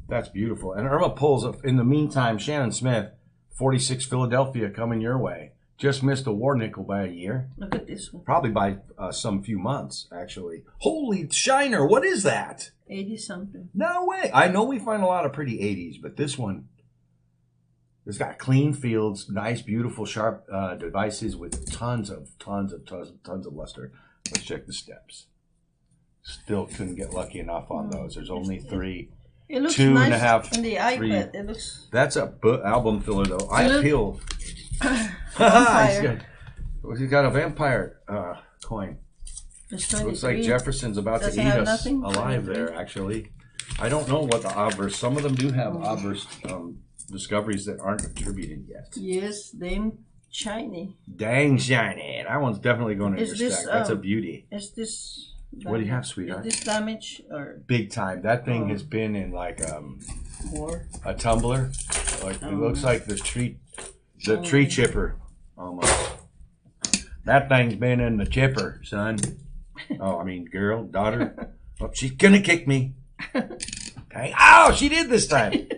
That's beautiful. And Irma pulls up. In the meantime, Shannon Smith, 46 Philadelphia, coming your way. Just missed a war nickel by a year. Look at this one. Probably by some few months, actually. Holy shiner, what is that? 80 something. No way. I know we find a lot of pretty 80s, but this one, it's got clean fields, nice, beautiful, sharp devices with tons of luster. Let's check the steps. Still couldn't get lucky enough on those. There's only 3. It looks 2 nice and a half, on the 3. iPad. It looks. That's a album filler, though. I look- appeal. Vampire. He's got a vampire coin. It's Looks 23. like Jefferson's about Does to it eat have us nothing? alive 23? there, actually. I don't know what the obverse. Some of them do have obverse discoveries that aren't attributed yet. Yes, then shiny. Dang shiny. That one's definitely going to Is this, intersect. That's a beauty. Is this? What do you have, sweetheart? Is this damage or Big time. That thing has been in like more? a tumbler. Like it looks like the tree chipper almost. That thing's been in the chipper, son. Oh, I mean, girl, daughter. Oh, she's gonna kick me. Okay. Oh, she did this time.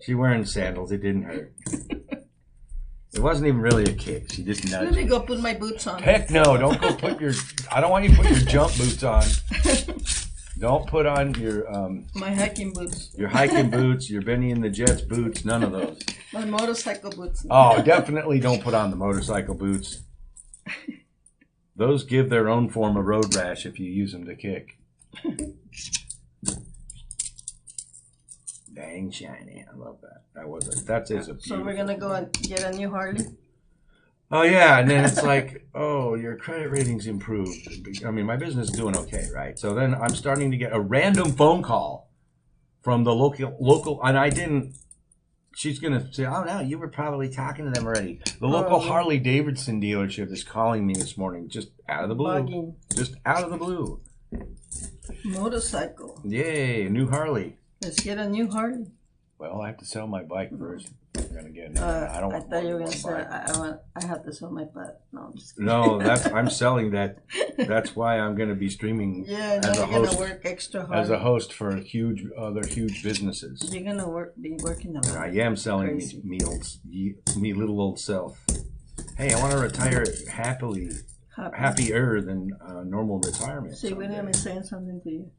She's wearing sandals. It didn't hurt. It wasn't even really a kick. She just Let nudged me me. go put my boots on. Heck no! Don't go put your. I don't want you to put your jump boots on. Don't put on your My hiking boots. your hiking boots, your Benny and the Jets boots. None of those. My motorcycle boots. Oh, definitely don't put on the motorcycle boots. Those give their own form of road rash if you use them to kick. Dang shiny. I love that. That is a beautiful. So we're gonna go and get a new Harley. Oh yeah, and then it's like, oh, your credit rating's improved. I mean, my business is doing okay, right? So then I'm starting to get a random phone call from the local, and I didn't. She's gonna say, oh no, you were probably talking to them already. The local Harley Davidson dealership is calling me this morning, just out of the blue. Bugging. Just out of the blue. Motorcycle. Yay, a new Harley. Let's get a new Harley. Well, I have to sell my bike first. I'm gonna get. I don't. I want thought you were one gonna say bike. I have to sell my butt. No, I'm just kidding. No, I'm selling that. That's why I'm going to be streaming Yeah, as now a you're gonna host. work extra hard. As a host for other huge businesses. You're gonna be working And on I am selling Crazy. me little old self. Hey, I want to retire happier than normal retirement. See, someday. William is saying something to you.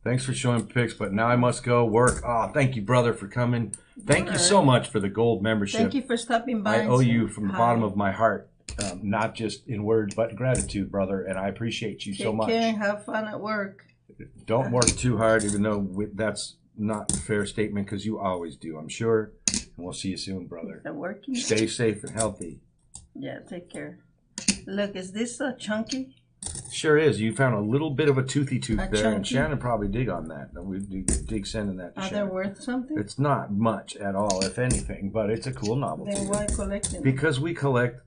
Thanks for showing pics, but now I must go work. Oh, thank you, brother, for coming. Thank you so much for the gold membership. Thank you for stopping by. I owe you from the bottom of my heart, not just in words, but in gratitude, brother. And I appreciate you so much. Take care. Have fun at work. Don't work too hard, even though that's not a fair statement, because you always do, I'm sure. And we'll see you soon, brother. They're working. Stay safe and healthy. Yeah, take care. Look, is this chunky? Sure is. You found a little bit of a toothy tooth there, chunky. and Shannon probably dig on that. We dig sending that to Are Shannon. they worth something? It's not much at all, if anything, but it's a cool novelty. Then why collecting? Because we collect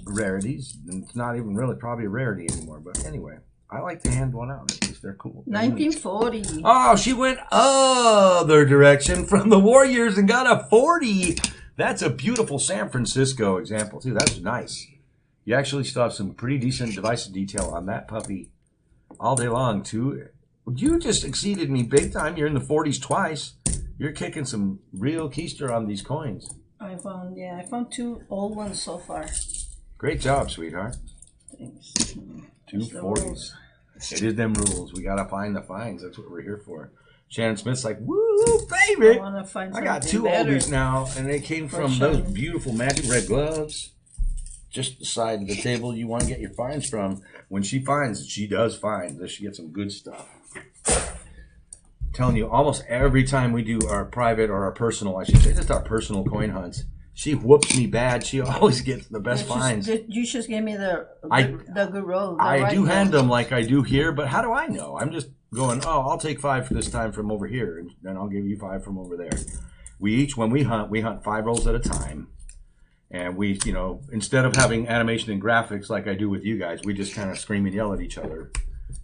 rarities, and it's not even really probably a rarity anymore. But anyway, I like to hand one out because they're cool. 1940. Oh, she went other direction from the war years and got a 40. That's a beautiful San Francisco example too. That's nice. You actually still have some pretty decent device detail on that puppy all day long too. You just exceeded me big time. You're in the 40s twice. You're kicking some real keister on these coins. I found 2 old ones so far. Great job, sweetheart. Thanks. 2 40s. It is them rules. We gotta find the finds. That's what we're here for. Shannon Smith's like, woo, baby! I got 2 oldies now, and they came from those beautiful magic red gloves. Just the side of the table you want to get your finds from. When she finds, she does find. She gets some good stuff. I'm telling you, almost every time we do our private or our personal, I should say, just our personal coin hunts, she whoops me bad. She always gets the best finds. You just gave me the good roll. I do hand them like I do here, but how do I know? I'm just going, oh, I'll take 5 this time from over here, and then I'll give you 5 from over there. When we hunt 5 rolls at a time. And we, instead of having animation and graphics like I do with you guys, we just kind of scream and yell at each other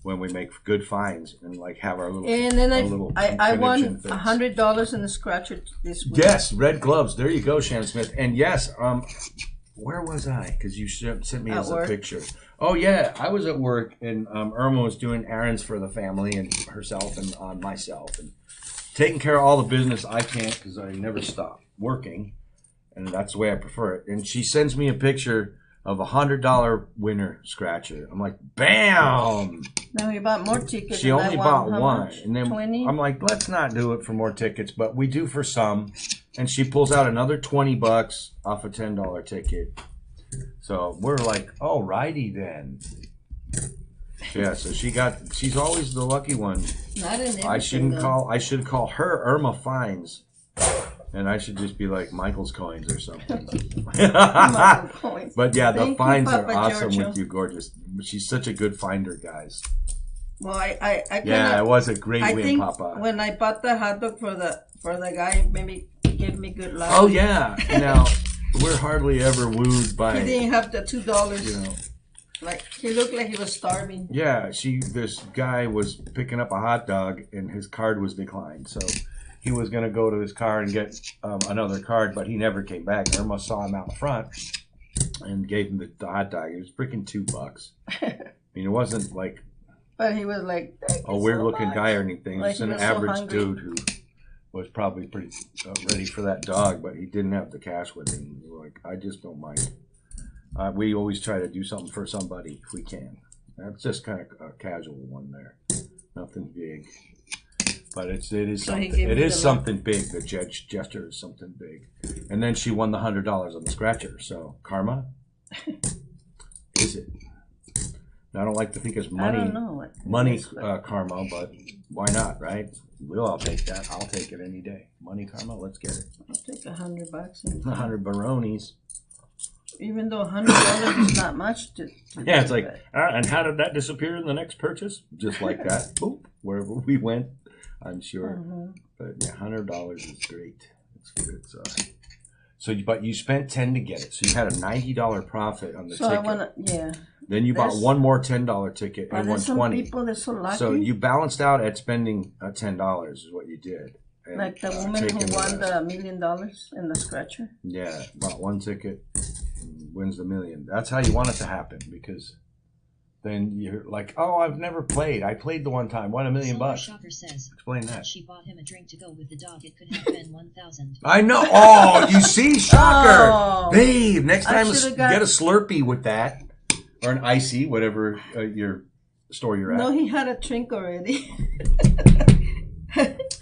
when we make good finds and like have our little. And then I won $100 in the scratcher this week. Yes, red gloves. There you go, Shannon Smith. And yes, where was I? Because you sent me as a picture. Oh yeah, I was at work and Irma was doing errands for the family and herself and myself and taking care of all the business I can't because I never stop working. And that's the way I prefer it. And she sends me a picture of $100 winner scratcher. I'm like, bam! Then we bought more tickets. She only bought one. Much? And then 20? I'm like, let's not do it for more tickets, but we do for some. And she pulls out another $20 off a $10 ticket. So we're like, oh, righty then. Yeah, so she's always the lucky one. Not in I should call her Irma Finds. And I should just be like Michael's coins or something. But yeah, the finds are awesome with you, gorgeous. She's such a good finder, guys. Well, I it was a great win, Papa. When I bought the hot dog for the guy, maybe he gave me good luck. Oh yeah. Now we're hardly ever wooed by. He didn't have the $2. Like he looked like he was starving. Yeah, this guy was picking up a hot dog and his card was declined, so. He was going to go to his car and get another card, but he never came back. Irma saw him out front and gave him the hot dog. It was freaking $2. I mean, it wasn't like but he was like a weird-looking guy or anything. Like, it was an average dude who was probably pretty ready for that dog, but he didn't have the cash with him. We were like, I just don't mind. We always try to do something for somebody if we can. That's just kind of a casual one there. Nothing big. But it is something. It is something big. The gesture is something big. And then she won the $100 on the scratcher. So karma, is it? I don't like to think it's money. I don't know what karma, but why not, right? We'll all take that. I'll take it any day. Money karma, let's get it. I'll take $100. 100 baronis. Even though $100 is not much to yeah, it's like, and how did that disappear in the next purchase? Just like that. Boop, wherever we went. I'm sure, but yeah, $100 is great. But you spent $10 to get it, so you had a $90 profit on the ticket. Then you bought one more $10 ticket and won $20. People that are so lucky. So you balanced out at spending $10 is what you did. And, like the woman who won the $1 million in the scratcher. Yeah, bought one ticket, wins the $1 million. That's how you want it to happen because. Then you're like, oh, I've never played. I played the one time, won $1 million. Shocker says, explain that. She bought him a drink to go with the dog. It could have been 1,000. I know. Oh, you see, Shocker, babe. Next time, get a Slurpee with that, or an icy, whatever your store you're at. No, he had a drink already.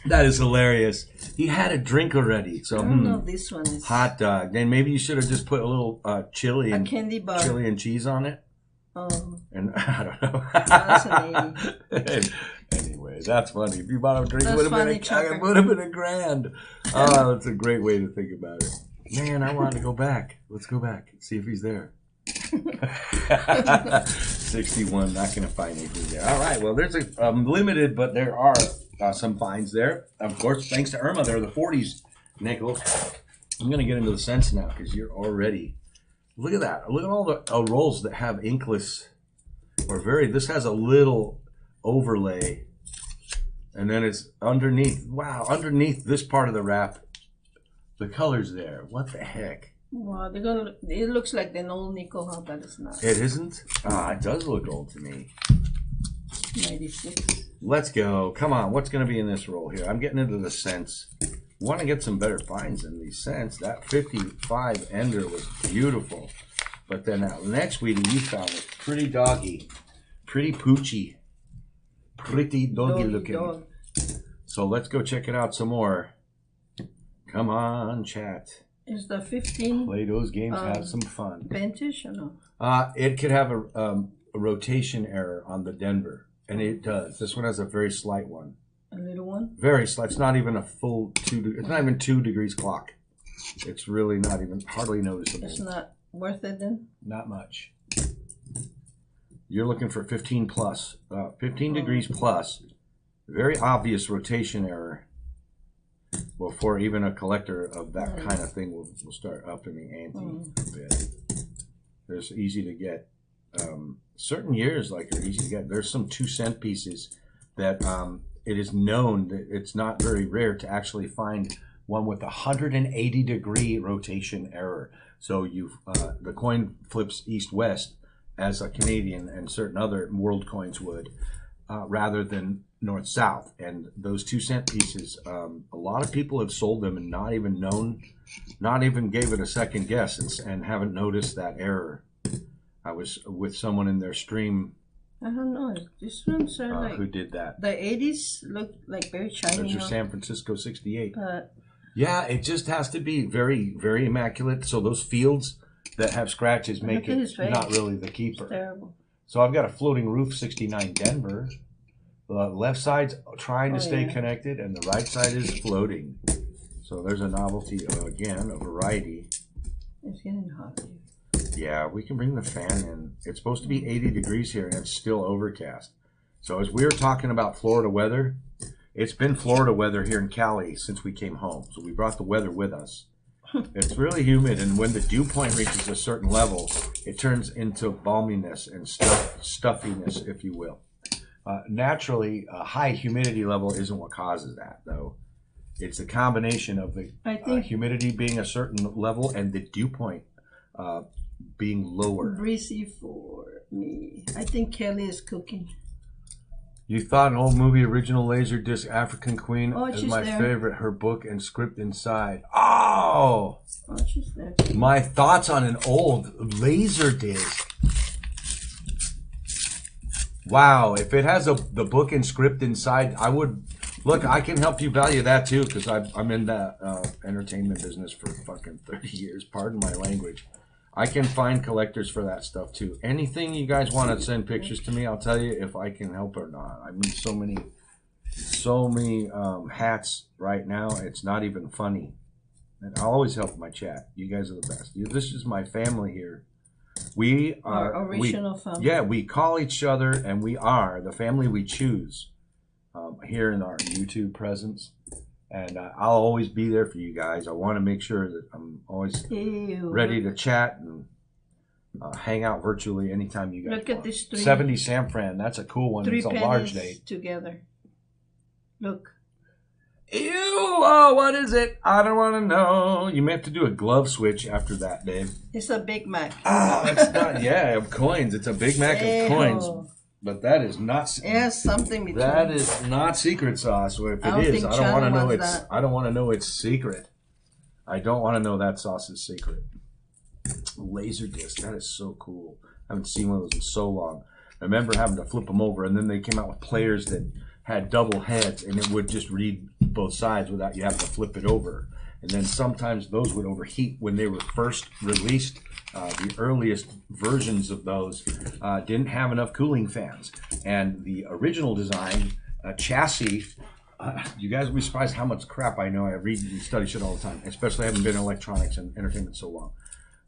That is hilarious. He had a drink already. So I don't know if this one is hot dog. Then maybe you should have just put a little chili a and candy bar. chili and cheese on it. Oh, And I don't know. that's an 80. Anyway, that's funny. If you bought a drink, That's it would funny, have Chucker. been $1,000. Oh, that's a great way to think about it. Man, I want to go back. Let's go back. See if he's there. 61, not going to find anything there. All right, well, there's a limited, but there are some finds there. Of course, thanks to Irma, there are the 40s nickels. I'm going to get into the cents now because you're already... Look at that. Look at all the rolls that have inkless or very... This has a little overlay. And then it's underneath. Wow, underneath this part of the wrap, the color's there. What the heck? Wow, they're gonna. It looks like an old nickel, huh? But it's not. It isn't? Ah, it does look old to me. 96. Let's go. Come on. What's going to be in this roll here? I'm getting into the cents. Want to get some better finds in these cents. That 55 ender was beautiful. But then that next Wheatie you found was pretty doggy. Pretty poochy. Pretty doggy looking. Dog. So let's go check it out some more. Come on, chat. Is the 15 Play those games, have some fun. vintage or no? It could have a rotation error on the Denver, and it does. This one has a very slight one. A little one? Very slight. It's not even a full it's not even 2 degrees clock. It's really not even hardly noticeable. It's not worth it then? Not much. You're looking for 15 plus, 15 degrees plus. Very obvious rotation error. Before even a collector of that kind of thing will start upping the ante a bit. There's easy to get. Certain years like are easy to get. There's some 2-cent pieces that it is known that it's not very rare to actually find one with 180 degree rotation error. So the coin flips east-west as a Canadian and certain other world coins would, rather than north-south. And those 2-cent pieces, a lot of people have sold them and not even gave it a second guess and haven't noticed that error. I was with someone in their stream. I don't know. This one's like who did that? the 80s look like very shiny. That's your San Francisco 68. But Yeah, it just has to be very, very immaculate. So those fields that have scratches make Look at his it face. not really the it's keeper. terrible. So I've got a floating roof 69 Denver. The left side's trying to stay connected, and the right side is floating. So there's a novelty, again, a variety. It's getting hot. Yeah, we can bring the fan in. It's supposed to be 80 degrees here, and it's still overcast. So as we were talking about Florida weather, it's been Florida weather here in Cali since we came home. So we brought the weather with us. It's really humid, and when the dew point reaches a certain level, it turns into balminess and stuffiness, if you will. Naturally, a high humidity level isn't what causes that, though. It's a combination of the humidity being a certain level and the dew point being lower. Breezy for me. I think Kelly is cooking. You thought an old movie, original Laserdisc African Queen, is she's my there. favorite. Her book and script inside. Oh! Oh, she's there. My thoughts on an old Laserdisc. Wow, if it has the book and script inside, I would... Look, I can help you value that too, because I'm in that entertainment business for fucking 30 years. Pardon my language. I can find collectors for that stuff too. Anything you guys want to send pictures to me, I'll tell you if I can help or not. I'm in so many hats right now. It's not even funny. And I always help my chat. You guys are the best. This is my family here. We are Our original family. Yeah, we call each other, and we are the family we choose here in our YouTube presence. And I'll always be there for you guys. I want to make sure that I'm always ready to chat and hang out virtually anytime you guys Look want. at this 70 San Fran. That's a cool one. Three It's a large pennies date. together. Look. Ew! Oh, what is it? I don't want to know. You may have to do a glove switch after that, Dave. It's a Big Mac. Oh, it's not. Yeah, of coins. It's a Big Mac of coins. But that is not. It has something between. That is not secret sauce. Or if I don't it is, think I don't want to Channel know wants it's. that. I don't want to know it's secret. I don't want to know that sauce is secret. Laserdisc. That is so cool. I haven't seen one of those in so long. I remember having to flip them over, and then they came out with players that had double heads, and it would just read both sides without you having to flip it over. And then sometimes those would overheat when they were first released. The earliest versions of those didn't have enough cooling fans. And the original design chassis, you guys will be surprised how much crap I know. I read and study shit all the time, especially having been in electronics and entertainment so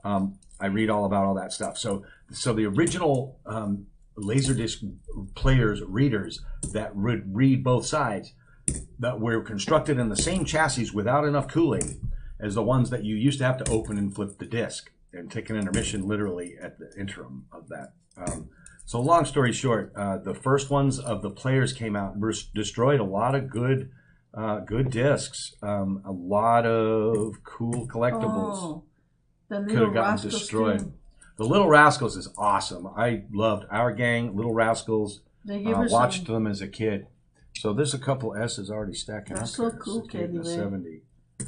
long. I read all about all that stuff. So the original Laserdisc players, readers that would read both sides, that were constructed in the same chassis without enough cooling as the ones that you used to have to open and flip the disc and take an intermission literally at the interim of that. So long story short, the first ones of the players came out and destroyed a lot of good discs, a lot of cool collectibles could have gotten destroyed. Too. The Little Rascals is awesome. I loved Our Gang, Little Rascals. Watched them as a kid. So there's a couple S's already stacking up. That's so cool, Katie. 70.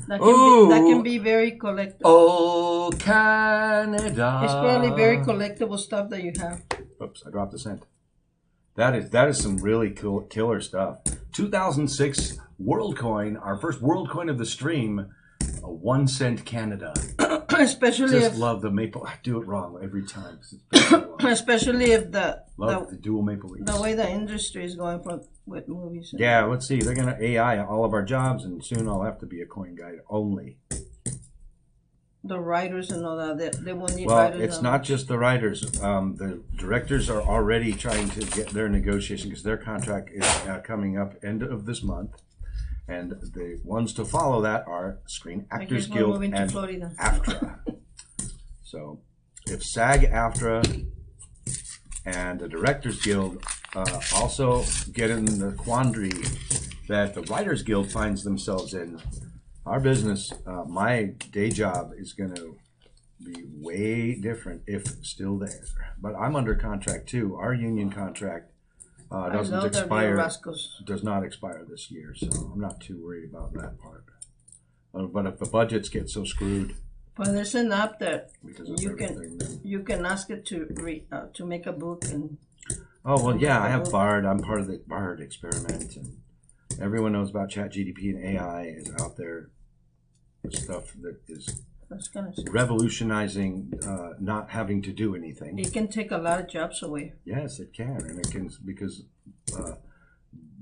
That can be very collectible. Oh, Canada. It's probably very collectible stuff that you have. Oops, I dropped the cent. That is some really cool killer stuff. 2006 World Coin, our first World Coin of the stream, a 1 cent Canada. Especially just love the maple. I do it wrong every time. Especially if the dual maple leaves. The way the industry is going with movies. Yeah, let's see. They're gonna AI all of our jobs, and soon I'll have to be a coin guy only. The writers and all that, they will need well, writers. It's not just the writers. The directors are already trying to get their negotiation because their contract is coming up end of this month. And the ones to follow that are Screen Actors Guild and AFTRA. So if SAG-AFTRA and the Directors Guild also get in the quandary that the Writers Guild finds themselves in, our business, my day job is going to be way different if still there. But I'm under contract too. Our union contract does not expire this year, so I'm not too worried about that part. But if the budgets get so screwed, well, there's an app that you can ask it to make a book and. Oh well, yeah, I have Bard. I'm part of the Bard experiment, and everyone knows about ChatGPT and AI is out there. Stuff that is revolutionizing not having to do anything. It can take a lot of jobs away. Yes, it can, and it can because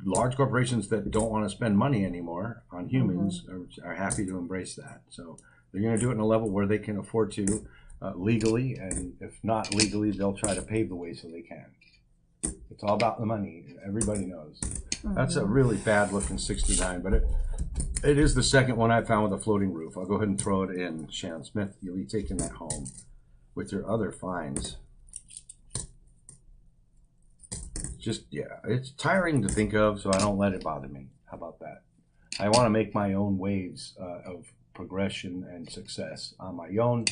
large corporations that don't want to spend money anymore on humans are happy to embrace that. So they're going to do it in a level where they can afford to legally, and if not legally, they'll try to pave the way so they can. It's all about the money. Everybody knows. That's a really bad looking 69, but it is the second one I found with a floating roof. I'll go ahead and throw it in. Shannon Smith, you'll be taking that home with your other finds. Just, yeah, it's tiring to think of, so I don't let it bother me. How about that? I want to make my own waves of progression and success on my own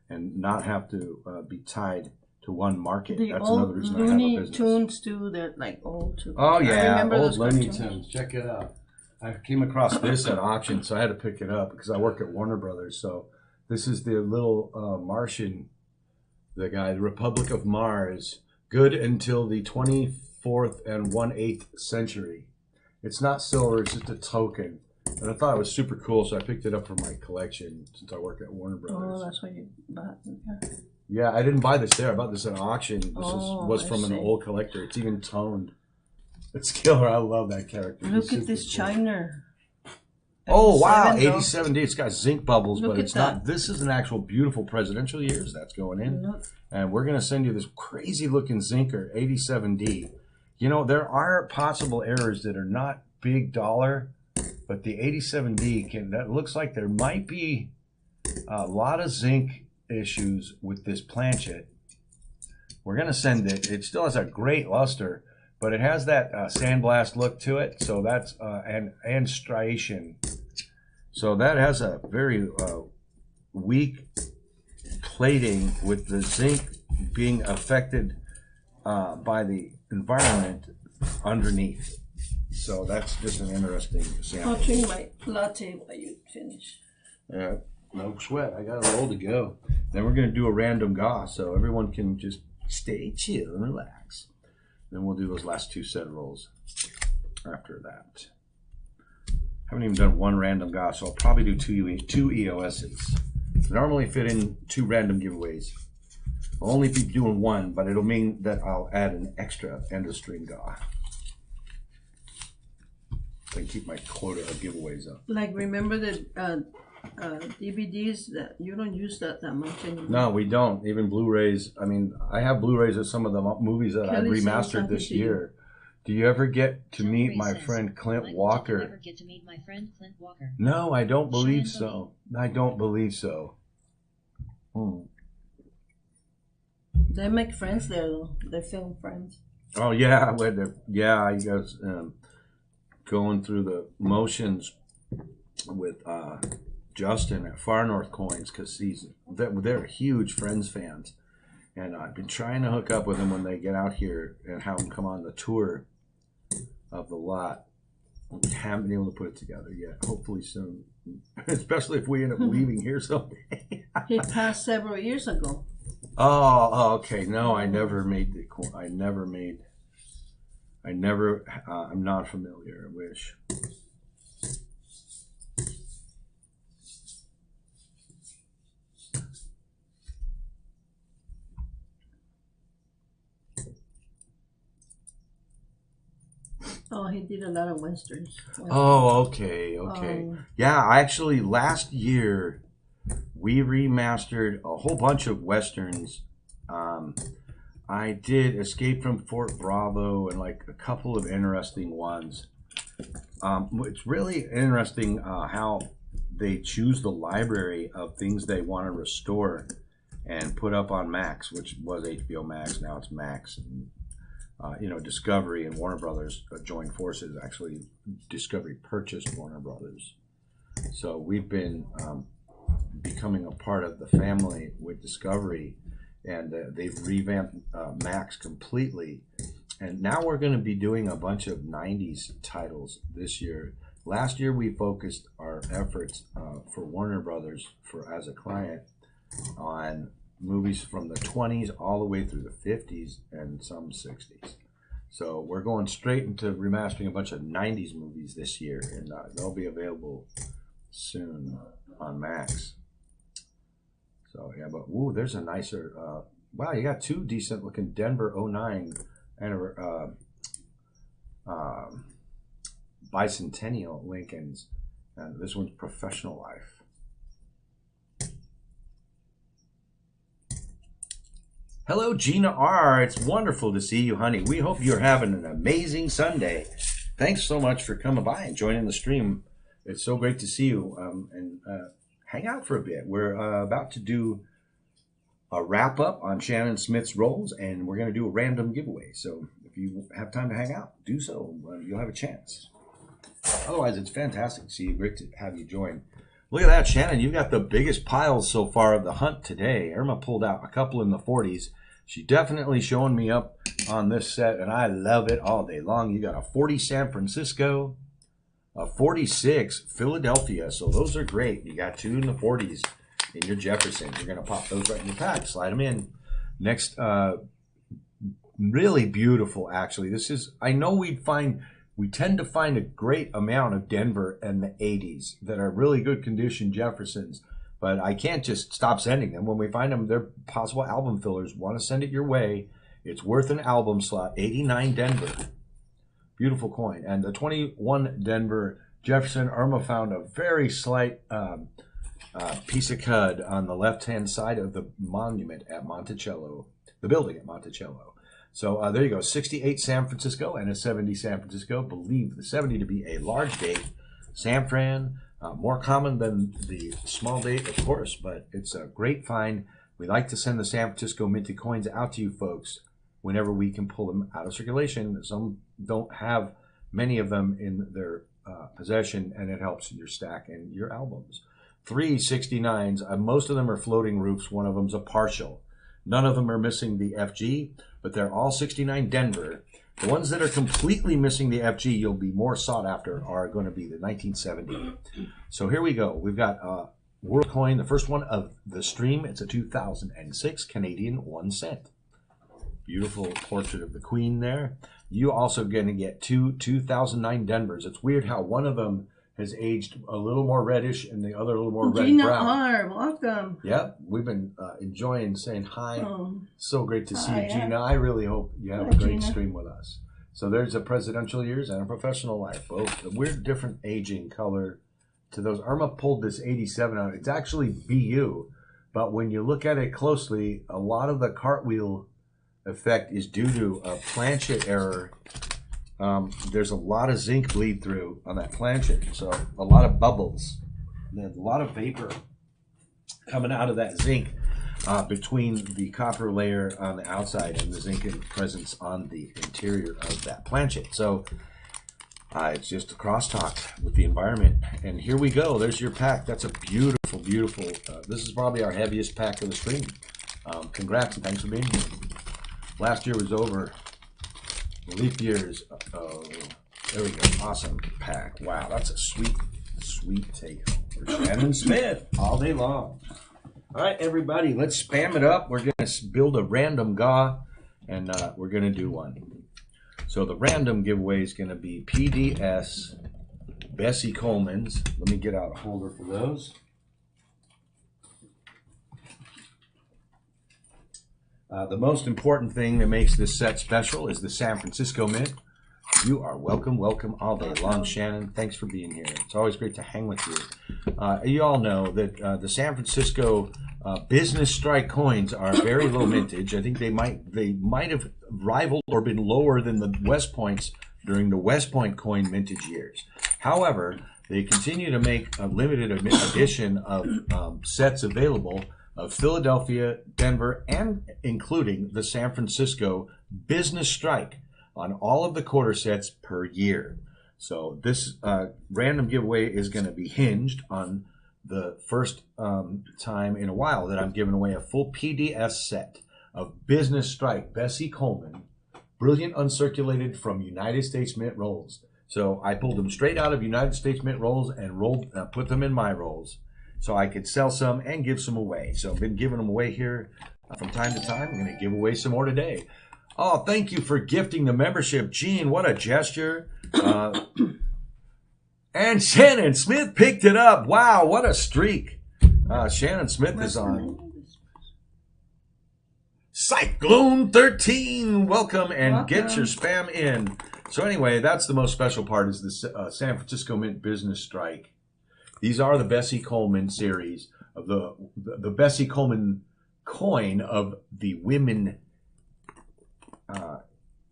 and not have to be tied to one market. That's another reason I have a business. Looney Tunes too, they're like old too. Oh yeah, old Looney Tunes. Check it out. I came across this at auction, so I had to pick it up because I work at Warner Brothers. So this is the little Martian, the guy, the Republic of Mars, good until the 24th and 1/8 century. It's not silver, it's just a token. And I thought it was super cool, so I picked it up for my collection since I work at Warner Brothers. Oh, that's what you bought. Yeah, I didn't buy this there. I bought this at auction. This was from an old collector. It's even toned. It's killer. I love that character. Look at this China. Oh, wow. 87D. It's got zinc bubbles, but it's not. This is an actual beautiful presidential years that's going in. And we're going to send you this crazy looking zinker, 87D. You know, there are possible errors that are not big dollar, but the 87D that looks like there might be a lot of zinc issues with this planchet. We're going to send it. It still has a great luster, but it has that sandblast look to it. So that's and striation. So that has a very weak plating with the zinc being affected by the environment underneath. So that's just an interesting sample. I'll drink my latte while you finish. Yeah. No sweat. I got a roll to go. Then we're going to do a random GAW so everyone can just stay chill and relax. Then we'll do those last two set rolls. after that. Haven't even done one random GAW, so I'll probably do two EOSs. Normally fit in 2 random giveaways. I'll only be doing 1, but it'll mean that I'll add an extra end of stream GAW. And keep my quota of giveaways up. Like, remember the DVDs that you don't use that much anymore? No, we don't. Even Blu-rays. I mean, I have Blu-rays of some of the movies that I've remastered this year. Do you ever get to meet my friend Clint Walker? Did you ever get to meet my friend Clint Walker? No, I don't believe so. I don't believe so. They make friends there, though. They film friends. Oh yeah, I guess going through the motions with Justin at Far North Coins, because they're huge Friends fans, and I've been trying to hook up with them when they get out here and have them come on the tour of the lot. We haven't been able to put it together yet. Hopefully soon, especially if we end up leaving here someday. He passed several years ago. Oh, okay. No, I never made the. I'm not familiar. I wish. Oh, he did a lot of westerns. Oh, okay. Yeah, actually, last year we remastered a whole bunch of westerns. I did Escape from Fort Bravo and like a couple of interesting ones. It's really interesting how they choose the library of things they want to restore and put up on Max, which was HBO Max. Now it's Max. And, Discovery and Warner Brothers joined forces. Actually, Discovery purchased Warner Brothers. So we've been becoming a part of the family with Discovery, and they've revamped Max completely. And now we're going to be doing a bunch of 90s titles this year. Last year we focused our efforts for Warner Brothers as a client on movies from the 20s all the way through the 50s and some 60s. So we're going straight into remastering a bunch of 90s movies this year, and they'll be available soon on Max. So yeah, but ooh, there's a nicer. Wow, you got 2 decent looking Denver 09 and bicentennial Lincolns, and this one's Professional Life. Hello, Gina R. It's wonderful to see you, honey. We hope you're having an amazing Sunday. Thanks so much for coming by and joining the stream. It's so great to see you and hang out for a bit. We're about to do a wrap up on Shannon Smith's roles, and we're going to do a random giveaway. So if you have time to hang out, do so. You'll have a chance. Otherwise, it's fantastic to see you. Great to have you join. Look at that, Shannon. You got the biggest piles so far of the hunt today. Irma pulled out a couple in the 40s. She's definitely showing me up on this set, and I love it all day long. You got a 40 San Francisco, a 46 Philadelphia. So those are great. You got 2 in the 40s in your Jeffersons. You're going to pop those right in your pack. Slide them in. Next, really beautiful, actually. This is, I know we tend to find a great amount of Denver in the 80s that are really good condition Jeffersons, but I can't just stop sending them. When we find them, they're possible album fillers. Want to send it your way. It's worth an album slot. 89 Denver. Beautiful coin. And the 21 Denver Jefferson, Irma found a very slight piece of cud on the left-hand side of the monument at Monticello, the building at Monticello. So there you go, 68 San Francisco and a 70 San Francisco. Believe the 70 to be a large date. San Fran, more common than the small date, of course, but it's a great find. We like to send the San Francisco minted coins out to you folks whenever we can pull them out of circulation. Some don't have many of them in their possession, and it helps your stack and your albums. 3 69s, most of them are floating roofs. One of them's a partial. None of them are missing the FG, but they're all 69 Denver. The ones that are completely missing the FG, you'll be more sought after, are going to be the 1970. So here we go. We've got World Coin, the first one of the stream. It's a 2006 Canadian 1 cent. Beautiful portrait of the Queen there. You also going to get two 2009 Denvers. It's weird how one of them has aged a little more reddish and the other a little more red Gina brown. R, welcome. Yep, we've been enjoying saying hi. So great to see Hi, you, Gina. I really hope you have Hi, a great Gina. stream with us. So there's a presidential years and a professional life. Both. We're different aging color to those. Irma pulled this 87 out. It's actually BU, but when you look at it closely, a lot of the cartwheel effect is due to a planchet error. There's a lot of zinc bleed through on that planchet, so a lot of bubbles. There's a lot of vapor coming out of that zinc between the copper layer on the outside and the zinc presence on the interior of that planchet. So it's just a crosstalk with the environment. And here we go. There's your pack. That's a beautiful, beautiful. This is probably our heaviest pack of the stream. Congrats and thanks for being here. Last year was over. Leap years. Oh, there we go. Awesome pack. Wow, that's a sweet, sweet take for Shannon Smith all day long. All right, everybody, let's spam it up. We're going to build a random GAW, and we're going to do one. So the random giveaway is going to be PDS Bessie Coleman's. Let me get out a holder for those. The most important thing that makes this set special is the San Francisco Mint. You are welcome, welcome all day long, Shannon. Thanks for being here. It's always great to hang with you. You all know that the San Francisco business strike coins are very low mintage. I think they might have rivaled or been lower than the West Points during the West Point coin mintage years. However, they continue to make a limited edition of sets available of Philadelphia, Denver, and including the San Francisco business strike on all of the quarter sets per year. So this random giveaway is going to be hinged on the first time in a while that I'm giving away a full PDS set of business strike Bessie Coleman, brilliant uncirculated from United States Mint rolls. So I pulled them straight out of United States Mint rolls and put them in my rolls, so I could sell some and give some away. So I've been giving them away here from time to time. I'm going to give away some more today. Oh, thank you for gifting the membership, Gene. What a gesture. And Shannon Smith picked it up. Wow, what a streak. Shannon Smith is on. Cyclone 13, welcome and get your spam in. So anyway, that's the most special part is the San Francisco Mint business strike. These are the Bessie Coleman series of the Bessie Coleman coin of the women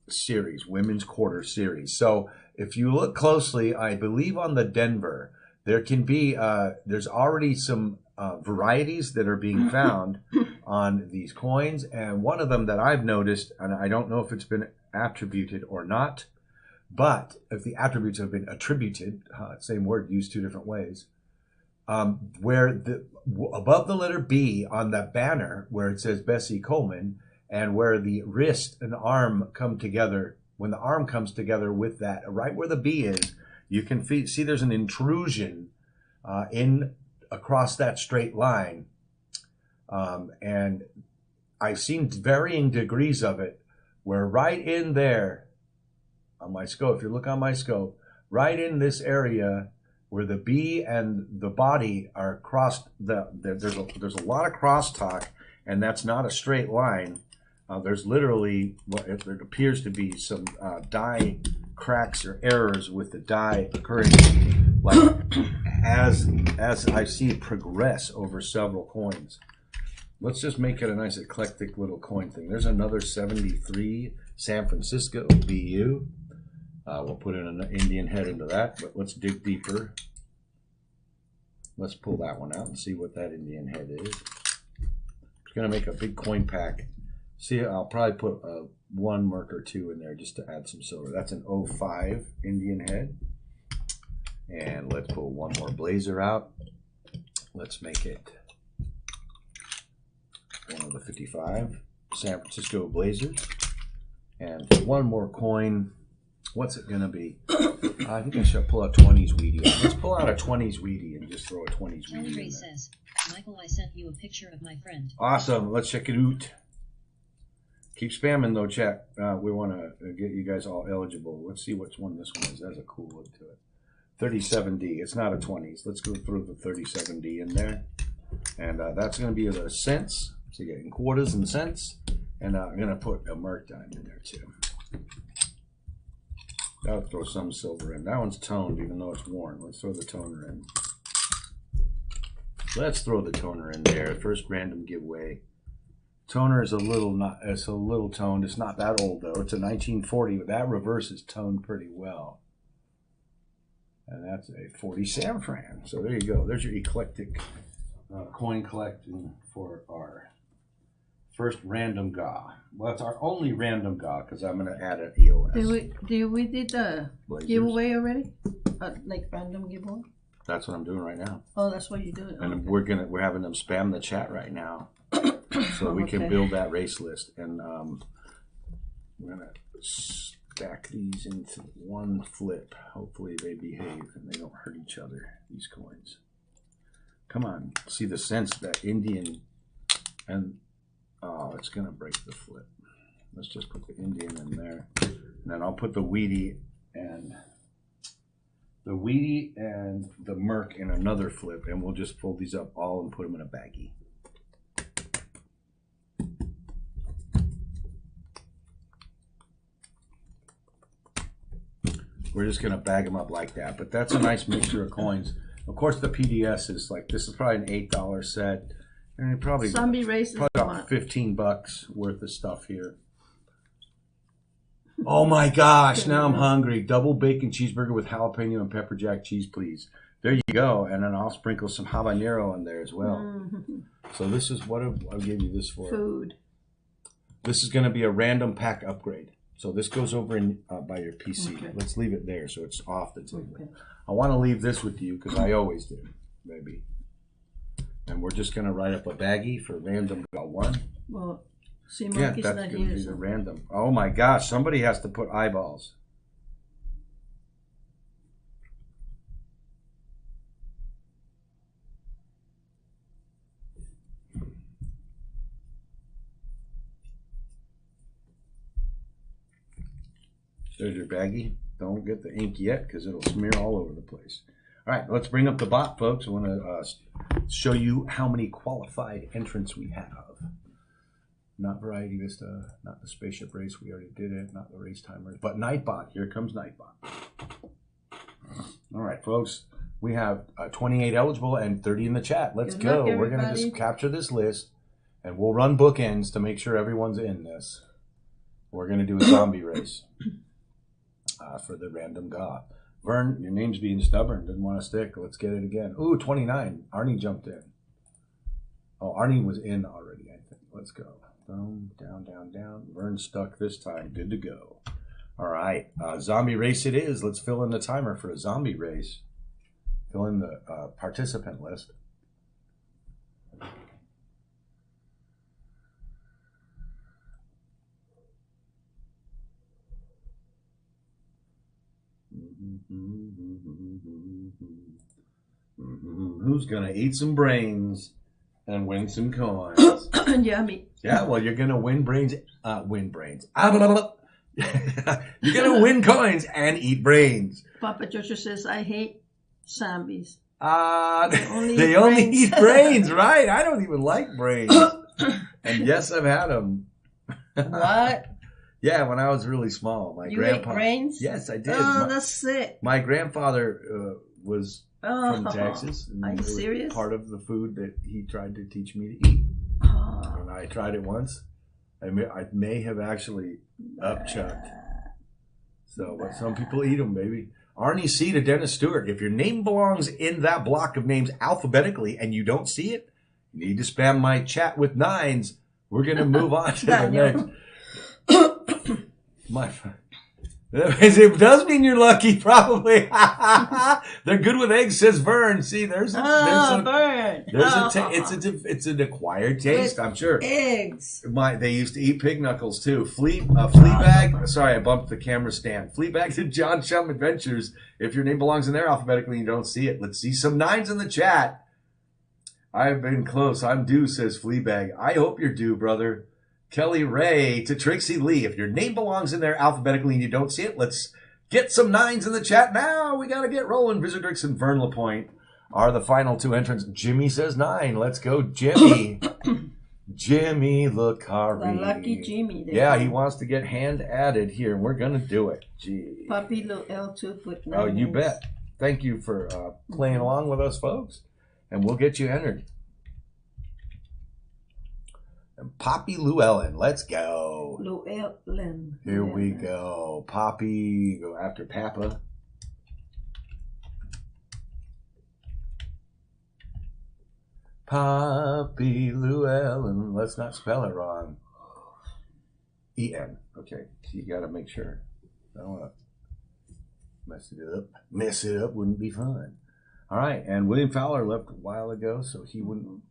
series, women's quarter series. So if you look closely, I believe on the Denver, there can be there's already some varieties that are being found on these coins, and one of them that I've noticed, and I don't know if it's been attributed or not, but if the attributes have been attributed, same word used two different ways, where above the letter B on that banner where it says Bessie Coleman, and where the wrist and arm come together, when the arm comes together with that, right where the B is, you can see there's an intrusion in across that straight line. And I've seen varying degrees of it, where right in there on my scope, if you look on my scope, right in this area where the B and the body are crossed, there's a lot of crosstalk, and that's not a straight line. There's literally what it appears to be some die cracks or errors with the die occurring, like as I see it progress over several coins. Let's just make it a nice eclectic little coin thing. There's another 73 San Francisco BU. We'll put in an Indian head into that, but let's dig deeper. Let's pull that one out and see what that Indian head is. It's going to make a big coin pack. See, I'll probably put one mark or two in there just to add some silver. That's an 05 Indian head. And let's pull one more blazer out. Let's make it one of the 55 San Francisco Blazers. And one more coin. What's it going to be? I think I should pull a 20s Weedy. Let's pull out a 20s Weedy and just throw a 20s Weedy in there. Says, Michael, I sent you a picture of my friend. Awesome. Let's check it out. Keep spamming though, chat. We want to get you guys all eligible. Let's see which one this one is. That's a cool look to it. 37D. It's not a 20s. Let's go through the 37D in there. And that's going to be the cents. So you're getting quarters and cents. And I'm going to put a merc dime in there too. That'll throw some silver in. That one's toned even though it's worn. Let's throw the toner in. Let's throw the toner in there. First random giveaway. Toner is a little toned. It's not that old though. It's a 1940, but that reverse is toned pretty well. And that's a 40 San Fran. So there you go. There's your eclectic coin collecting for our first random GAW. Well, it's our only random GAW because I'm going to add an EOS. Did we did the giveaway already? Like random giveaway? That's what I'm doing right now. Oh, that's what you're doing. And okay. we're having them spam the chat right now, so we can build that race list. And we're gonna stack these into one flip. Hopefully they behave and they don't hurt each other. These coins. Come on, see the sense that Indian and oh, it's gonna break the flip. Let's just put the Indian in there, and then I'll put the Wheatie and the Merc in another flip, and we'll just fold these up all and put them in a baggie. We're just going to bag them up like that, but that's a nice mixture of coins. Of course, the PDS is like, this is probably an $8 set, and probably about 15 bucks worth of stuff here. Oh my gosh, now I'm hungry. Double bacon cheeseburger with jalapeno and pepper jack cheese, please. There you go. And then I'll sprinkle some habanero in there as well. Mm-hmm. So this is what I'll give you this for. Food. This is going to be a random pack upgrade. So this goes over in by your PC. Okay. Let's leave it there so it's off the table. Okay. I want to leave this with you because I always do, baby. And we're just going to write up a baggie for random one. Well, see, yeah, that's going to be the random. Oh my gosh, somebody has to put eyeballs. There's your baggie. Don't get the ink yet because it'll smear all over the place. All right, let's bring up the bot, folks. I want to show you how many qualified entrants we have. Not Variety Vista, not the Spaceship Race, we already did it, not the Race Timers, but Nightbot. Here comes Nightbot. All right, folks, we have 28 eligible and 30 in the chat. Let's go. We're going to just capture this list, and we'll run bookends to make sure everyone's in this. We're going to do a zombie race for the random GAW. Vern, your name's being stubborn. Didn't want to stick. Let's get it again. Ooh, 29. Arnie jumped in. Oh, Arnie was in already, I think. Let's go. Boom, down, down, down. Vern stuck this time. Good to go. All right. Zombie race it is. Let's fill in the timer for a zombie race. Fill in the participant list. Who's gonna eat some brains and win some coins? Yummy. Yeah, well, you're gonna win brains. Win brains. You're gonna win coins and eat brains. Papa Joshua says, "I hate zombies." They only eat brains, right? I don't even like brains. And yes, I've had them. What? Yeah, when I was really small, my grandpa. Ate brains? Yes, I did. Oh, that's sick. My grandfather was from Texas. Are you serious? Part of the food that he tried to teach me to eat. Oh. And I tried it once. I may have actually upchucked. So, but some people eat them, baby. Arnie C to Dennis Stewart. If your name belongs in that block of names alphabetically and you don't see it, you need to spam my chat with 9s. We're going to move on to the next. It does mean you're lucky, probably. They're good with eggs, says Vern. See, there's Vern. It's an acquired taste, I'm sure. Eggs. They used to eat pig knuckles too. Fleabag. Sorry, I bumped the camera stand. Fleabag to John Chum Adventures. If your name belongs in there alphabetically and you don't see it, let's see some 9s in the chat. I've been close. I'm due, says Fleabag. I hope you're due, brother. Kelly Ray to Trixie Lee. If your name belongs in there alphabetically and you don't see it, let's get some 9s in the chat now. We got to get rolling. Visitrix and Vern LaPointe are the final 2 entrants. Jimmy says 9. Let's go, Jimmy. Jimmy Lucari. The lucky Jimmy. Yeah, he wants to get hand added here. We're going to do it. Gee. Puppy L2 put 9. Oh, you bet. Thank you for playing along with us, folks. And we'll get you entered. And Poppy Llewellyn, let's go. Llewellyn. Here we go. Poppy, go after Papa. Poppy Llewellyn. Let's not spell it wrong. E-N. Okay, so you got to make sure. I don't want to mess it up. Mess it up wouldn't be fun. All right, and William Fowler left a while ago, so he wouldn't.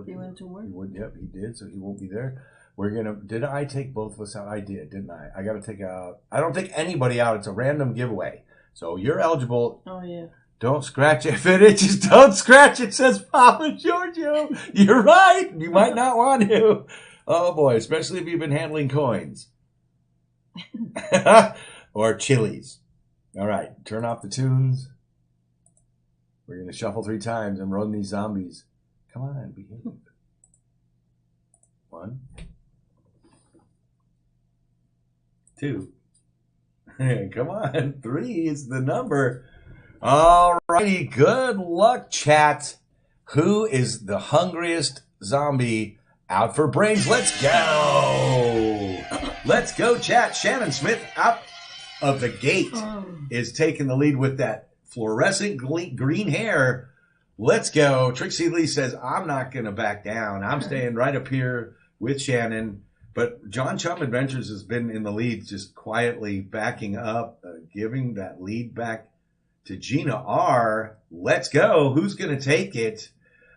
He went to work. Yep, he did. So he won't be there. We're gonna. Did I take both of us out? I did, didn't I? I got to take out. I don't take anybody out. It's a random giveaway. So you're eligible. Oh yeah. Don't scratch it. If it itches, don't scratch it. Says Papa Giorgio. You're right. You might not want to. Oh boy, especially if you've been handling coins or chilies. All right, turn off the tunes. We're gonna shuffle 3 times and run these zombies. Come on, behave. 1, 2. Come on, 3 is the number. All righty, good luck, chat. Who is the hungriest zombie out for brains? Let's go. Let's go, chat. Shannon Smith out of the gate is taking the lead with that fluorescent green hair. Let's go. Trixie Lee says, I'm not going to back down. I'm staying right up here with Shannon. But John Chum Adventures has been in the lead, just quietly backing up, giving that lead back to Gina R. Let's go. Who's going to take it?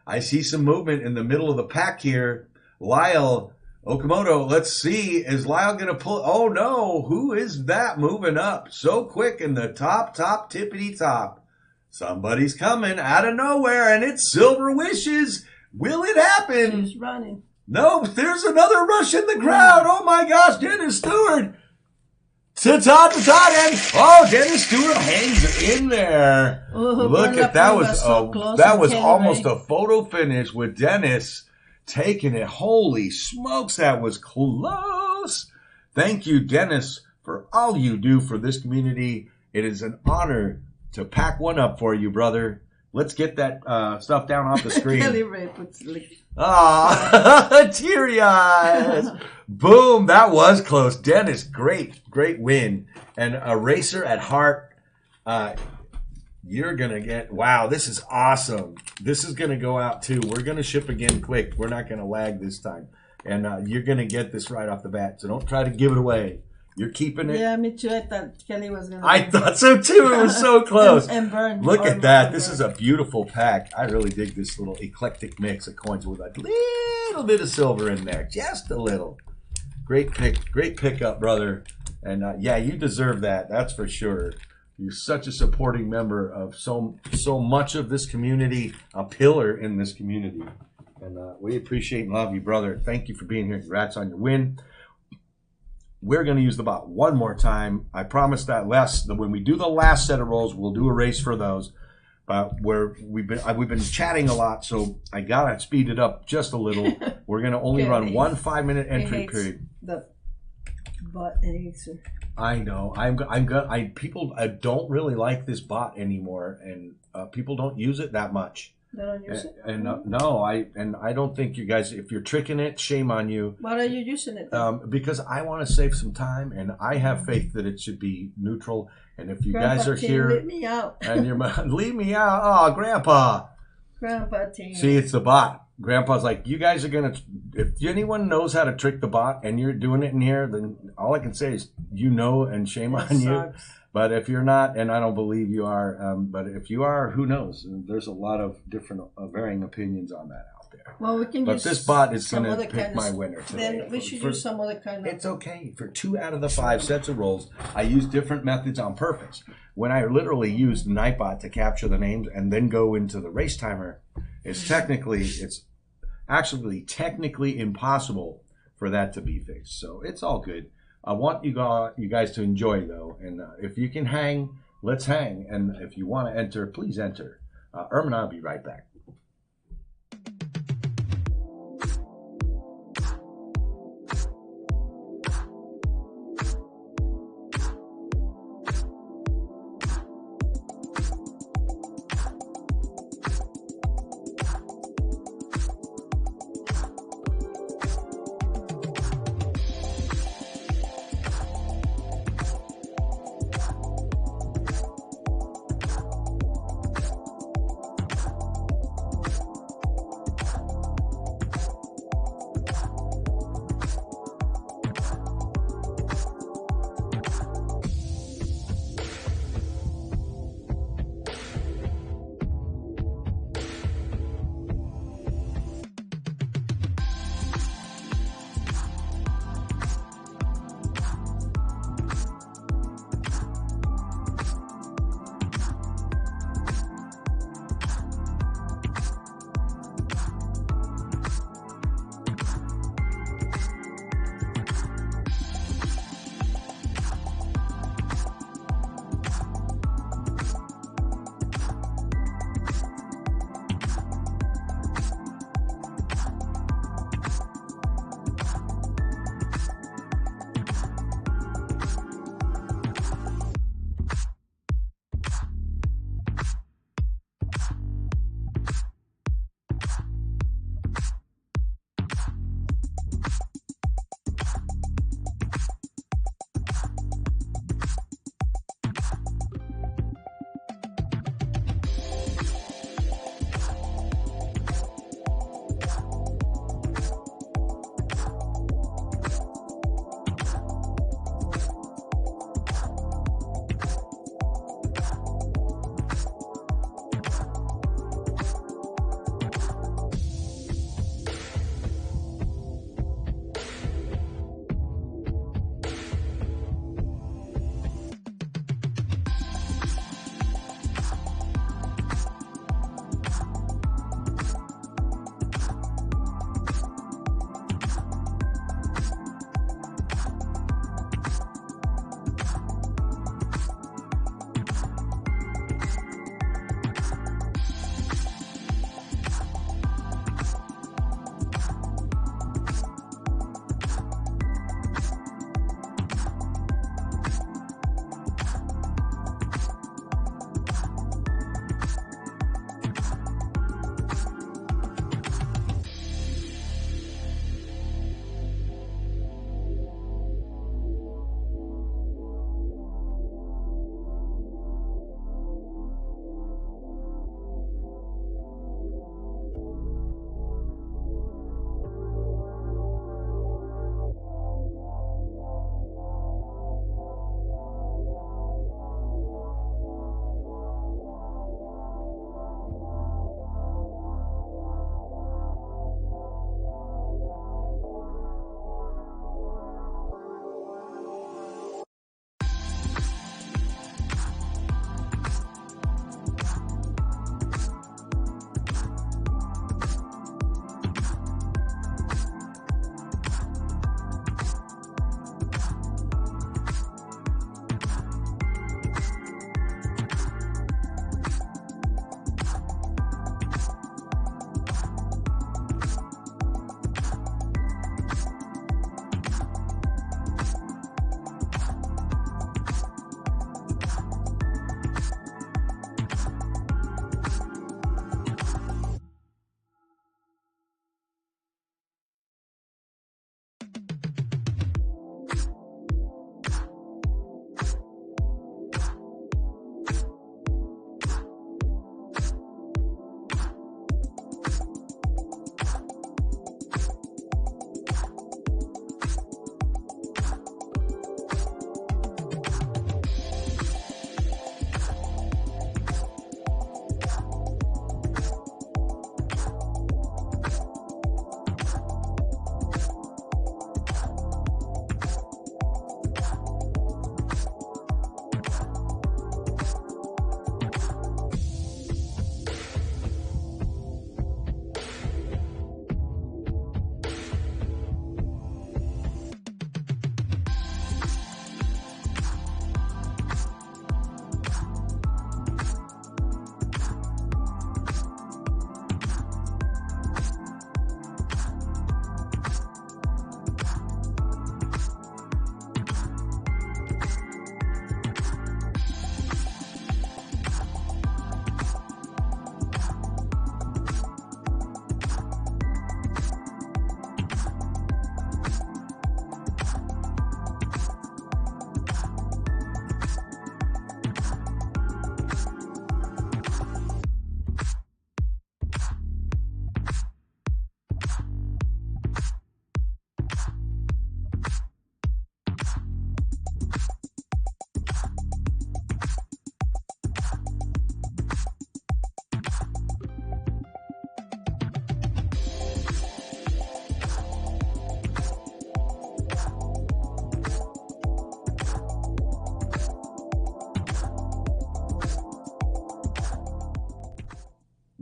I see some movement in the middle of the pack here. Lyle Okamoto, let's see. Is Lyle going to pull? Oh, no. Who is that moving up so quick in the top, tippity top? Somebody's coming out of nowhere, and it's Silver Wishes. Will it happen? She's running. No, there's another rush in the crowd. Oh, my gosh. Dennis Stewart. Ta-ta, and oh, Dennis Stewart hangs in there. Look at that. That was almost a photo finish with Dennis taking it. Holy smokes, that was close. Thank you, Dennis, for all you do for this community. It is an honor to pack one up for you, brother. Let's get that stuff down off the screen. Kelly Ray puts Ah, teary eyes. Boom, that was close. Dennis, great win. And a racer at heart. You're going to get, wow, this is awesome. This is going to go out too. We're going to ship again quick. We're not going to lag this time. And you're going to get this right off the bat. So don't try to give it away. You're keeping it. Yeah, me too. I thought Kelly was going to. I thought so too. It was so close. and burn. Look at that. This is a beautiful pack. I really dig this little eclectic mix of coins with a little bit of silver in there. Just a little. Great pickup, brother. And yeah, you deserve that. That's for sure. You're such a supporting member of so much of this community, a pillar in this community. And we appreciate and love you, brother. Thank you for being here. Congrats on your win. We're going to use the bot one more time. I promise that when we do the last set of rolls, we'll do a race for those. But we've been chatting a lot, so I gotta speed it up just a little. We're going to only run one 5-minute entry period. The bot eraser. I know. People don't really like this bot anymore, and people don't use it that much. They don't use it. And no, I don't think you guys. If you're tricking it, shame on you. Why are you using it then? Because I want to save some time, and I have faith that it should be neutral. And if you guys are here, leave me out. And you're leave me out. Oh, Grandpa. Grandpa team. See, it's the bot. Grandpa's like, you guys are gonna. If anyone knows how to trick the bot, and you're doing it in here, then all I can say is and shame on you. But if you're not, and I don't believe you are, but if you are, who knows? There's a lot of different varying opinions on that out there. Well, we can use this bot is going to pick my winner today. Then we should use some other kind of... It's okay. For 2 out of the 5 sets of rolls, I use different methods on purpose. When I literally used Nightbot to capture the names and then go into the race timer, it's actually technically impossible for that to be fixed. So it's all good. I want you guys to enjoy, though. And if you can hang, let's hang. And if you want to enter, please enter. Irma and I'll be right back.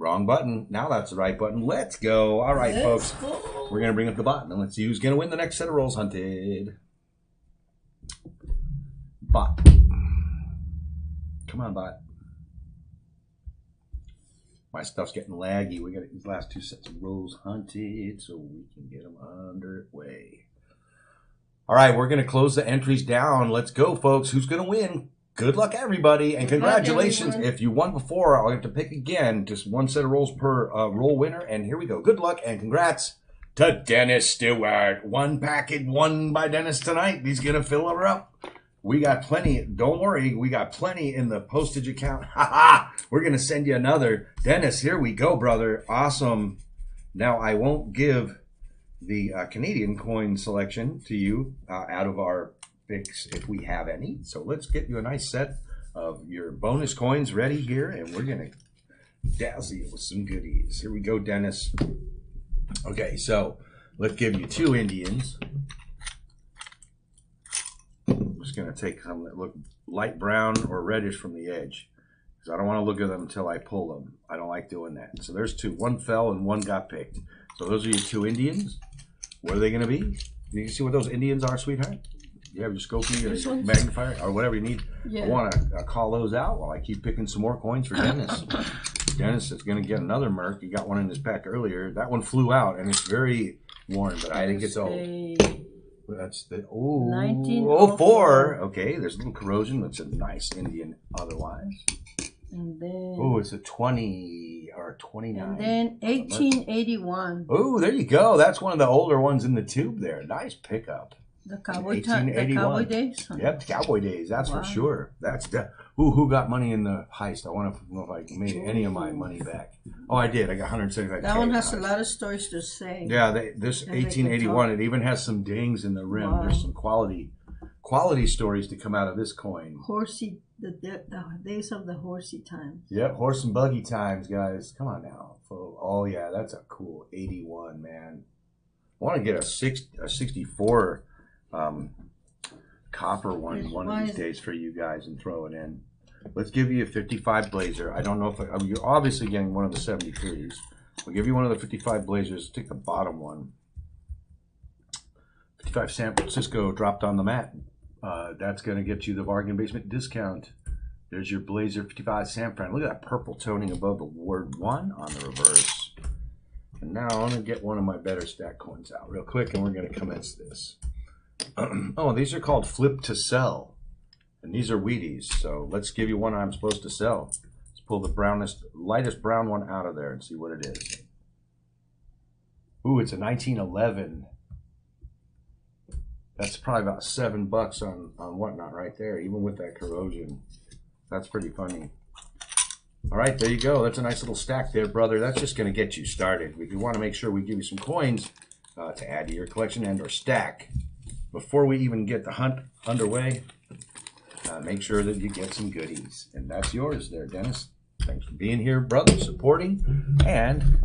Wrong button. Now that's the right button. Let's go. All right, Let's folks. go. We're going to bring up the bot, and let's see who's going to win the next set of rolls hunted. Bot. Come on, bot. My stuff's getting laggy. We got these last 2 sets of rolls hunted so we can get them underway. All right, we're going to close the entries down. Let's go, folks. Who's going to win? Good luck, everybody, and congratulations. If you won before, I'll have to pick again. Just 1 set of rolls per roll winner, and here we go. Good luck and congrats to Dennis Stewart. 1 package won by Dennis tonight. He's going to fill her up. We got plenty. Don't worry. We got plenty in the postage account. We're going to send you another. Dennis, here we go, brother. Awesome. Now, I won't give the Canadian coin selection to you out of our picks if we have any. So let's get you a nice set of your bonus coins ready here, and we're going to dazzle you with some goodies. Here we go, Dennis. Okay, so let's give you 2 Indians. I'm just going to take some that look light brown or reddish from the edge, because I don't want to look at them until I pull them. I don't like doing that. So there's 2. 1 fell and 1 got picked. So those are your 2 Indians. What are they going to be? You see what those Indians are, sweetheart? You have your Scopie or your magnifier or whatever you need. Yeah. I want to call those out while I keep picking some more coins for Dennis. Dennis is going to get another Merc. He got one in his pack earlier. That one flew out, and it's very worn, but I think it's old. That's the 1904. Okay, there's a little corrosion. That's a nice Indian otherwise. And then it's a 20 or 29. And then 1881. Oh, there you go. That's one of the older ones in the tube there. Nice pickup. The cowboy days. Yep, the cowboy days. That's for sure. That's who got money in the heist. I want to know if I made any of my money back. Oh, I did. I got 175. That one has a lot of stories to say. Yeah, this 1881. It even has some dings in the rim. Wow. There's some quality stories to come out of this coin. Horsey, the days of the horsey times. Yep, horse and buggy times, guys. Come on now. Oh yeah, that's a cool 81, man. I want to get a 64. Copper one of these days for you guys and throw it in. Let's give you a 55 Blazer. I don't know if you're obviously getting one of the 73s. We'll give you one of the 55 Blazers. Take the bottom one. 55 San Francisco dropped on the mat. That's going to get you the bargain basement discount. There's your Blazer 55 San Fran. Look at that purple toning above the word 1 on the reverse. And now I'm going to get one of my better stack coins out real quick, and we're going to commence this. Oh, these are called flip to sell, and these are Wheaties. So let's give you one I'm supposed to sell. Let's pull the lightest brown one out of there and see what it is. Ooh, it's a 1911. That's probably about $7 on whatnot right there, even with that corrosion. That's pretty funny. All right, there you go. That's a nice little stack there, brother. That's just going to get you started. If you want to make sure we give you some coins to add to your collection and or stack, before we even get the hunt underway, make sure that you get some goodies. And that's yours there, Dennis. Thanks for being here, brother, supporting. And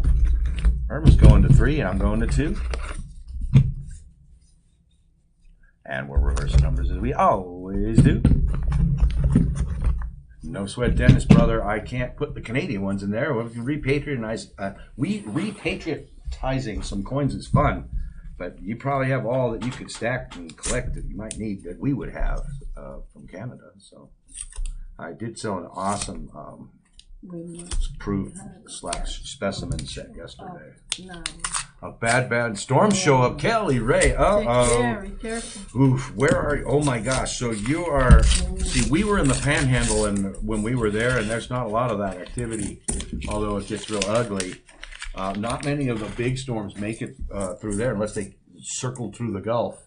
Irma's going to 3, and I'm going to 2. And we'll reverse numbers as we always do. No sweat, Dennis, brother. I can't put the Canadian ones in there. Repatriatizing some coins is fun. But you probably have all that you could stack and collect that you might need that we would have from Canada. So I did sell an awesome proof / specimen set yesterday. No. A bad storm show up. Kelly Ray. Be careful. Oof, where are you? Oh my gosh. So you are, see, we were in the Panhandle and when we were there, and there's not a lot of that activity, although it gets real ugly. Not many of the big storms make it through there unless they circle through the Gulf.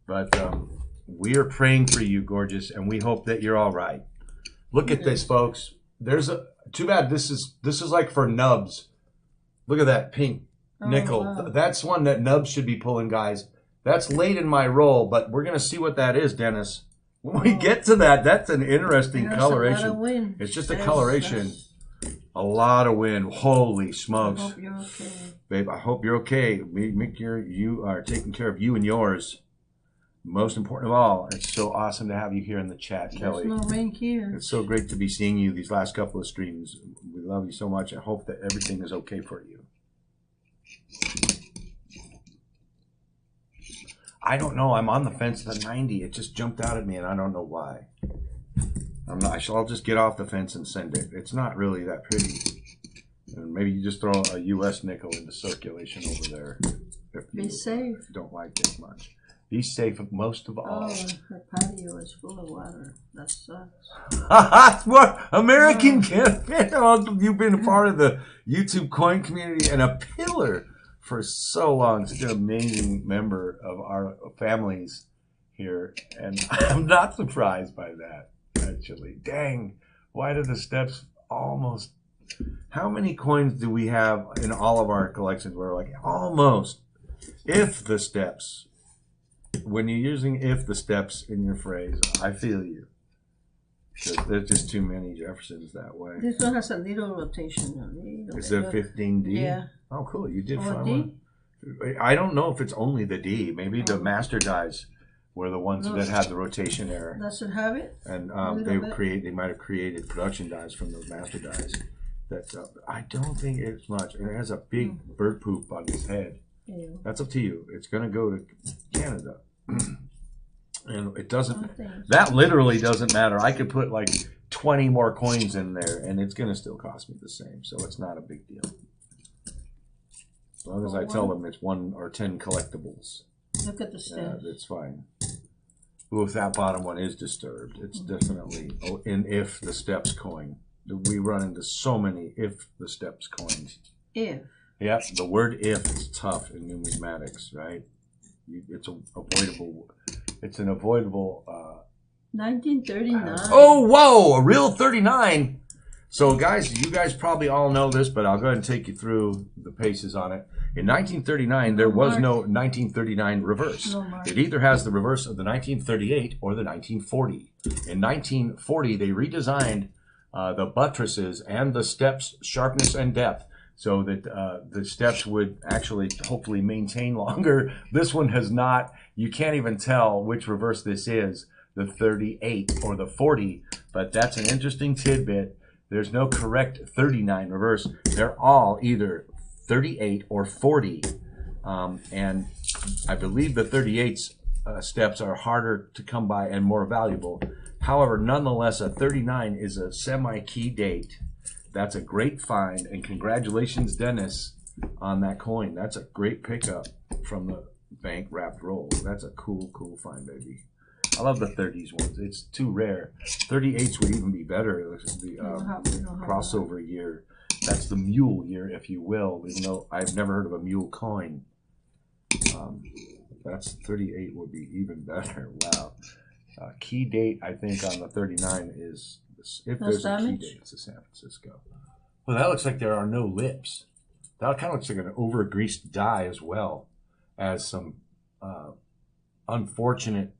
But we are praying for you, gorgeous, and we hope that you're all right. Look at this, folks. Too bad this is like for nubs. Look at that pink nickel. Wow. That's one that nubs should be pulling, guys. That's late in my roll, but we're going to see what that is, Dennis. When we get to that, that's an interesting coloration. It's just a coloration. A lot of wind. Holy smokes. I hope you're okay. Babe, I hope you're okay. You are taking care of you and yours. most important of all, it's so awesome to have you here in the chat, Kelly. There's no rain here. It's so great to be seeing you these last couple of streams. We love you so much. I hope that everything is okay for you. I don't know. I'm on the fence of the 90. It just jumped out at me, and I don't know why. I'll just get off the fence and send it. It's not really that pretty. And maybe you just throw a U.S. nickel into circulation over there. Be safe. Don't like it much. Be safe most of all. Oh, the patio is full of water. That sucks. What American can. You've been a part of the YouTube coin community and a pillar for so long. Such an amazing member of our families here, and I'm not surprised by that. Actually, dang, why do the steps almost? How many coins do we have in all of our collections? We're like almost. If the steps. When you're using "if the steps" in your phrase, I feel you. There's just too many Jeffersons that way. This one has a little rotation. Is there 15D? Yeah. Oh, cool. You did find D? one. I don't know if it's only the D. Maybe the master dies were the ones that had the rotation error. Does it have it? And they might have created production dies from those master dies. That's I don't think it's much. And it has a big bird poop on his head. Yeah. That's up to you. It's going to go to Canada. And it doesn't, that literally doesn't matter. I could put like 20 more coins in there and it's going to still cost me the same. So it's not a big deal. As long as I tell them it's 1 or 10 collectibles. Look at the steps. It's fine. Ooh, if that bottom one is disturbed, it's definitely in if the steps coin. We run into so many if the steps coins. If. Yep, the word "if" is tough in numismatics, right? It's avoidable. It's an avoidable. 1939. Oh, whoa! A real 39. So, guys, you guys probably all know this, but I'll go ahead and take you through the paces on it. In 1939, there was no 1939 reverse. It either has the reverse of the 1938 or the 1940. In 1940, they redesigned the buttresses and the steps' sharpness and depth, so that the steps would actually hopefully maintain longer. This one has not. You can't even tell which reverse this is, the 38 or the 40, but that's an interesting tidbit. There's no correct 39 reverse. They're all either 38 or 40, and I believe the 38's steps are harder to come by and more valuable. However, nonetheless, a 39 is a semi-key date. That's a great find, and congratulations, Dennis, on that coin. That's a great pickup from the bank wrapped roll. That's a cool find, baby. I love the 30s ones. It's too rare. 38s would even be better. The crossover year. That's the mule year, if you will, even though I've never heard of a mule coin. That's 38 would be even better. Wow. Key date, I think, on the 39 is, if there's a key date, it's a San Francisco. Well, that looks like there are no lips. That kind of looks like an over-greased die as well as some unfortunate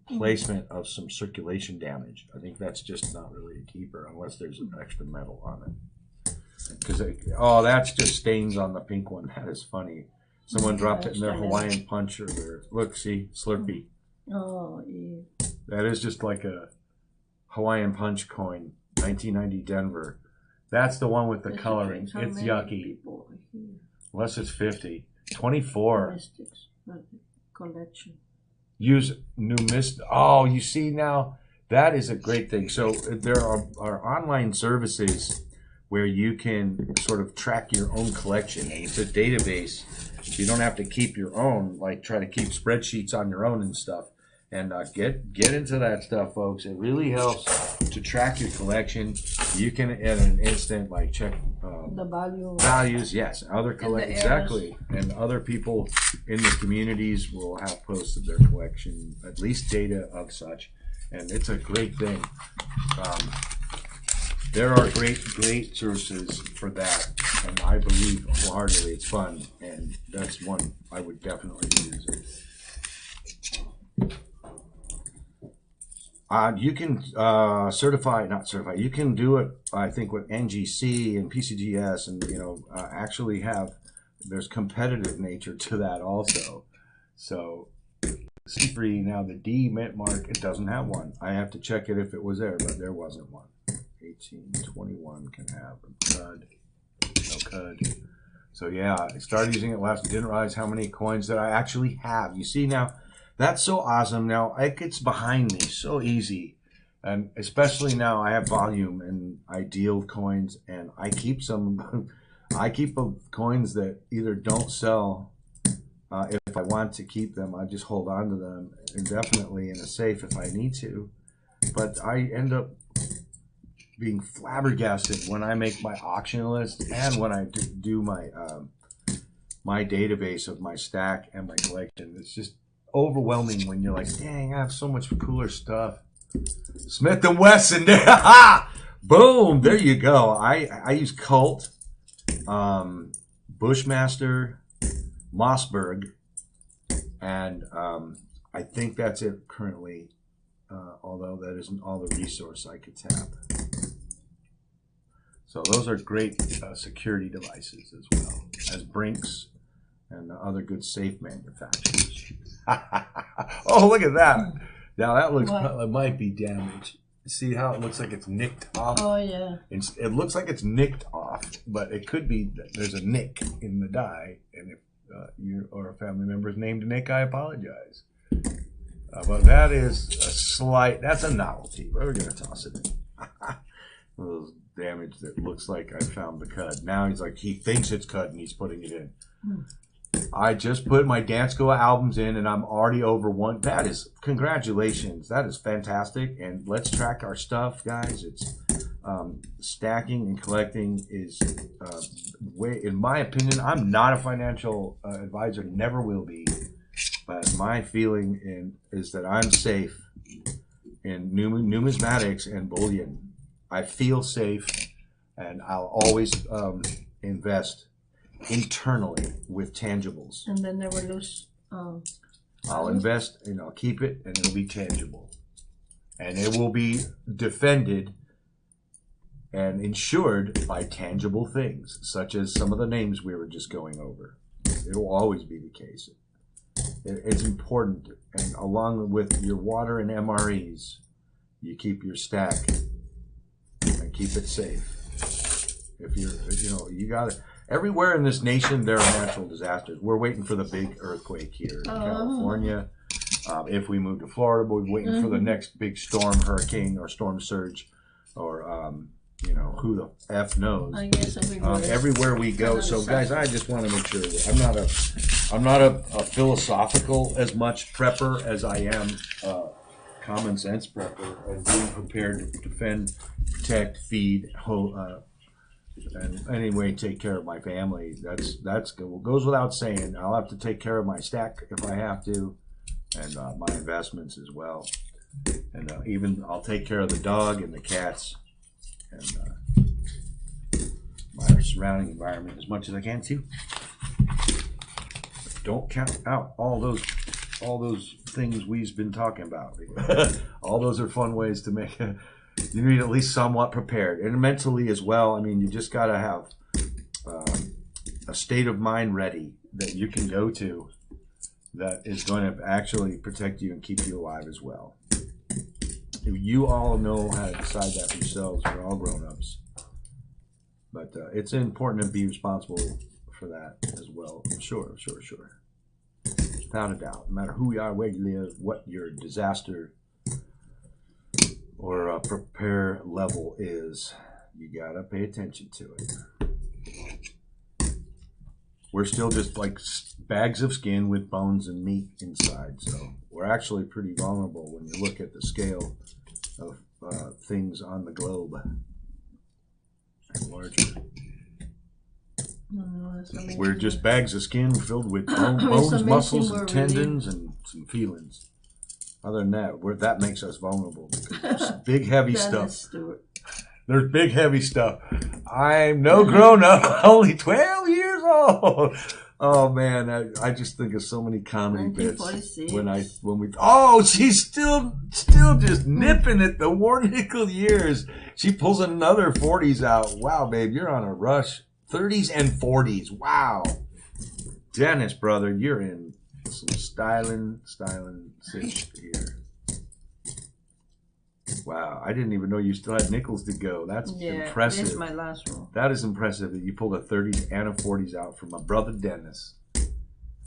placement of some circulation damage. I think that's just not really a keeper unless there's an extra metal on it. Because that's just stains on the pink one. That is funny. Someone dropped it in their Hawaiian punch or their, look, see, Slurpee. Oh, yeah. That is just like a Hawaiian punch coin, 1990 Denver. That's the one with the coloring. It's yucky. Unless it's 50. 24. Collection. Use Numist. Oh, you see now, that is a great thing. So there are online services where you can sort of track your own collection. And it's a database. So you don't have to keep your own, like try to keep spreadsheets on your own and stuff. And get into that stuff, folks. It really helps to track your collection. You can at an instant like check the values, yes, other exactly, and other people in the communities will have posted their collection, at least data of such, and it's a great thing. There are great sources for that, and I believe wholeheartedly it's fun, and that's one I would definitely use it. You can you can do it, I think, with NGC and PCGS, and actually there's competitive nature to that also. So C3. Now the D mint mark, it doesn't have one. I have to check it if it was there, but there wasn't one. 1821 can have CUD. No CUD. So yeah, I started using it last. Didn't realize how many coins that I actually have. You see now, that's so awesome. Now it gets behind me so easy. And especially now I have volume and I deal coins and I keep some, I keep coins that either don't sell. If I want to keep them, I just hold on to them indefinitely in a safe if I need to. But I end up being flabbergasted when I make my auction list and when I do my my database of my stack and my collection. It's just overwhelming when you're like, dang, I have so much cooler stuff. Smith & Wesson, boom, there you go. I use Cult, Bushmaster, Mossberg, and I think that's it currently, although that isn't all the resource I could tap. So those are great security devices as well as Brinks and other good safe manufacturers. Oh, look at that. Now that looks, it might be damaged. See how it looks like it's nicked off? Oh, yeah. It looks like it's nicked off, but it could be that there's a nick in the die. And if you or a family member is named Nick, I apologize. But that is a slight, that's a novelty. We're going to toss it in. Those damage that looks like I found the CUD. Now he's like, he thinks it's CUD and he's putting it in. I just put my Dance Go albums in and I'm already over one. That is, congratulations. That is fantastic. And let's track our stuff, guys. It's stacking and collecting is way, in my opinion, I'm not a financial advisor, never will be. But my feeling is that I'm safe in numismatics and bullion. I feel safe and I'll always invest internally with tangibles. And then never lose. I'll invest and I'll keep it and it'll be tangible. And it will be defended and insured by tangible things, such as some of the names we were just going over. It'll always be the case. It's important, and along with your water and MREs, you keep your stack and keep it safe. If you're, you got it. Everywhere in this nation, there are natural disasters. We're waiting for the big earthquake here in California. If we move to Florida, we're waiting for the next big storm, hurricane, or storm surge, or who the F knows. I guess everywhere we go. So, guys, I just want to make sure that I'm not a philosophical as much prepper as I am common sense prepper, and being prepared to defend, protect, feed, and anyway take care of my family. That's good. Goes without saying. I'll have to take care of my stack if I have to, and my investments as well. And even I'll take care of the dog and the cats and my surrounding environment as much as I can too. Don't count out all those things we've been talking about. All those are fun ways to make you need at least somewhat prepared, and mentally as well. I mean, you just got to have a state of mind ready that you can go to that is going to actually protect you and keep you alive as well. You all know how to decide that for yourselves. We're all grown-ups. But it's important to be responsible for that as well. Sure. Without a doubt. No matter who you are, where you live, what your disaster or prepare level is, you got to pay attention to it. We're still just like bags of skin with bones and meat inside. So we're actually pretty vulnerable when you look at the scale of things on the globe and larger. We're just bags of skin filled with bones, muscles, and tendons, and some feelings. Other than that, that makes us vulnerable because there's big, heavy stuff. There's big, heavy stuff. I'm no grown-up, only 12 years old. Oh man, I just think of so many comedy bits when we. Oh, she's still just nipping at the war nickel years. She pulls another 40s out. Wow, babe, you're on a rush. 30s and 40s. Wow, Dennis, brother, you're in Some styling sit here. Wow, I didn't even know you still had nickels to go. That's impressive. This is my last roll. That is impressive that you pulled a 30s and a 40s out for my brother Dennis.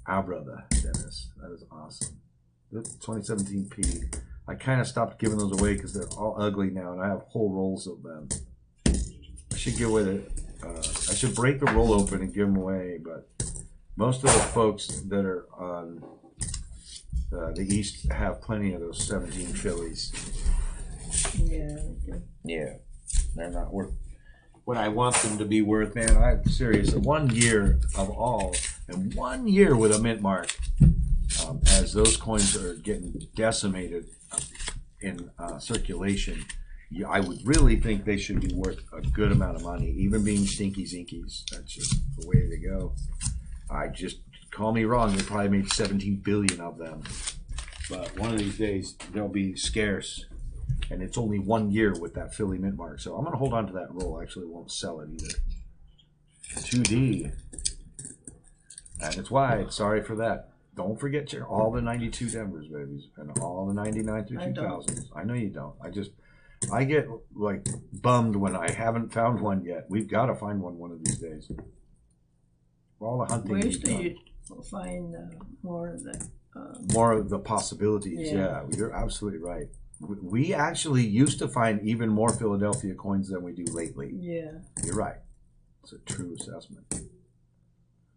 Our brother Dennis. That is awesome. 2017 P. I kind of stopped giving those away because they're all ugly now, and I have whole rolls of them. I should give away I should break the roll open and give them away, but most of the folks that are on the East have plenty of those 17 Phillies. Yeah. Yeah, they're not worth what I want them to be worth, man. I'm serious. 1 year of all, and 1 year with a mint mark, as those coins are getting decimated in circulation, I would really think they should be worth a good amount of money, even being stinky zinkies. That's just the way to go. I just, call me wrong, they probably made 17 billion of them. But one of these days, they'll be scarce. And it's only 1 year with that Philly mint mark. So I'm going to hold on to that roll. Actually, won't sell it either. 2D. And it's wide. Sorry for that. Don't forget all the 92 Denvers, babies. And all the 99 through 2000s. I know you don't. I get like bummed when I haven't found one yet. We've got to find one of these days. All the hunting. Where do you find more of the... more of the possibilities. Yeah, you're absolutely right. We actually used to find even more Philadelphia coins than we do lately. Yeah. You're right. It's a true assessment.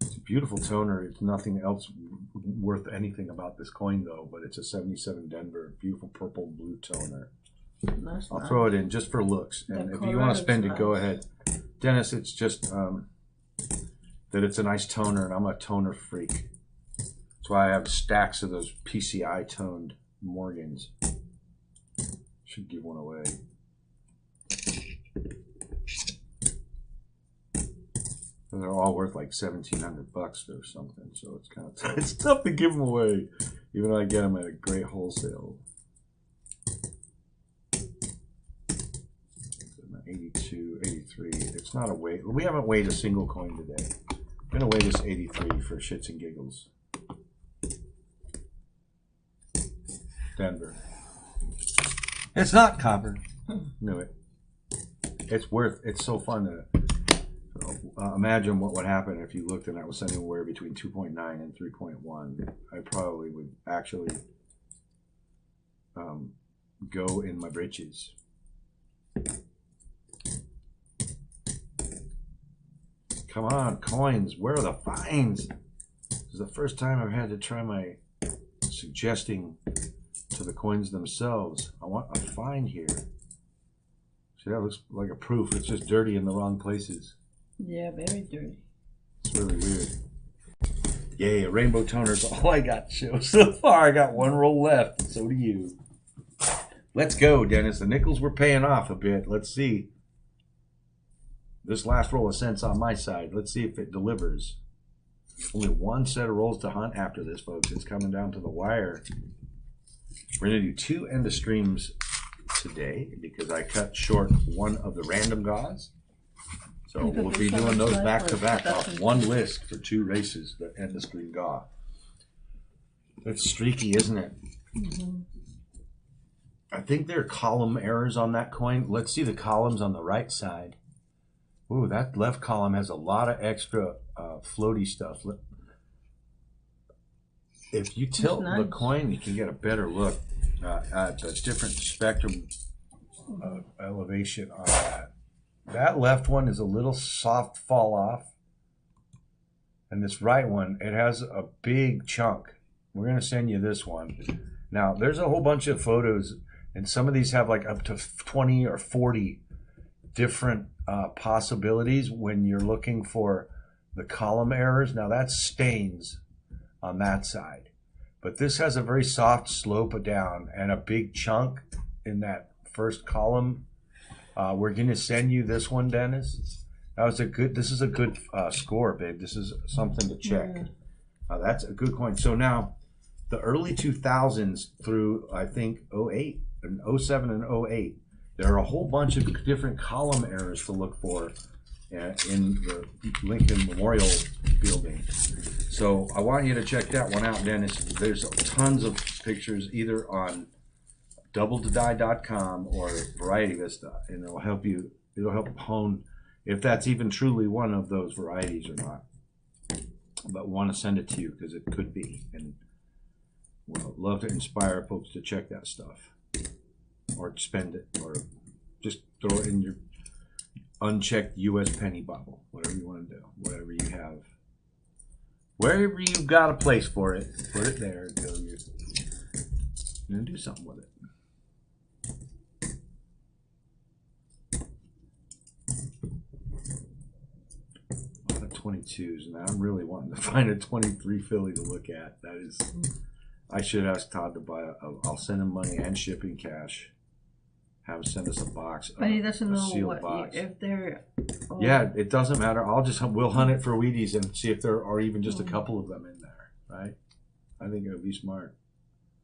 It's a beautiful toner. It's nothing else worth anything about this coin, though, but it's a 77 Denver, beautiful purple blue toner. That's I'll throw it in just for looks. And if you want to spend it, go ahead. Dennis, it's just that it's a nice toner, and I'm a toner freak. That's why I have stacks of those PCI toned Morgans. Should give one away. And they're all worth like $1,700 or something, so it's kind of it's tough to give them away, even though I get them at a great wholesale. 82, 83. It's not a weight. We haven't weighed a single coin today. I'm gonna weigh this 83 for shits and giggles. Denver. It's not copper. Knew it. It's so fun to imagine what would happen if you looked and that was anywhere between 2.9 and 3.1. I probably would actually go in my britches. Come on, coins. Where are the finds? This is the first time I've had to try my suggesting to the coins themselves. I want a find here. See, that looks like a proof. It's just dirty in the wrong places. Yeah, very dirty. It's really weird. Yay, a rainbow toner is all I got to show so far. I got one roll left. So do you. Let's go, Dennis. The nickels were paying off a bit. Let's see. This last roll of cents on my side. Let's see if it delivers. Only one set of rolls to hunt after this, folks. It's coming down to the wire. We're going to do 2 end of streams today because I cut short one of the random GAWs. So we'll be doing those back to back off one list for 2 races, the end of stream GAW. That's streaky, isn't it? Mm-hmm. I think there are column errors on that coin. Let's see the columns on the right side. Ooh, that left column has a lot of extra floaty stuff. If you tilt the coin, you can get a better look at the different spectrum of elevation on that. That left one is a little soft fall off. And this right one, it has a big chunk. We're going to send you this one. Now, there's a whole bunch of photos, and some of these have like up to 20 or 40 different possibilities when you're looking for the column errors. Now, that's stains on that side. But this has a very soft slope down and a big chunk in that first column. We're going to send you this one, Dennis. This is a good score, babe. This is something to check. That's a good coin. So now, the early 2000s through, I think, 08, and 07 and 08, there are a whole bunch of different column errors to look for in the Lincoln Memorial Building. So I want you to check that one out, Dennis. There's tons of pictures either on doubledie.com or Variety Vista, and it'll help you. It'll help hone if that's even truly one of those varieties or not. But want to send it to you because it could be, and we'll love to inspire folks to check that stuff, or spend it, or just throw it in your unchecked U.S. penny bottle, whatever you want to do, whatever you have. Wherever you've got a place for it, put it there until you're going to do something with it. A lot of 22s, and I'm really wanting to find a 23 Philly to look at. That is, I should ask Todd to buy I'll send him money and shipping cash. Have him send us a box. But he doesn't know sealed what box. if they're. Oh. Yeah, it doesn't matter. We'll hunt it for Wheaties and see if there are even just a couple of them in there, right? I think it would be smart.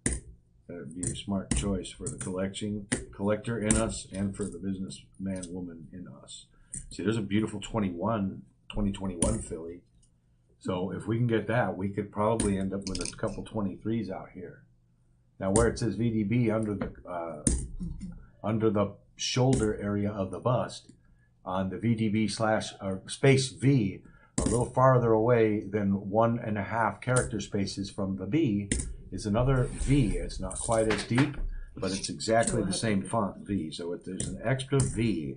That would be a smart choice for the collector in us and for the businessman woman in us. See, there's a beautiful 2021 Philly. So if we can get that, we could probably end up with a couple 23s out here. Now, where it says VDB under the shoulder area of the bust on the VDB space V, a little farther away than 1.5 character spaces from the B is another V. It's not quite as deep, but it's exactly the same font V. So there's an extra V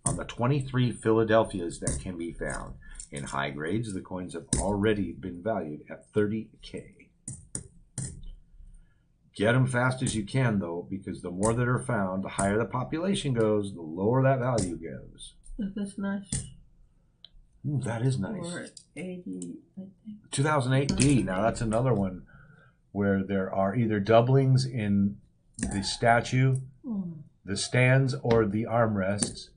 on the 23 Philadelphias that can be found. In high grades, the coins have already been valued at $30K. Get them fast as you can, though, because the more that are found, the higher the population goes, the lower that value goes. That's nice. Ooh, that is nice. Or 80, I think. 2008D. Now, that's another one where there are either doublings in the statue, the stands, or the armrests.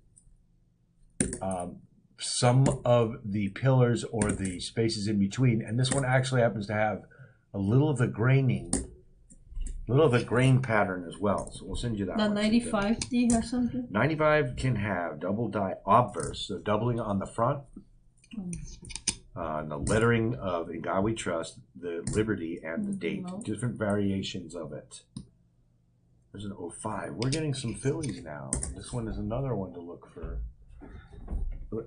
Some of the pillars or the spaces in between. And this one actually happens to have a little of the graining. A little of the grain pattern as well, so we'll send you that. The one. 95D has something? 95 can have double die obverse, so doubling on the front, the lettering of In God We Trust, the Liberty, and the date. Different variations of it. There's an 05. We're getting some Phillies now. This one is another one to look for.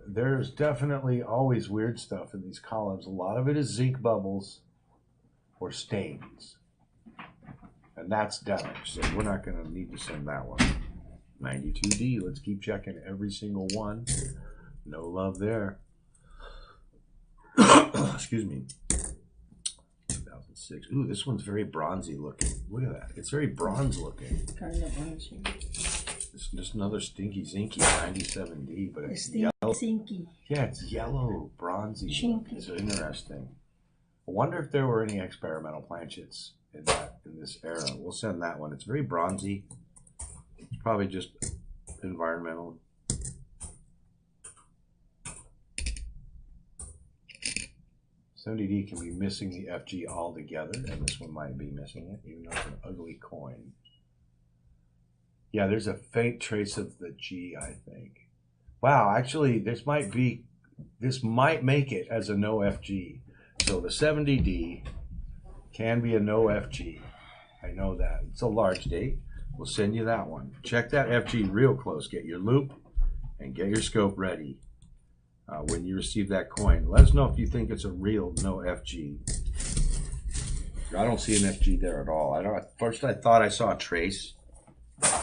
There's definitely always weird stuff in these columns. A lot of it is zinc bubbles or stains. And that's damage, so we're not going to need to send that one. 92D, let's keep checking every single one. No love there. Excuse me. 2006. Ooh, this one's very bronzy looking. Look at that. It's very bronze looking. Kind of bronzy. It's just another stinky zinky 97D, but it's yellow. Zinky. Yeah, it's yellow, bronzy. Chinky. It's interesting. I wonder if there were any experimental planchets in this era. We'll send that one. It's very bronzy. It's probably just environmental. $70D can be missing the FG altogether, and this one might be missing it, even though it's an ugly coin. Yeah, there's a faint trace of the G, I think. Wow, actually, this might make it as a no FG. So the 70D can be a no FG. I know that. It's a large date. We'll send you that one. Check that FG real close. Get your loop and get your scope ready when you receive that coin. Let us know if you think it's a real no FG. I don't see an FG there at all. At first I thought I saw a trace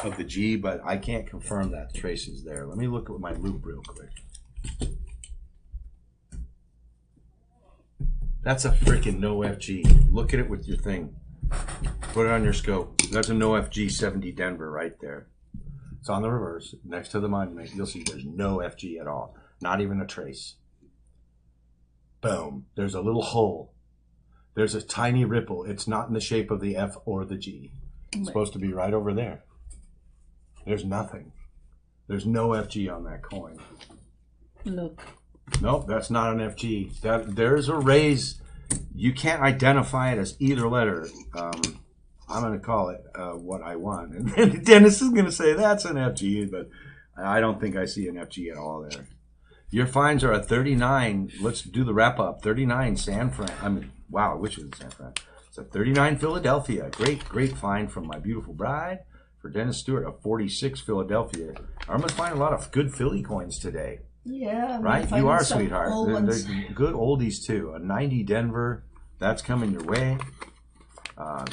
of the G, but I can't confirm that trace is there. Let me look at my loop real quick. That's a freaking no FG. Look at it with your thing. Put it on your scope. That's a no FG 70 Denver right there. It's on the reverse, next to the monument. You'll see there's no FG at all. Not even a trace. Boom. There's a little hole. There's a tiny ripple. It's not in the shape of the F or the G. It's supposed to be right over there. There's nothing. There's no FG on that coin. Look. Nope, that's not an FG. There's a raise. You can't identify it as either letter. I'm going to call it what I want. And Dennis is going to say that's an FG, but I don't think I see an FG at all there. Your finds are a 39. Let's do the wrap up. 39 San Fran. I mean, wow, I wish it was San Fran. It's a 39 Philadelphia. Great, great find from my beautiful bride. For Dennis Stewart, a 46 Philadelphia. Irma's finding a lot of good Philly coins today. Yeah. Right? You are, sweetheart. They're good oldies, too. A 90 Denver. That's coming your way.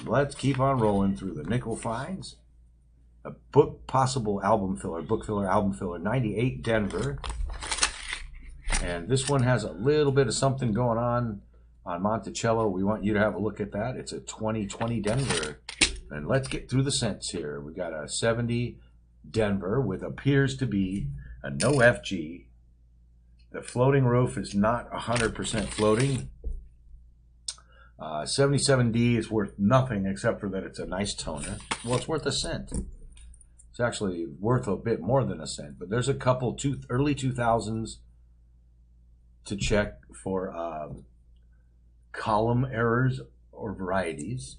Let's keep on rolling through the nickel finds. A book possible album filler, book filler, album filler. 98 Denver. And this one has a little bit of something going on Monticello. We want you to have a look at that. It's a 2020 Denver. And let's get through the cents here. We got a 70 Denver with appears to be a no FG. The floating roof is not 100% floating. 77D is worth nothing except for that it's a nice toner. Well, it's worth a cent. It's actually worth a bit more than a cent. But there's a couple early 2000s to check for column errors or varieties.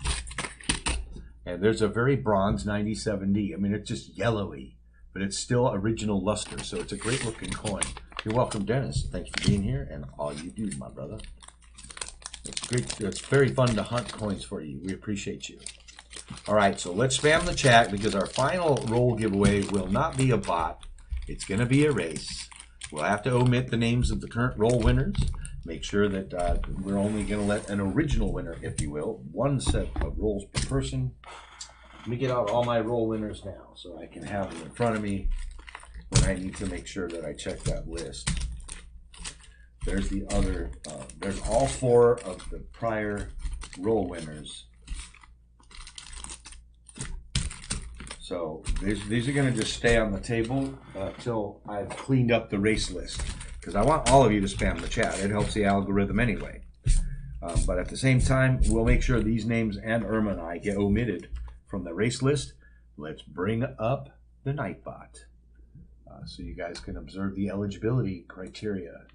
And there's a very bronze 97D. I mean, it's just yellowy, but it's still original luster, so it's a great looking coin. You're welcome, Dennis. Thank you for being here and all you do, my brother. It's great. It's very fun to hunt coins for you. We appreciate you. All right, so let's spam the chat because our final roll giveaway will not be a bot. It's going to be a race. We'll have to omit the names of the current roll winners. Make sure that we're only going to let an original winner, if you will, one set of rolls per person. Let me get out all my roll winners now so I can have them in front of me when I need to make sure that I check that list. There's the other, there's all 4 of the prior roll winners. So these are going to just stay on the table until I've cleaned up the race list. Because I want all of you to spam the chat. It helps the algorithm anyway. But at the same time, we'll make sure these names and Irma and I get omitted from the race list. Let's bring up the Nightbot so you guys can observe the eligibility criteria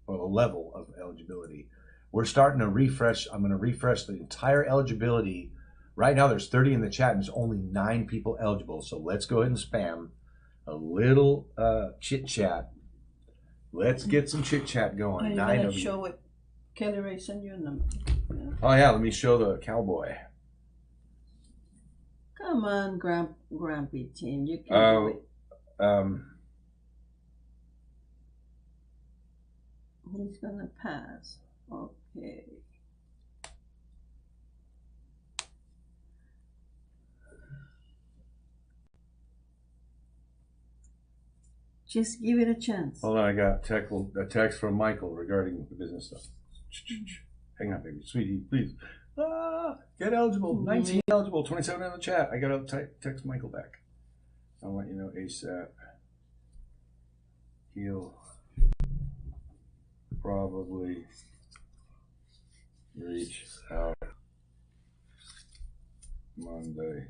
or the level of eligibility. We're starting to refresh. I'm going to refresh the entire eligibility. Right now there's 30 in the chat and there's only 9 people eligible. So let's go ahead and spam a little chit chat. Let's get some chit chat going. I'm going to show what Kelly Ray sent you a number. Yeah. Oh yeah, let me show the cowboy. Come on, Grumpy Team. You can do it. He's going to pass. Okay. Just give it a chance. Hold on, I got a text from Michael regarding the business stuff. Hang on, baby. Sweetie, please. Get eligible. 19 eligible. 27 in the chat. I got to text Michael back. I'll let you know ASAP. He'll probably reach out Monday.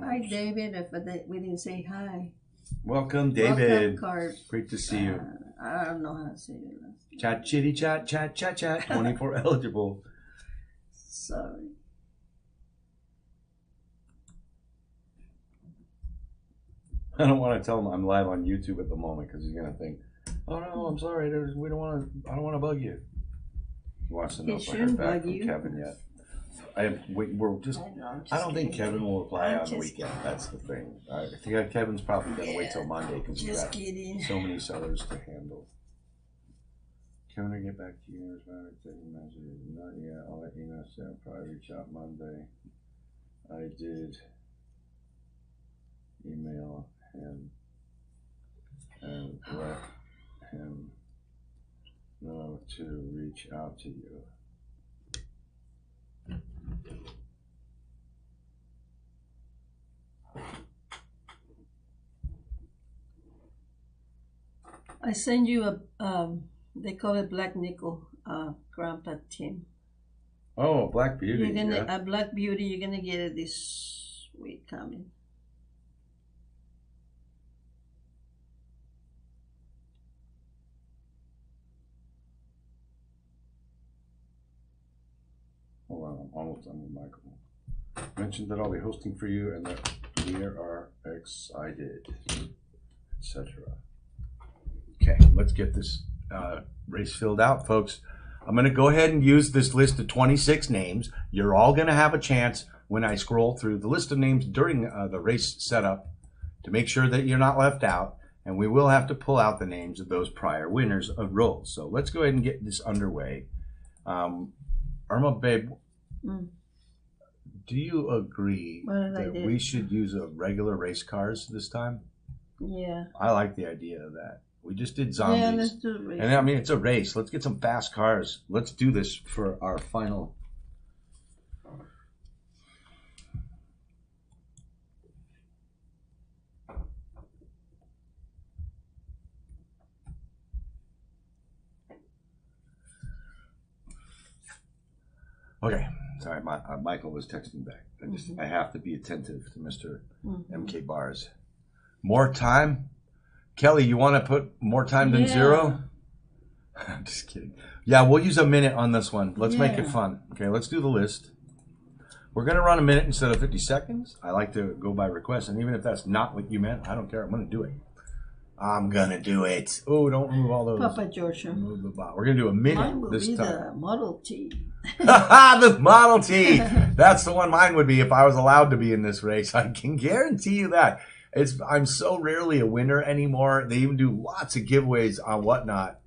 Hi, David. If we didn't say hi. Welcome, David. Welcome, Great to see you. I don't know how to say it. Chat, chitty, chat, chat, chat, chat. 24 eligible. Sorry. I don't want to tell him I'm live on YouTube at the moment because he's gonna think, "Oh no, I'm sorry. I don't want to bug you." He wants to know if I heard back from Kevin yet. I don't think Kevin will reply on the weekend. That's the thing. I think Kevin's probably gonna wait till Monday because he's got so many sellers to handle. Can I get back to you? Not yet. I'll let you know. So I'll probably reach out Monday. I did email him and let him know to reach out to you. I send you a they call it black nickel grandpa Tim. Oh, Black Beauty. You're gonna a Black Beauty. You're gonna get it this week coming. Hold on. Almost done with Michael. Mentioned that I'll be hosting for you and that we are excited, etc. Okay, let's get this race filled out, folks. I'm going to go ahead and use this list of 26 names. You're all going to have a chance when I scroll through the list of names during the race setup to make sure that you're not left out. And we will have to pull out the names of those prior winners of roles. So let's go ahead and get this underway. Irma, babe, do you agree that we should use a regular race cars this time? Yeah. I like the idea of that. We just did zombies. Yeah, let's do a race. And I mean, it's a race. Let's get some fast cars. Let's do this for our final. Okay. Sorry, Michael was texting back. I have to be attentive to Mr. MK Bars. More time? Kelly, you want to put more time than 0? I'm just kidding. Yeah, we'll use a minute on this one. Let's make it fun. Okay, let's do the list. We're going to run a minute instead of 50 seconds. I like to go by request, and even if that's not what you meant, I don't care. I'm going to do it. I'm going to do it. Oh, don't move all those. Papa Georgia. Move the bot. We're going to do a minute this time. The Model T. The Model T. That's the one mine would be if I was allowed to be in this race. I can guarantee you that. I'm so rarely a winner anymore. They even do lots of giveaways on whatnot,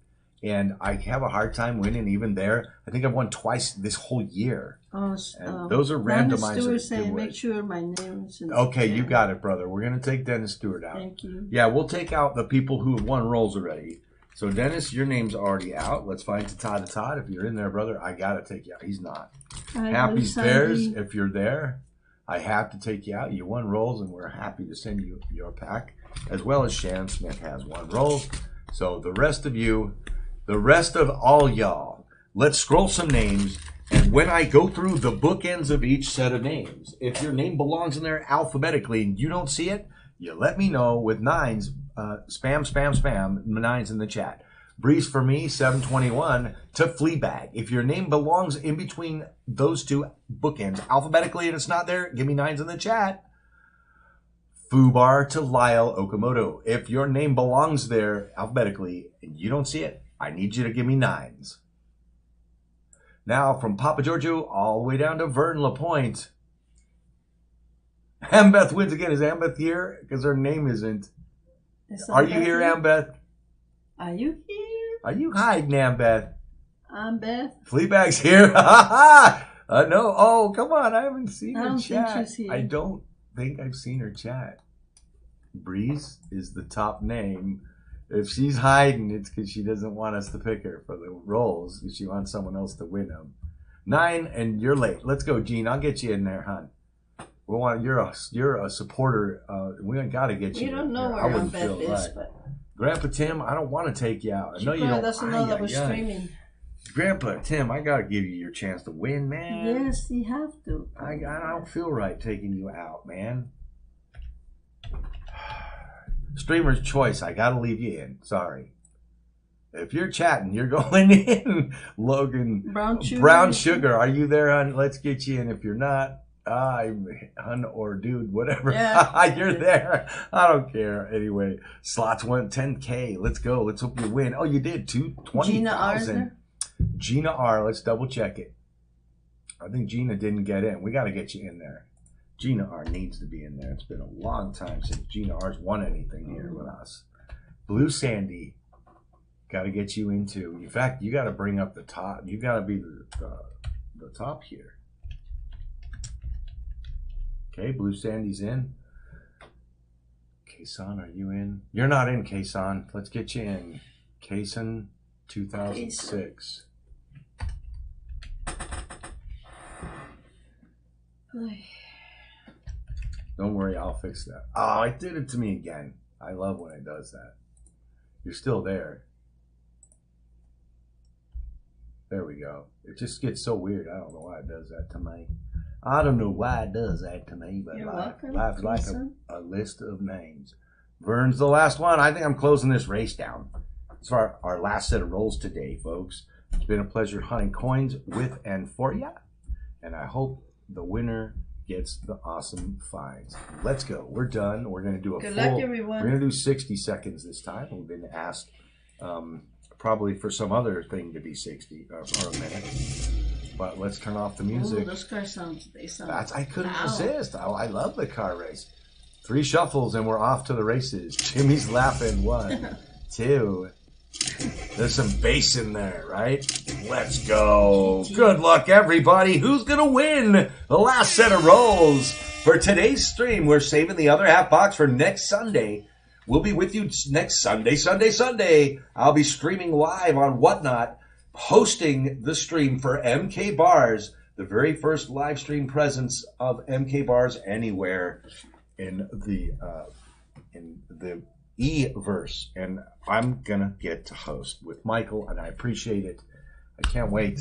and I have a hard time winning even there. I think I've won twice this whole year. And those are randomizer Stewart saying, giveaways. make sure my name's in Okay, you got it, brother. We're going to take Dennis Stewart out. Thank you. Yeah, we'll take out the people who have won roles already. So, Dennis, your name's already out. Let's find Todd. If you're in there, brother, I got to take you out. He's not. Happy Bears, if you're there, I have to take you out. You won roles, and we're happy to send you your pack, as well as Shannon Smith has 1 role. So, the rest of you, the rest of all y'all, let's scroll some names. And when I go through the bookends of each set of names, if your name belongs in there alphabetically and you don't see it, you let me know with 9s, spam, 9s in the chat. Breeze for me, 721 to Fleabag. If your name belongs in between those two bookends alphabetically and it's not there, give me 9s in the chat. Fubar to Lyle Okamoto. If your name belongs there alphabetically and you don't see it, I need you to give me 9s. Now, from Papa Giorgio all the way down to Vern LaPointe. Ambeth wins again. Is Ambeth here? Because her name isn't. Are you here, Ambeth? Are you here? Are you hiding, Ambeth? I'm Beth. Fleabag's here. No. Oh, come on. I haven't seen her chat. I don't think she's here. I don't think I've seen her chat. Breeze is the top name. If she's hiding, it's because she doesn't want us to pick her for the roles. She wants someone else to win them. 9, and you're late. Let's go, Gene. I'll get you in there, hon. We want you're a supporter. We got to get you. You don't know in there. where Beth is, right. but Grandpa Tim, I don't want to take you out. I know you don't. Doesn't know that we're streaming. Grandpa Tim, I got to give you your chance to win, man. Yes, you have to. I don't feel right taking you out, man. Streamer's choice. I gotta leave you in. Sorry. If you're chatting, you're going in. Logan. Brown sugar. Are you there, hon? Let's get you in. If you're not, hun or dude, whatever. Yeah. You're there. I don't care. Anyway, slots went 10K. Let's go. Let's hope you win. Oh, you did too. 20,000. Gina R. Let's double check it. I think Gina didn't get in. We got to get you in there. Gina R needs to be in there. It's been a long time since Gina R's won anything here with us. Blue Sandy, got to get you into. In fact, you got to bring up the top. You got to be the top here. Okay, Blue Sandy's in. Kason, are you in? You're not in, Kason. Let's get you in. Kason, 2006. Don't worry, I'll fix that. Oh, it did it to me again. I love when it does that. You're still there. There we go. It just gets so weird. I don't know why it does that to me. I don't know why it does that to me, but life's like a list of names. Vern's the last one. I think I'm closing this race down. It's our last set of rolls today, folks. It's been a pleasure hunting coins with and for you. and I hope the winner gets the awesome finds. Let's go. We're done. We're going to do a Good full. luck, everyone. We're going to do 60 seconds this time. We've been asked probably for some other thing to be 60 or a minute. But let's turn off the music. Ooh, those cars sound. I couldn't resist. I love the car race. 3 shuffles and we're off to the races. Jimmy's laughing. 1, 2. There's some bass in there, right? Let's go. Good luck, everybody. Who's going to win the last set of rolls for today's stream? We're saving the other half box for next Sunday. We'll be with you next Sunday. I'll be streaming live on Whatnot, hosting the stream for MK Bars, the very first live stream presence of MK Bars anywhere in the E-verse, and I'm gonna get to host with Michael, and I appreciate it. I can't wait.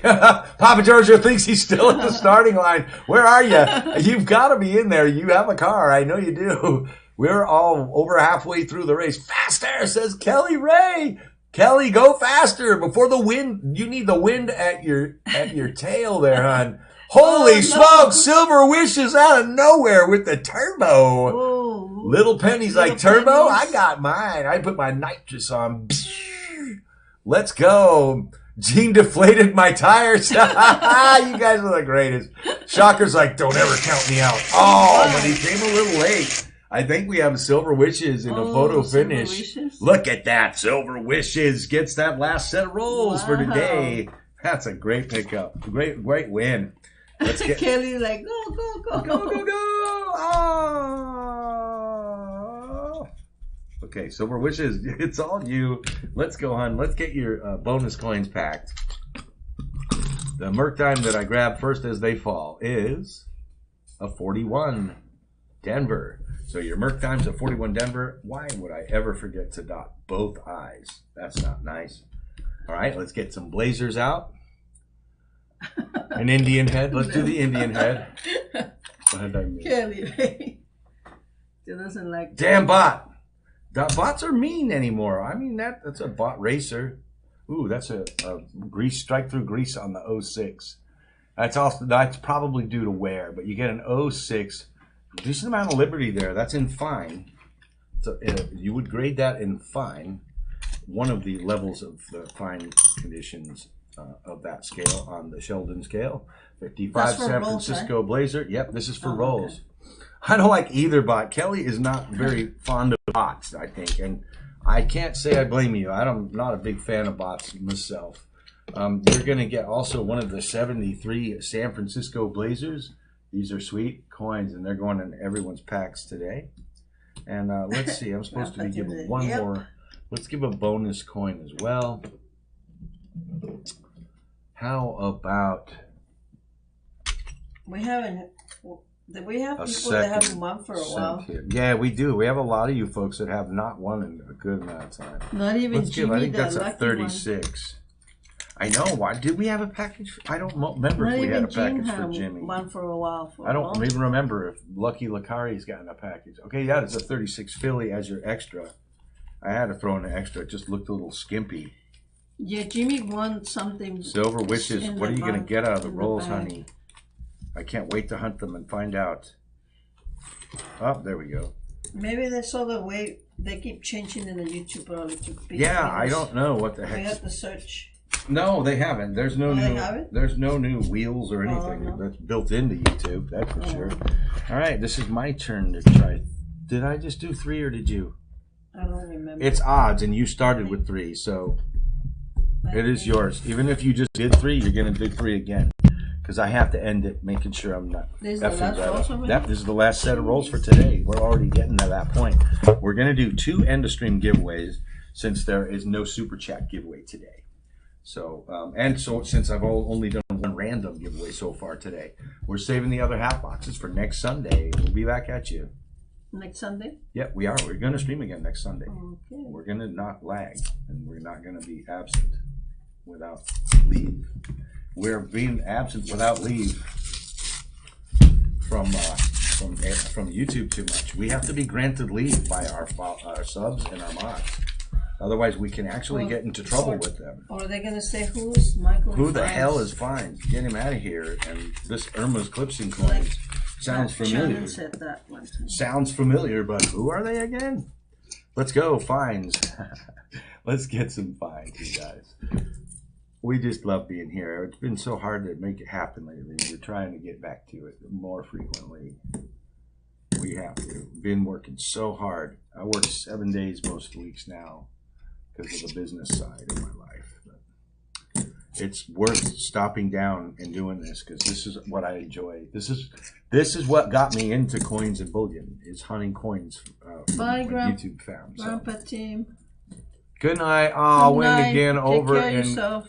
Papa Giorgio thinks he's still at the starting line. Where are you? You've got to be in there. You have a car. I know you do. We're all over halfway through the race. Faster, says Kelly Ray. Kelly, go faster before the wind. You need the wind at your tail there, hon. Holy smokes, Silver Wishes out of nowhere with the turbo. Whoa. Little Penny's Little like, turbo? Pennies. I got mine. I put my nitrous on. Let's go. Gene deflated my tires. You guys are the greatest. Shocker's like, don't ever count me out. Oh, but he came a little late. I think we have Silver Wishes in a photo Silver finish. Wishes? Look at that. Silver Wishes gets that last set of rolls for Wow. today. That's a great pickup. Great win. Let's get Kelly like, go. go. Oh. Okay, Silver Wishes, it's all you. Let's go, hon. Let's get your bonus coins packed. The Merc dime that I grabbed first as they fall is a 41 Denver. So your Merc dime's a 41 Denver. Why would I ever forget to dot both eyes? That's not nice. All right, let's get some blazers out. An Indian head. Let's do the Indian head. What did I miss? Kelly. She doesn't like. Damn bot. The bots are mean anymore. I mean, that's a bot racer. Ooh, that's a grease strike through grease on the 06. That's probably due to wear, but you get an 06. Decent amount of liberty there. That's in fine. So you would grade that in fine. One of the levels of the fine conditions of that scale on the Sheldon scale. 55 San rolls, Francisco right? Blazer. Yep, this is for Oh, rolls. okay. I don't like either bot. Kelly is not very fond of bots, I think, and I can't say I blame you. I'm not a big fan of bots myself. You're going to get also one of the 73 San Francisco Blazers. These are sweet coins, and they're going in everyone's packs today. And let's see. I'm supposed to be giving one more. Let's give a bonus coin as well. How about We haven't. We have a people that second haven't won for a while. here? Yeah, we do. We have a lot of you folks that have not won in a good amount of time. Not even Let's give. Jimmy, I think the that's a lucky 36. I know. Why did we have a package? I don't remember Not if we had even a Jim package for had Jimmy. one for a while. I don't even remember if Lucky Lacari's gotten a package. Okay, yeah, it's a 36 Philly as your extra. I had to throw in an extra. It just looked a little skimpy. Yeah, Jimmy won something. Silver Wishes. in What are the you going to bank- get out of the in rolls, bag. honey? I can't wait to hunt them and find out. Oh, there we go. Maybe they saw the way they keep changing in the YouTube probably to be Yeah, I famous. don't know what the We heck. have to search. No, they haven't. There's no Oh, they new. haven't? There's no new wheels or Oh, anything no. that's built into YouTube. That's for Oh. sure. All right, this is my turn to try. Did I just do 3 or did you? I don't remember. It's odds, and you started with 3, so it is yours. Even if you just did 3, you're gonna do 3 again, because I have to end it, making sure I'm not This is the effing last that rolls up. already? Yep, this is the last set of rolls for today. We're already getting to that point. We're gonna do 2 end of stream giveaways since there is no super chat giveaway today. So since I've only done 1 random giveaway so far today, we're saving the other half boxes for next Sunday. We'll be back at you. Next Sunday? Yep, we are. We're gonna stream again next Sunday. Okay. We're gonna not lag, and we're not gonna be absent without leave. We're being absent without leave from YouTube too much. We have to be granted leave by our subs and our mods. Otherwise, we can actually get into trouble with them. Or are they going to say, who's Michael? Who the Fines? hell is Fines? Get him out of here. And this Irma's Clipsing coins sounds familiar. Shannon said that one time. Sounds familiar, but who are they again? Let's go, Fines. Let's get some fines, you guys. We just love being here. It's been so hard to make it happen lately. We're trying to get back to it more frequently. We have to. Been working so hard. I work 7 days most weeks now because of the business side of my life. But it's worth stopping down and doing this because this is what I enjoy. This is what got me into coins and bullion, is hunting coins from Bye, YouTube fam. So. Grandpa Tim. Good night. I'll win night. again Take over care of in. yourself.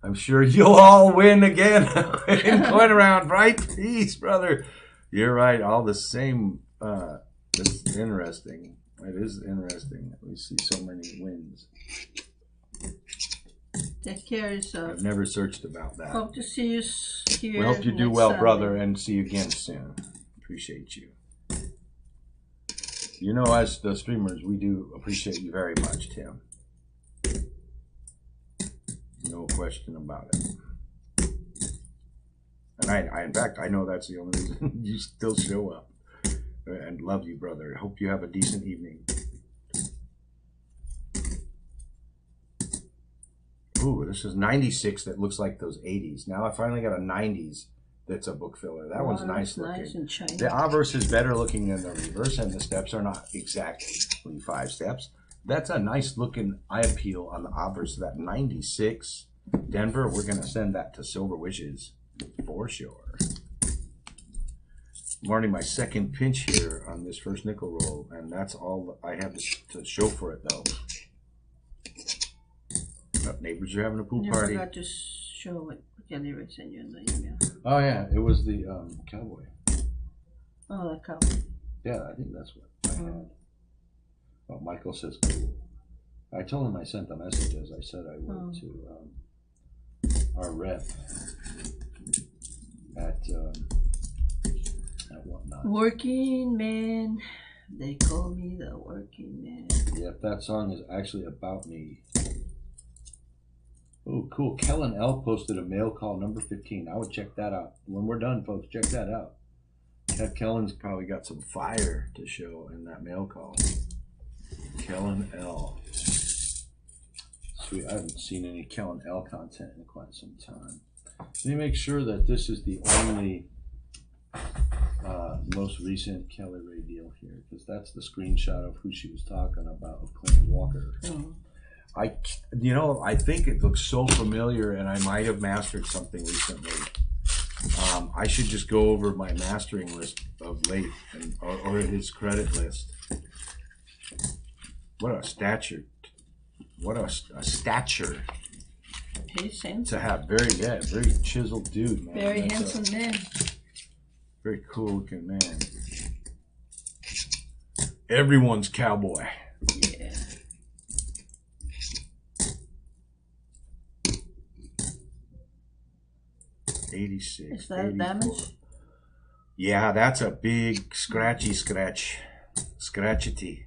I'm sure you'll all win again in coin around, right? Peace, brother. You're right. All the same. It's interesting. It is interesting. We see so many wins. Take care of yourself. I've never searched about that. Hope to see you here. We hope you do next well, Sunday. brother, and see you again soon. Appreciate you. You know, as the streamers, we do appreciate you very much, Tim. No question about it. And I in fact, I know that's the only reason you still show up. And love you, brother. Hope you have a decent evening. Ooh, this is 96 that looks like those 80s. Now I finally got a 90s that's a book filler. That one's nice looking. Nice and shiny. The obverse is better looking than the reverse, and the steps are not exactly 5 steps. That's a nice looking eye appeal on the obverse. That 96 Denver, we're going to send that to Silver Wishes for sure. I'm already my second pinch here on this first nickel roll, and that's all I have to show for it, though. Oh, neighbors are having a pool You party. forgot to show what Kelly Ray sent you in the email. Oh, yeah, it was the cowboy. Oh, that cow. Yeah, I think that's what I had. Oh, Michael says cool. I told him I sent the message as I said I would to our rep at whatnot. Working man. They call me the working man. Yep, that song is actually about me. Oh, cool. Kellen L posted a mail call number 15. I would check that out. When we're done, folks, check that out. Kellen's probably got some fire to show in that mail call. Kellen L. Sweet. I haven't seen any Kellen L content in quite some time. Let me make sure that this is the only most recent Kelly Ray deal here, because that's the screenshot of who she was talking about, of Clinton Walker. I think it looks so familiar, and I might have mastered something recently. I should just go over my mastering list of late, or his credit list. What a stature! What a stature He's handsome. to have! Very chiseled dude, man. Very That's handsome man. very cool looking man. Everyone's cowboy. Yeah. '86. Is that a damage? Yeah, that's a big scratchy scratch. Scratchity.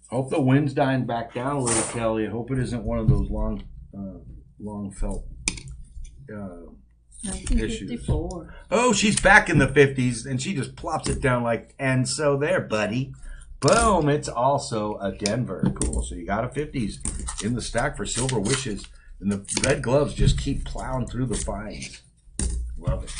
Hope the wind's dying back down a little, Kelly. I hope it isn't one of those long felt issues. 1954. Oh, she's back in the 50s, and she just plops it down like, and so there, buddy. Boom, it's also a Denver. Cool, so you got a 50s in the stack for Silver Wishes, and the red gloves just keep plowing through the fines. Love it.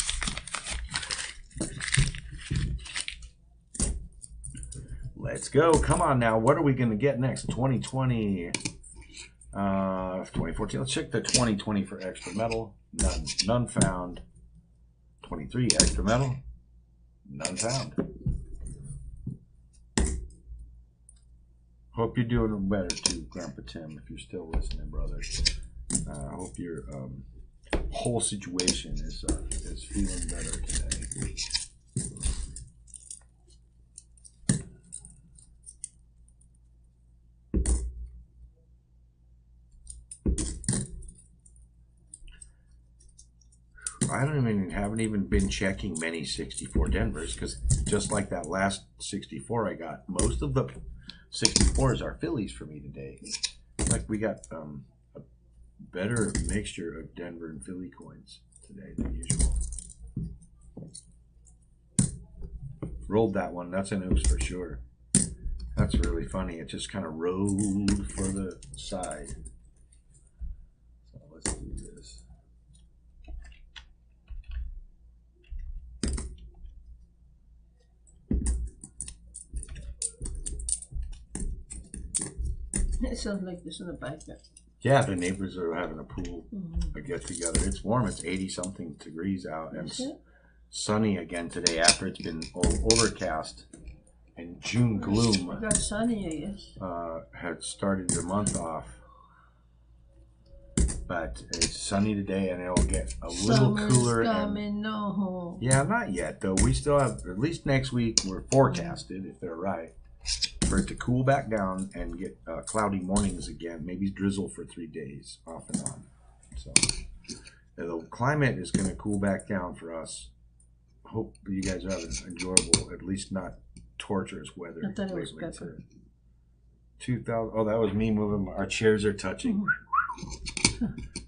Let's go. Come on now. What are we going to get next? 2020, 2014. Let's check the 2020 for extra metal. None found. 23 extra metal. None found. Hope you're doing better too, Grandpa Tim, if you're still listening, brother. I hope your whole situation is feeling better today. I haven't even been checking many 64 Denvers, because just like that last 64 I got, most of the 64s are Phillies for me today. Like we got a better mixture of Denver and Philly coins today than usual. Rolled that one. That's an oops for sure. That's really funny. It just kind of rolled for the side. So let's do this. It sounds like this in the backyard. Yeah, the neighbors are having a pool, a get together. It's warm. It's 80 something degrees out, and it's sunny again today after it's been overcast and June gloom. It got sunny, I guess. Had started the month off, but it's sunny today, and it'll get a little cooler. Coming, no. Yeah, not yet though. We still have at least next week. We're forecasted, if they're right, for it to cool back down and get cloudy mornings again. Maybe drizzle for 3 days off and on. So the climate is going to cool back down for us. Hope you guys are having enjoyable, at least not torturous weather. I thought it was pepper. 2000. Oh, that was me moving. Our chairs are touching.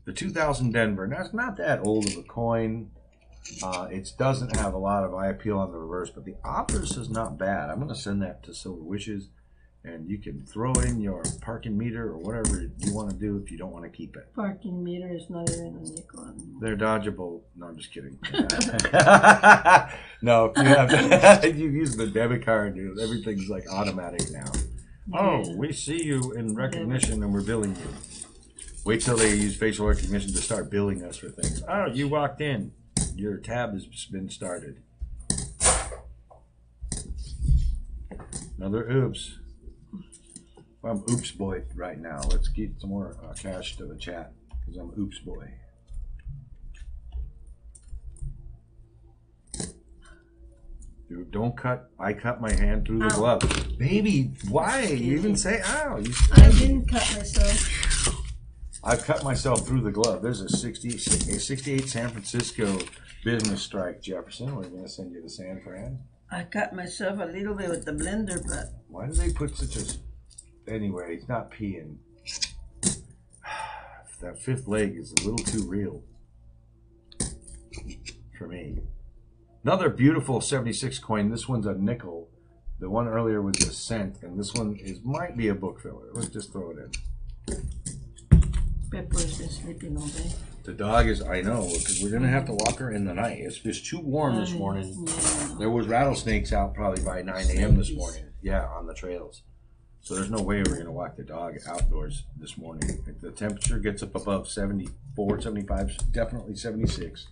The 2000 Denver. Now it's not that old of a coin. It doesn't have a lot of eye appeal on the reverse, but the obverse is not bad. I'm going to send that to Silver Wishes, and you can throw it in your parking meter or whatever you want to do if you don't want to keep it. Parking meter is not even a nickel anymore. They're dodgeable. No, I'm just kidding. No, if you have you use the debit card, dude, everything's like automatic now. Oh, we see you in recognition and we're billing you. Wait till they use facial recognition to start billing us for things. Oh, you walked in. Your tab has been started. Another oops. I'm oops boy right now. Let's get some more cash to the chat because I'm oops boy. Dude, don't cut. I cut my hand through the glove. Baby, why? You even say ow. I didn't cut myself. I've cut myself through the glove. There's a 68 San Francisco business strike, Jefferson. We're going to send you to San Fran. I cut myself a little bit with the blender, but... Why do they put such a... Anyway, it's not peeing. That fifth leg is a little too real for me. Another beautiful 76 coin. This one's a nickel. The one earlier was a cent, and this one might be a book filler. Let's just throw it in. Pepper's been sleeping all day. The dog is, I know, because we're going to have to walk her in the night. It's just too warm this morning. Yeah. There was rattlesnakes out probably by 9 a.m. this morning. Yeah, on the trails. So there's no way we're going to walk the dog outdoors this morning. If the temperature gets up above 74, 75, definitely 76.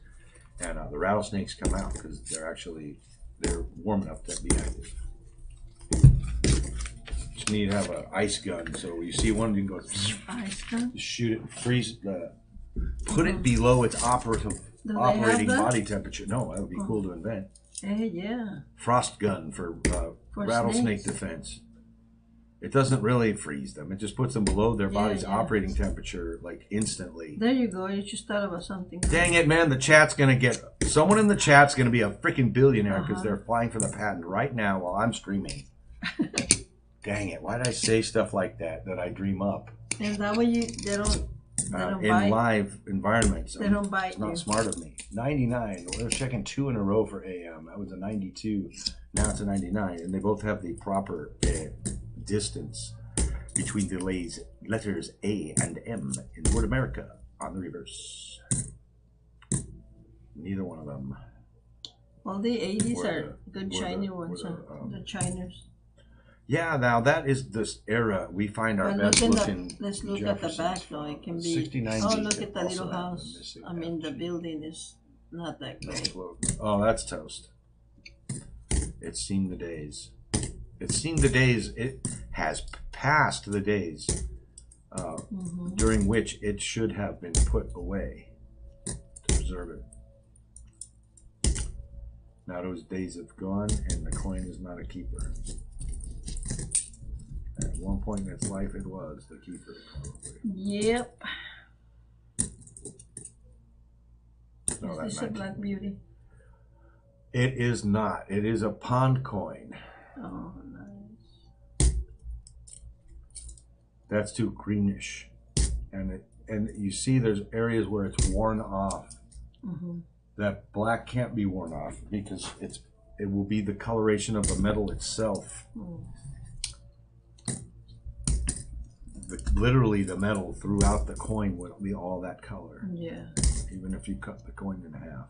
And the rattlesnakes come out because they're warm enough to be active. Just need to have an ice gun, so you see one, you can go Ice gun? shoot it, freeze put it below its operating body temperature. No, that would be cool to invent. Hey, yeah. Frost gun for rattlesnake defense. It doesn't really freeze them. It just puts them below their body's operating temperature, like instantly. There you go. You just thought about something. Dang it, man. The chat's going to someone in the chat's going to be a freaking billionaire because they're applying for the patent right now while I'm streaming. Dang it. Why did I say stuff like that I dream up? And that way they don't in bite. Live environments. They don't bite It's not smart of me. 99. We're checking 2 in a row for AM. That was a 92. Now it's a 99. And they both have the proper distance between the letters A and M in Word America on the reverse. Neither one of them. Well, the 80s are good shiny ones, the Chiners. Yeah, now that is this era. We find our best looking. Let's look at the back though. It can be. 69. Oh, look at the little house. I mean, the building is not that great. Oh, that's toast. It's seen the days. It's seen the days. It has passed the days during which it should have been put away to preserve it. Now those days have gone, and the coin is not a keeper. At one point in its life, it was the keeper, probably. Yep. No, Is that this a 19. Black Beauty? It is not. It is a pond coin. Oh, nice. That's too greenish, and you see there's areas where it's worn off. Mm-hmm. That black can't be worn off because it will be the coloration of the metal itself. Mm. Literally, the metal throughout the coin will be all that color. Yeah. Even if you cut the coin in half,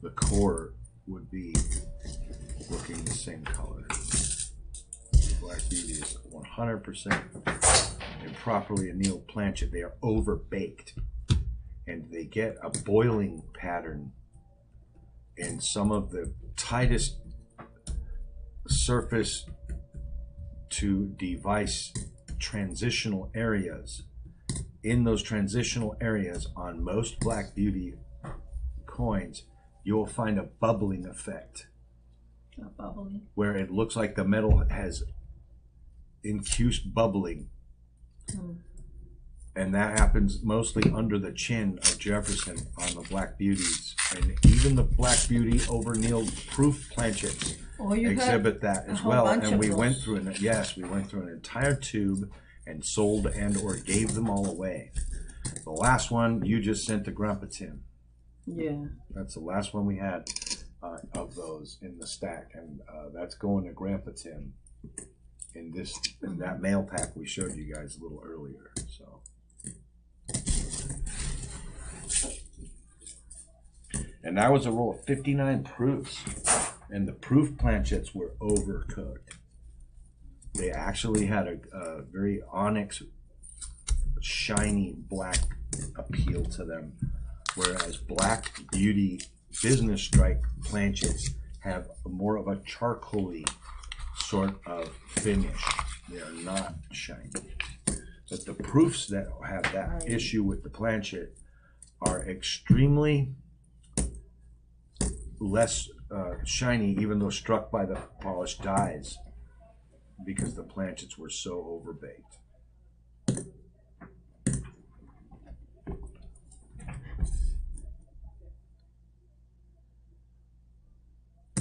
the core would be looking the same color. Black Beauty is 100% improperly annealed planchet. They are over baked, and they get a boiling pattern in some of the tightest surface to device transitional areas. In those transitional areas on most Black Beauty coins, you will find a bubbling effect. A bubbling. Where it looks like the metal has infused bubbling. Mm. And that happens mostly under the chin of Jefferson on the Black Beauties. And even the Black Beauty over annealed proof planchets exhibit that as well. And we went through an entire tube and sold and or gave them all away. The last one you just sent to Grandpa Tim. Yeah. That's the last one we had of those in the stack, and that's going to Grandpa Tim in that mail pack we showed you guys a little earlier. So, and that was a roll of 59 proofs, and the proof planchets were overcooked. They actually had a very onyx, shiny black appeal to them, whereas Black Beauty business strike planchets have more of a charcoaly sort of finish. They are not shiny. But the proofs that have that issue with the planchet are extremely less shiny, even though struck by the polished dies, because the planchets were so overbaked.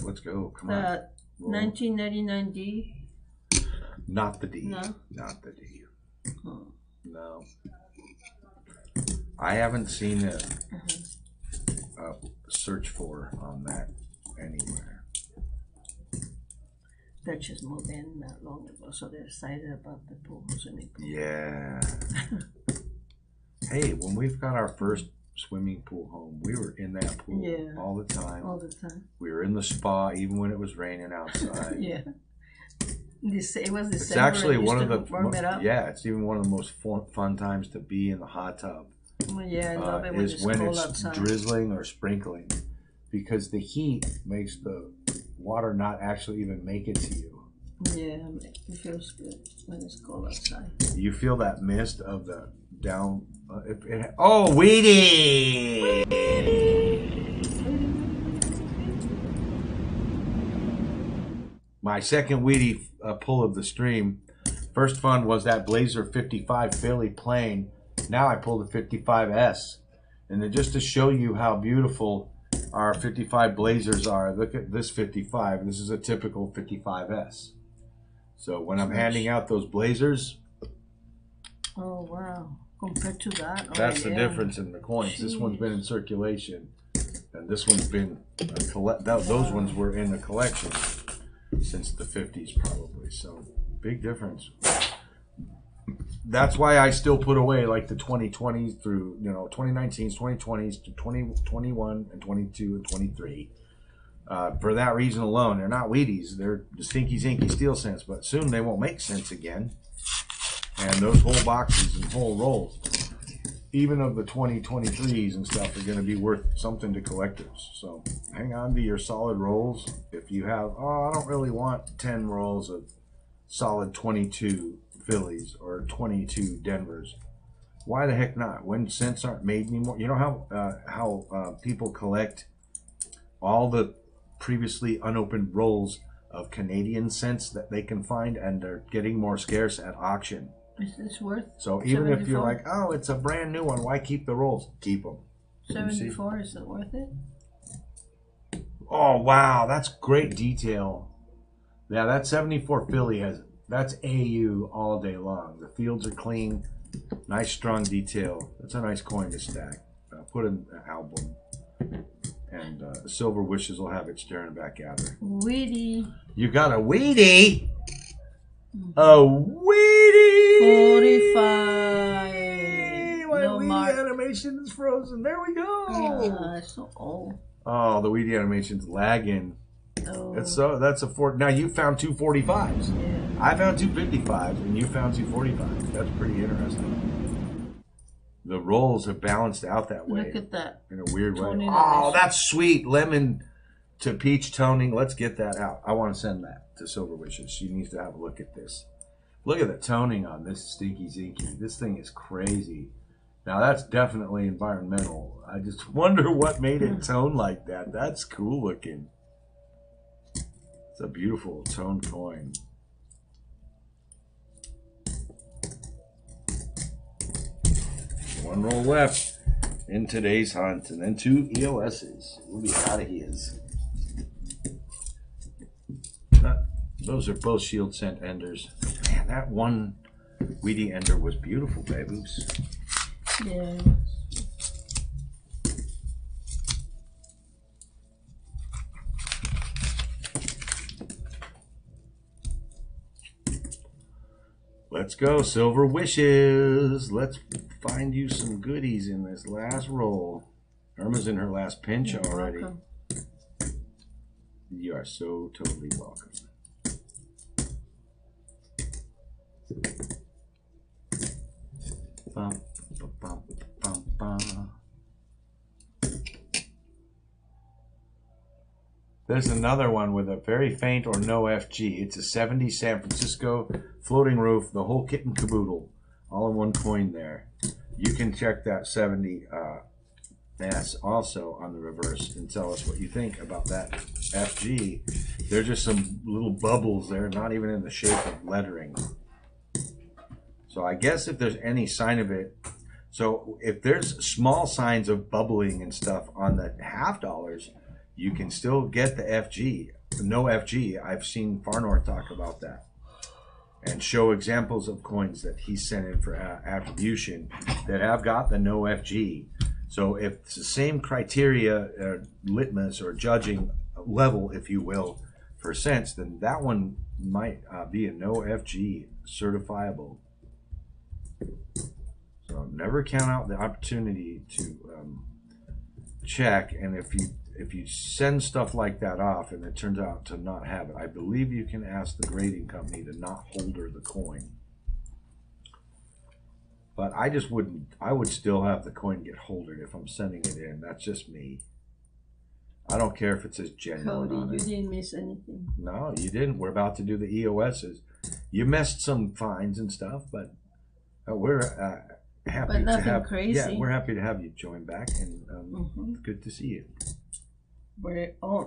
Let's go. Come on. 1999D. Not the D. No. Not the D. Oh. No. I haven't seen a search for on that anywhere. That just moved in not long ago, so they're excited about the pool. Yeah. Hey, when we've got our first swimming pool home, we were in that pool all the time. All the time. We were in the spa even when it was raining outside. Yeah. It was December. It's actually one of the it's even one of the most fun times to be in the hot tub. Well, yeah, I love it when is when it's outside. Drizzling or sprinkling, because the heat makes the water not actually even make it to you. Yeah, it feels good when it's cold outside. You feel that mist of the down. Weedy! My second weedy pull of the stream. First fun was that Blazer 55 Philly plain. Now I pulled the 55S. And then just to show you how beautiful our 55 Blazers are, look at this 55. This is a typical 55S. So when I'm handing out those Blazers. Oh, wow. Compared to that. That's the difference in the coins. Jeez. This one's been in circulation. And this one's been, those ones were in the collection since the 50s probably. So big difference. That's why I still put away like the 2020s through 2019s, 2020s to 2021 and 22 and 23. For that reason alone, they're not Wheaties. They're the stinky zinky steel cents, but soon they won't make sense again. And those whole boxes and whole rolls, even of the 2023s and stuff, are going to be worth something to collectors. So hang on to your solid rolls. If you have, I don't really want 10 rolls of solid 22 Phillies or 22 Denvers. Why the heck not? When cents aren't made anymore. You know how people collect all the previously unopened rolls of Canadian cents that they can find, and they're getting more scarce at auction. Is this worth? So even 74? If you're like, oh, it's a brand new one, why keep the rolls? Keep them. 74, is it worth it? Oh, wow. That's great detail. Yeah, that 74 Philly that's AU all day long. The fields are clean. Nice, strong detail. That's a nice coin to stack. Put in an album. And Silver Wishes will have it staring back at her. Weedy. You got a Weedy? A Weedy! 45. My No Weedy mark. animation is frozen. There we go. It's so old. Oh, the Weedy animation's lagging. Oh. That's a four. Now you found 245s. Yeah. I found 255s, and you found 245s. That's pretty interesting. The rolls have balanced out that way. Look at that. In a weird way. Toning Oh, animation. that's sweet. Lemon to peach toning. Let's get that out. I want to send that to Silver Wishes. She needs to have a look at this. Look at the toning on this Stinky Zinky. This thing is crazy. Now that's definitely environmental. I just wonder what made it tone like that. That's cool looking. It's a beautiful toned coin. One roll left in today's hunt, and then 2 EOSs. We'll be out of his. Those are both shield scent enders. Man, that one Weedy ender was beautiful, baboos. Yeah. Let's go, Silver Wishes. Let's find you some goodies in this last roll. Irma's in her last pinch You're already. welcome. You are so totally welcome. Bum, bum, bum, bum. There's another one with a very faint or no FG. It's a 70 San Francisco floating roof, the whole kit and caboodle, all in one coin there. You can check that 70 S also on the reverse and tell us what you think about that FG. There's just some little bubbles there, not even in the shape of lettering. So I guess if there's any sign of it, so if there's small signs of bubbling and stuff on the half dollars, you can still get the FG. No FG. I've seen Far North talk about that and show examples of coins that he sent in for attribution that have got the no FG. So if it's the same criteria, litmus or judging level, if you will, for cents, then that one might be a no FG certifiable. So never count out the opportunity to check. And if you send stuff like that off and it turns out to not have it, I believe you can ask the grading company to not holder the coin. But I just wouldn't. I would still have the coin get holdered if I'm sending it in. That's just me. I don't care if it says genuine Cody, on you it. didn't miss anything. No, you didn't. We're about to do the EOSs. You missed some fines and stuff, but we're happy But nothing to have. crazy. Yeah, we're happy to have you join back, and it's good to see you.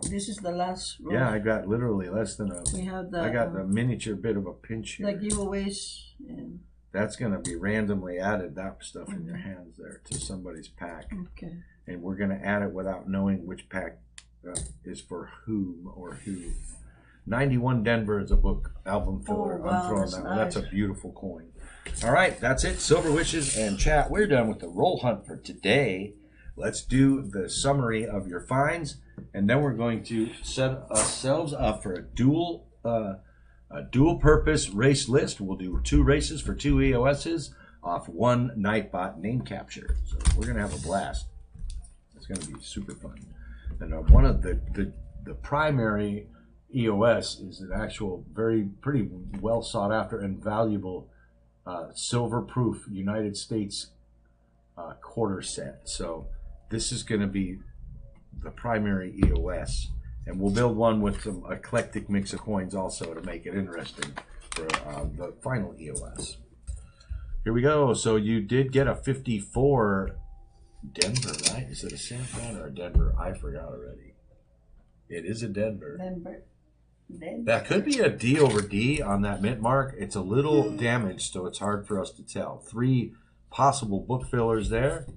This is the last row. Yeah, I got literally less than a. We have the I got a miniature bit of a pinch the here. giveaways. And, That's going to be randomly added, that stuff in your hands there, to somebody's pack. okay. And we're going to add it without knowing which pack is for whom or who. 91 Denver is a book album filler. Oh, wow, I'm throwing that's that one. That's a nice. beautiful coin. All right, that's it. Silver Wishes and chat. We're done with the roll hunt for today. Let's do the summary of your finds, and then we're going to set ourselves up for a dual purpose race list. We'll do 2 races for 2 EOSs off 1 Nightbot name capture. So we're going to have a blast. It's going to be super fun. And one of the primary EOS is an actual pretty well sought after and valuable silver proof United States quarter set. So this is going to be the primary EOS. And we'll build one with some eclectic mix of coins also to make it interesting for the final EOS. Here we go. So you did get a 54 Denver, right? Is it a San Fran or a Denver? I forgot already. It is a Denver. Denver. That could be a D over D on that mint mark. It's a little damaged, so it's hard for us to tell. 3 possible book fillers there.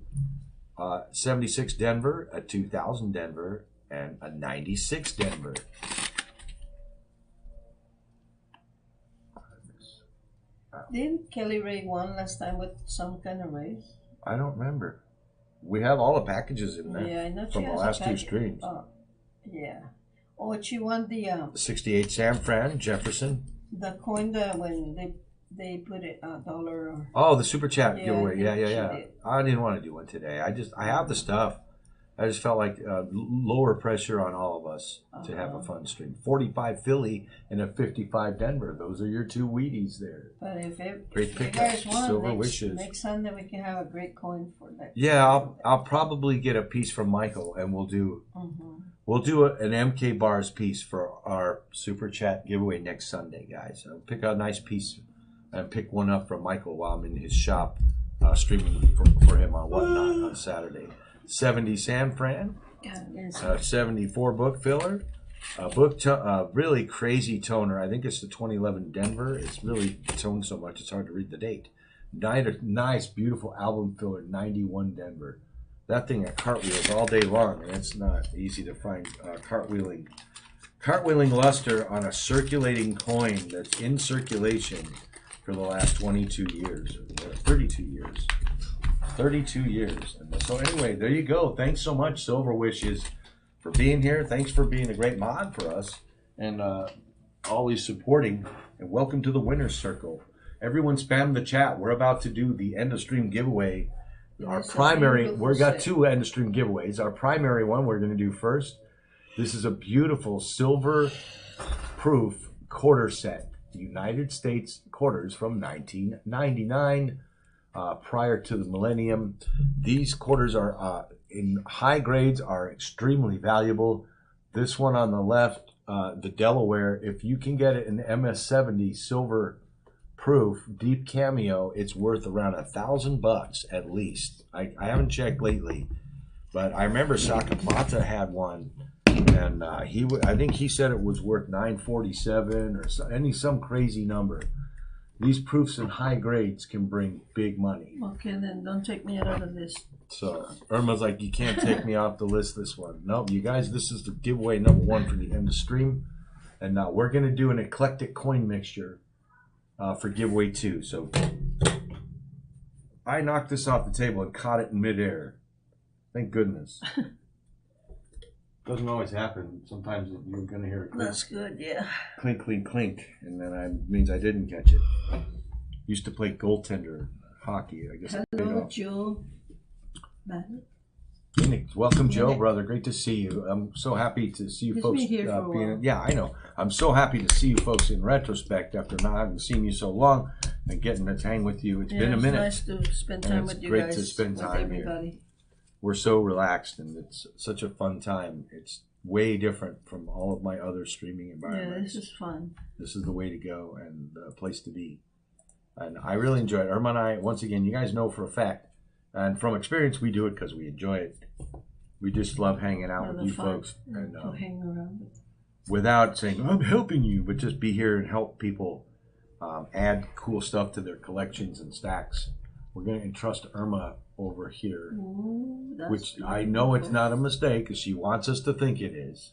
76 Denver, a 2000 Denver, and a 96 Denver. Didn't Kelly Ray won last time with some kind of race? I don't remember. We have all the packages in there Yeah, I know she from the has a last two package. streams. Yeah. Oh, she won the 68 San Fran, Jefferson. coin when they put it $1 or Oh, the super chat Yeah, giveaway. Yeah, she yeah. did. I didn't want to do one today. I have the stuff. I just felt like lower pressure on all of us to have a fun stream. 45 Philly and a 55 Denver. Those are your two Wheaties there. But if Great you pickup. guys want Silver Wishes. next Sunday we can have a great coin for that. Yeah, I'll probably get a piece from Michael, and we'll do an MK Bars piece for our super chat giveaway next Sunday, guys. I'll pick a nice piece and pick one up from Michael while I'm in his shop streaming for him on Whatnot on Saturday. 70 San Fran, 74 book filler, really crazy toner. I think it's the 2011 Denver. It's really toned so much it's hard to read the date. Nice, beautiful album filler, 91 Denver. That thing at cartwheels all day long, and it's not easy to find cartwheeling luster on a circulating coin that's in circulation for the last 22 years, or 32 years. 32 years. And so anyway, there you go. Thanks so much, Silver Wishes, for being here. Thanks for being a great mod for us and always supporting. And welcome to the winner's circle. Everyone spam the chat. We're about to do the end of stream giveaway. Our primary, we've got two end of stream giveaways. Our primary one we're going to do first. This is a beautiful silver proof quarter set. United States quarters from 1999. Prior to the millennium. These quarters are in high grades, are extremely valuable. This one on the left, the Delaware, if you can get it in MS70 silver proof deep cameo, it's worth around $1,000 at least. I haven't checked lately, but I remember Sakapata had one, and I think he said it was worth $947 or some crazy number. These proofs in high grades can bring big money. Okay, then don't take me out of this. So Irma's like, you can't take me off the list this one. No, you guys, this is the giveaway number one for the end of stream. And we're going to do an eclectic coin mixture for giveaway 2. So I knocked this off the table and caught it in midair. Thank goodness. Doesn't always happen. Sometimes you're going to hear it clink. That's good, yeah. Clink, clink, clink. And then it means I didn't catch it. Used to play goaltender hockey. I guess. Hello, Joe. Phoenix. Welcome, Joe, brother. Great to see you. I'm so happy to see you He's folks. been here for a while. Yeah, I know. I'm so happy to see you folks in retrospect after not having seen you so long and getting to hang with you. It's been a minute. It's nice to spend time with you guys. It's great to spend time with everybody. here. We're so relaxed, and it's such a fun time. It's way different from all of my other streaming environments. Yeah, this is fun. This is the way to go and the place to be. And I really enjoy it. Irma and I, once again, you guys know for a fact, and from experience, we do it because we enjoy it. We just love hanging out with you folks. And hang around. without saying, I'm helping you, but just be here and help people add cool stuff to their collections and stacks. We're going to entrust Irma over here, which beautiful. I know it's not a mistake because she wants us to think it is,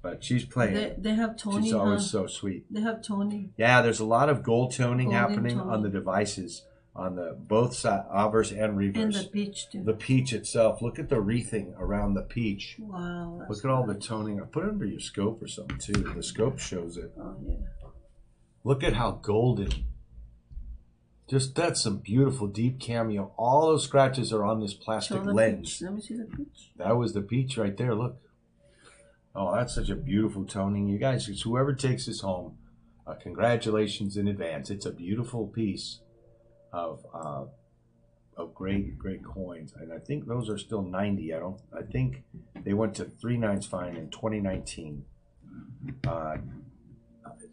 but she's playing. They have toning. She's always so sweet. They have toning. Yeah, there's a lot of gold toning happening on the devices, on the both side, obverse and reverse. And the peach too. The peach itself. Look at the wreathing around the peach. Wow. Look at all the toning. Put it under your scope or something too. The scope shows it. Oh yeah. Look at how golden. Just that's some beautiful deep cameo. All those scratches are on this plastic lens. Peach. Let me see the peach. That was the peach right there. Look. Oh, that's such a beautiful toning. You guys, whoever takes this home, congratulations in advance. It's a beautiful piece of great coins, and I think those are still 90. I think they went to 3 nines fine in 2019.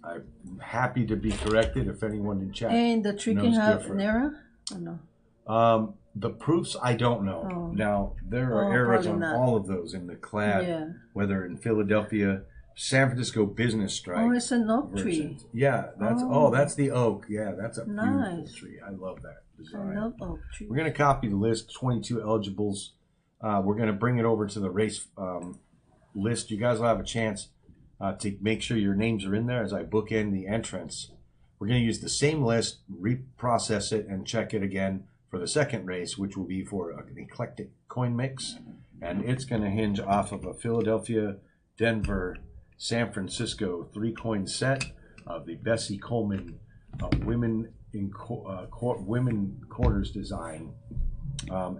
I'm happy to be corrected if anyone in chat. And the trick can have an error or no? The proofs I don't know. Oh. Now there are errors on all of those in the clad, whether in Philadelphia, San Francisco business strike. Oh, it's an oak versions. tree. Yeah, that's that's the oak. Yeah, that's a beautiful tree. I love that design. I love oak tree. We're gonna copy the list. 22 eligibles. we're going to bring it over to the race list. You guys will have a chance to make sure your names are in there as I bookend the entrance. We're going to use the same list, reprocess it, and check it again for the second race, which will be for an eclectic coin mix. And it's going to hinge off of a Philadelphia, Denver, San Francisco 3-coin set of the Bessie Coleman women quarters design,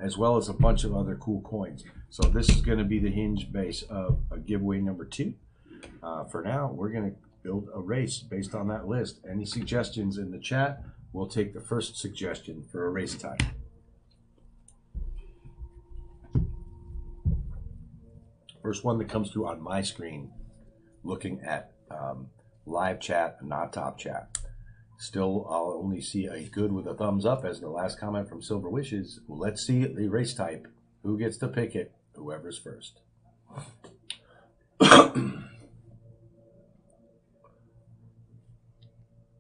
as well as a bunch of other cool coins. So this is going to be the hinge base of a giveaway number 2. For now, we're going to build a race based on that list. Any suggestions in the chat? We'll take the first suggestion for a race type. First one that comes through on my screen, looking at live chat, not top chat. Still, I'll only see a good with a thumbs up as the last comment from Silver Wishes. Let's see the race type. Who gets to pick it? Whoever's first.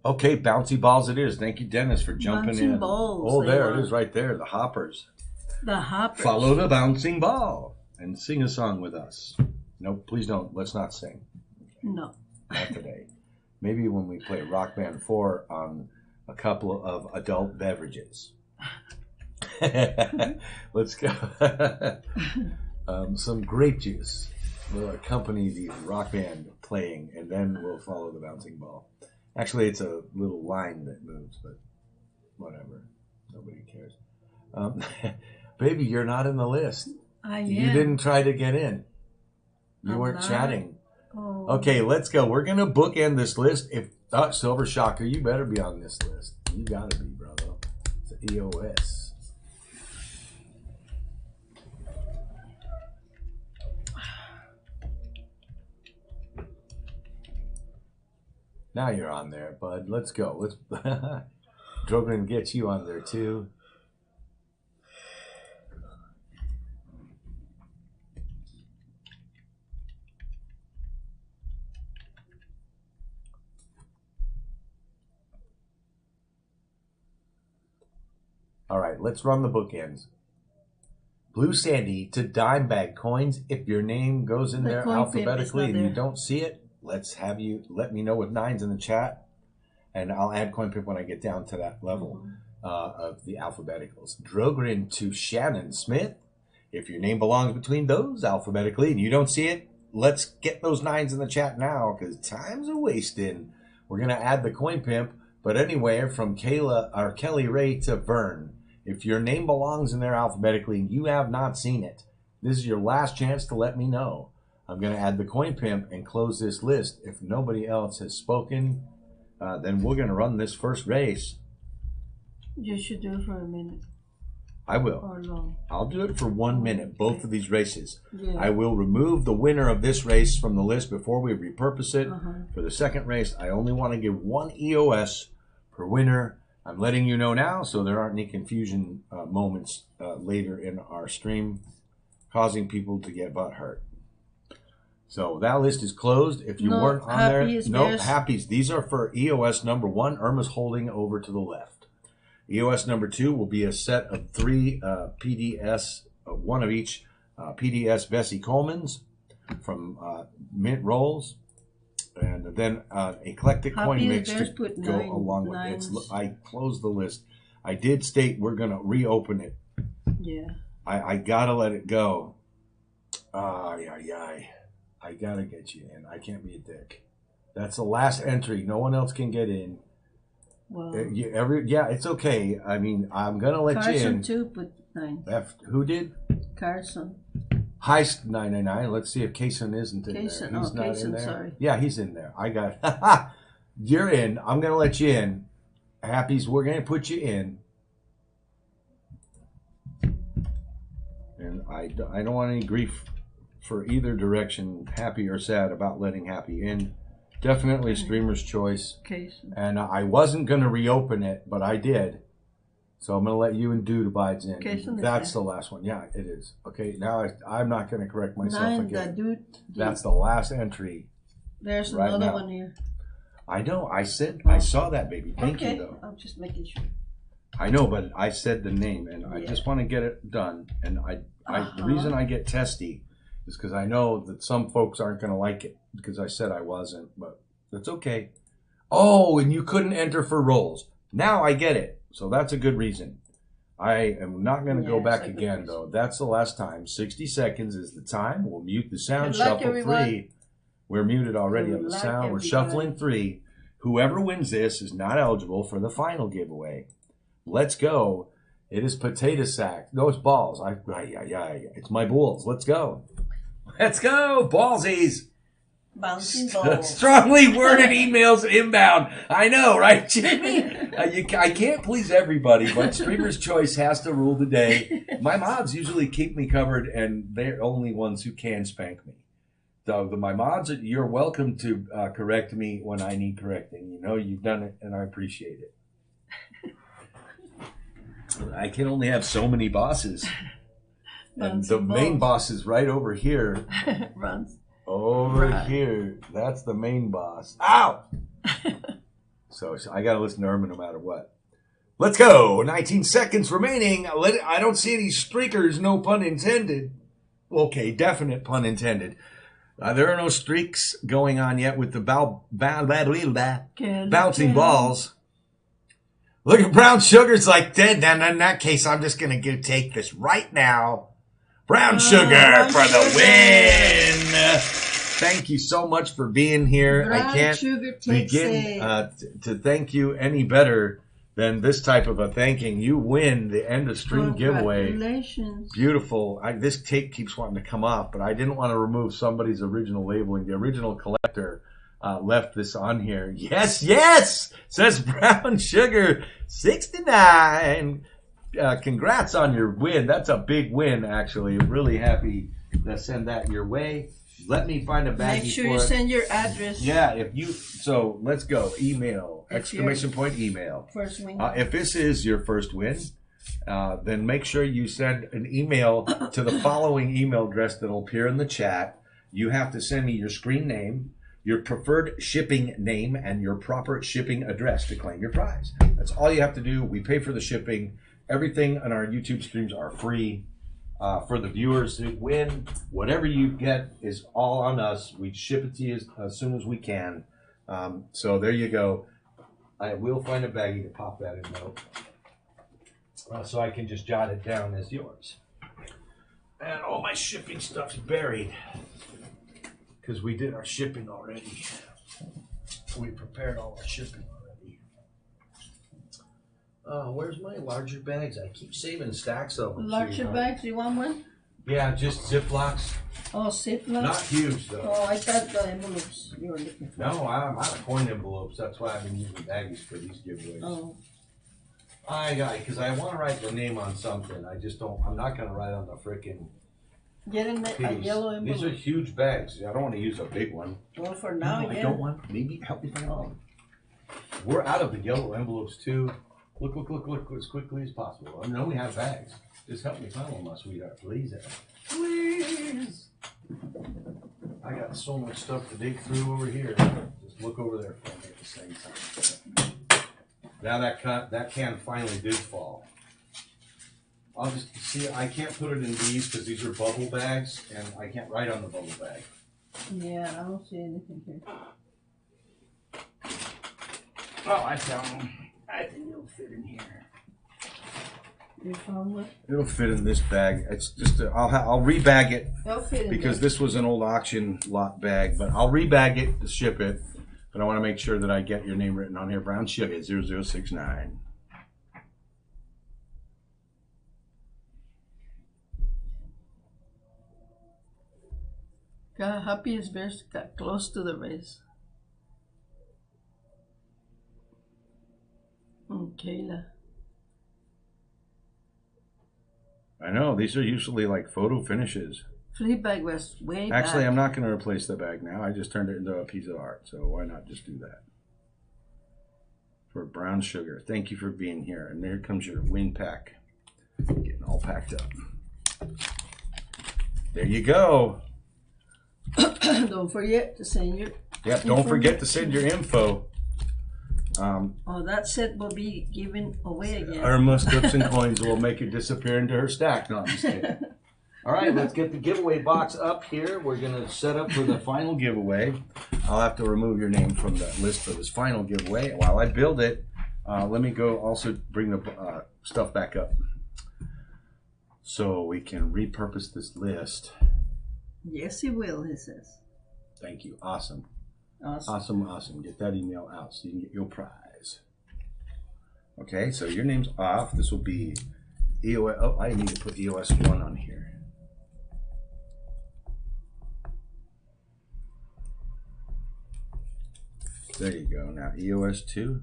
Okay, bouncy balls it is. Thank you, Dennis, for jumping Bouncing in. balls, Oh, there are. it is right there. The hoppers. The hoppers. Follow the bouncing ball and sing a song with us. Nope, please don't. Let's not sing. No. Not today. Maybe when we play Rock Band 4 on a couple of adult beverages. Let's go. Some grape juice will accompany the rock band playing, and then we'll follow the bouncing ball. Actually, it's a little line that moves, but whatever. Nobody cares. Baby, you're not in the list. I am. You didn't try to get in. You I'm weren't not. chatting. Oh. Okay, let's go. We're going to bookend this list. If Silver Shocker, you better be on this list. You got to be, brother. It's EOS. Now you're on there, bud. Let's go. Let's Drogon get you on there too. All right, let's run the bookends. Blue Sandy to dime bag coins. If your name goes in The there coin alphabetically pimp is not and you there. don't see it, let's have you let me know with 9s in the chat, and I'll add coin pimp when I get down to that level of the alphabeticals. Drogrin to Shannon Smith. If your name belongs between those alphabetically and you don't see it, let's get those 9s in the chat now because time's a wasting. We're gonna add the coin pimp, but anywhere from Kelly Ray to Vern. If your name belongs in there alphabetically and you have not seen it, this is your last chance to let me know. I'm going to add the coin pimp and close this list. If nobody else has spoken, then we're going to run this first race. You should do it for a minute I will. or long. I'll do it for 1 minute, both of these races. Yeah. I will remove the winner of this race from the list before we repurpose it. For the second race, I only want to give 1 EOS per winner. I'm letting you know now so there aren't any confusion moments later in our stream causing people to get butt hurt. So that list is closed. If you No, weren't on Happy there, is no, best. Happies. These are for EOS number 1. Irma's holding over to the left. EOS number 2 will be a set of 3 PDS, one of each PDS Bessie Colemans from Mint Rolls. And then eclectic coin Happy mix is to best put go 9 along with it. nines. I closed the list. I did state we're going to reopen it. Yeah. I got to let it go. I got to get you in. I can't be a dick. That's the last entry. No one else can get in. Well, It's okay. I mean, I'm going to let you Carson in. too put 9. Who did? Carson. Heist 999. Let's see if Kaysen isn't in Kaysen. there. He's Oh, not in Kaysen, there. sorry. Yeah, he's in there. I got it. You're in. I'm going to let you in. Happies, we're going to put you in. And I don't want any grief for either direction, happy or sad, about letting Happy in. Definitely streamer's choice. Carson. And I wasn't going to reopen it, but I did. So I'm going to let you and Dude abides in. Okay, so That's the last one. Yeah, it is. Okay, now I'm not going to correct myself 9, again. that dude. That's the last entry. There's right another now. one here. I know. I saw that, baby. Thank Okay. you, though. I'm just making sure. I know, but I said the name, and I Yeah. just want to get it done. And The reason I get testy is because I know that some folks aren't going to like it because I said I wasn't, but that's okay. Oh, and you couldn't enter for roles. Now I get it. So that's a good reason. I am not going to go back again, though. That's the last time. 60 seconds is the time. We'll mute the sound. Shuffle everyone. 3. We're muted already on the sound. We're shuffling 3. Whoever wins this is not eligible for the final giveaway. Let's go. It is potato sack. No, it's balls. It's my bulls. Let's go. Let's go. Ballsies. Bouncing balls. Strongly worded emails inbound. I know, right, Jimmy? I can't please everybody, but Streamer's Choice has to rule the day. My mods usually keep me covered, and they're only ones who can spank me. So my mods, you're welcome to correct me when I need correcting. You know, you've done it, and I appreciate it. I can only have so many bosses. And the main boss is right over here. Runs. Over here. That's the main boss. Ow! So I got to listen to Irma no matter what. Let's go. 19 seconds remaining. I don't see any streakers, no pun intended. Okay, definite pun intended. There are no streaks going on yet with the bouncing balls. Look at Brown Sugar's like dead. Then in that case, I'm just going to take this right now. Brown Sugar for the win. Thank you so much for being here. Brown I can't begin to thank you any better than this type of a thanking. You win the end of stream giveaway. Congratulations. Beautiful. This tape keeps wanting to come off, but I didn't want to remove somebody's original labeling. The original collector left this on here. Yes, yes, says Brown Sugar 69. Congrats on your win. That's a big win, actually. Really happy to send that your way. Let me find a baggie. Make sure you send your address. Yeah, so let's go. Email, exclamation point email. First win. If this is your first win, then make sure you send an email to the following email address that will appear in the chat. You have to send me your screen name, your preferred shipping name, and your proper shipping address to claim your prize. That's all you have to do. We pay for the shipping. Everything on our YouTube streams are free. For the viewers to win, whatever you get is all on us. We ship it to you as soon as we can. So there you go. I will find a baggie to pop that in though, so I can just jot it down as yours. And all my shipping stuff's buried because we did our shipping already. We prepared all our shipping already. Where's my larger bags? I keep saving stacks of them. Larger bags? You want one? Yeah, just Ziplocs. Oh, Ziplocs? Not huge, though. Oh, I thought the envelopes you were looking for. No, I'm out of coin envelopes. That's why I've been using baggies for these giveaways. Oh. Because I want to write the name on something. I just don't. I'm not going to write on the frickin' Get in a yellow envelope. These are huge bags. I don't want to use a big one. Well, for now, no, yeah. I don't want. Maybe help me find one. We're out of the yellow envelopes, too. Look as quickly as possible. I know we have bags. Just help me find one, my sweetheart. Please. Please. I got so much stuff to dig through over here. Just look over there for me at the same time. Now that can finally did fall. I'll just see. I can't put it in these because these are bubble bags, and I can't write on the bubble bag. Yeah, I don't see anything here. Oh, I found them. I think it'll fit in here. You found what? It'll fit in this bag. It's just I'll rebag it because this was an old auction lot bag, but I'll rebag it to ship it. But I want to make sure that I get your name written on here. Brown Sugar 0069. Happy Bears got close to the race. Kayla. I know, these are usually like photo finishes. Fleabag was way back. Actually, I'm not going to replace the bag now. I just turned it into a piece of art, so why not just do that? For Brown Sugar, thank you for being here. And there comes your win pack. Getting all packed up. There you go. Don't forget to send your don't forget to send your info. That set will be given away again. Irma strips and coins will make it disappear into her stack. No, I'm just kidding. All right, let's get the giveaway box up here. We're going to set up for the final giveaway. I'll have to remove your name from the list for this final giveaway. While I build it, let me go also bring the stuff back up so we can repurpose this list. Yes, he will, he says. Thank you. Awesome. Awesome. Awesome. Get that email out so you can get your prize. Okay, so your name's off. This will be EOS. Oh, I need to put EOS 1 on here. There you go. Now EOS 2.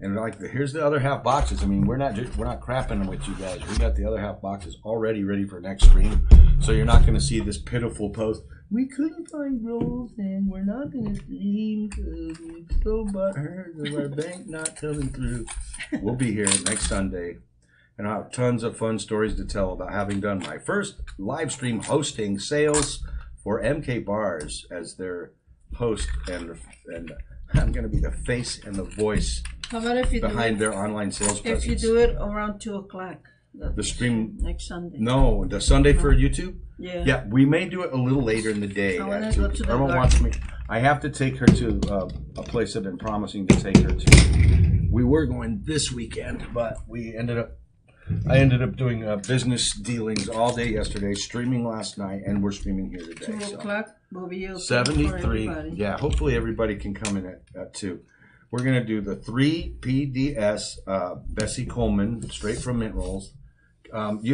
And like here's the other half boxes. I mean, we're not crapping with you guys. We got the other half boxes already ready for next stream. So you're not going to see this pitiful post. We couldn't find roles and we're not going to stream because we're so butthurt of our bank not coming through. We'll be here next Sunday. And I have tons of fun stories to tell about having done my first live stream hosting sales for MK Bars as their host, and I'm going to be the face and the voice How about if you behind their online sales presence. If you do it around 2 o'clock. The stream next Sunday. No, the Sunday for YouTube. Yeah. Yeah, we may do it a little later in the day. I want to go to the Irma garden. wants me. I have to take her to a place I've been promising to take her to. We were going this weekend, but I ended up doing business dealings all day yesterday, streaming last night, and we're streaming here today. 2 o'clock will be open 73. for everybody. Yeah, hopefully everybody can come in at 2. We're going to do the 3 PDS Bessie Coleman, straight from Mint Rolls.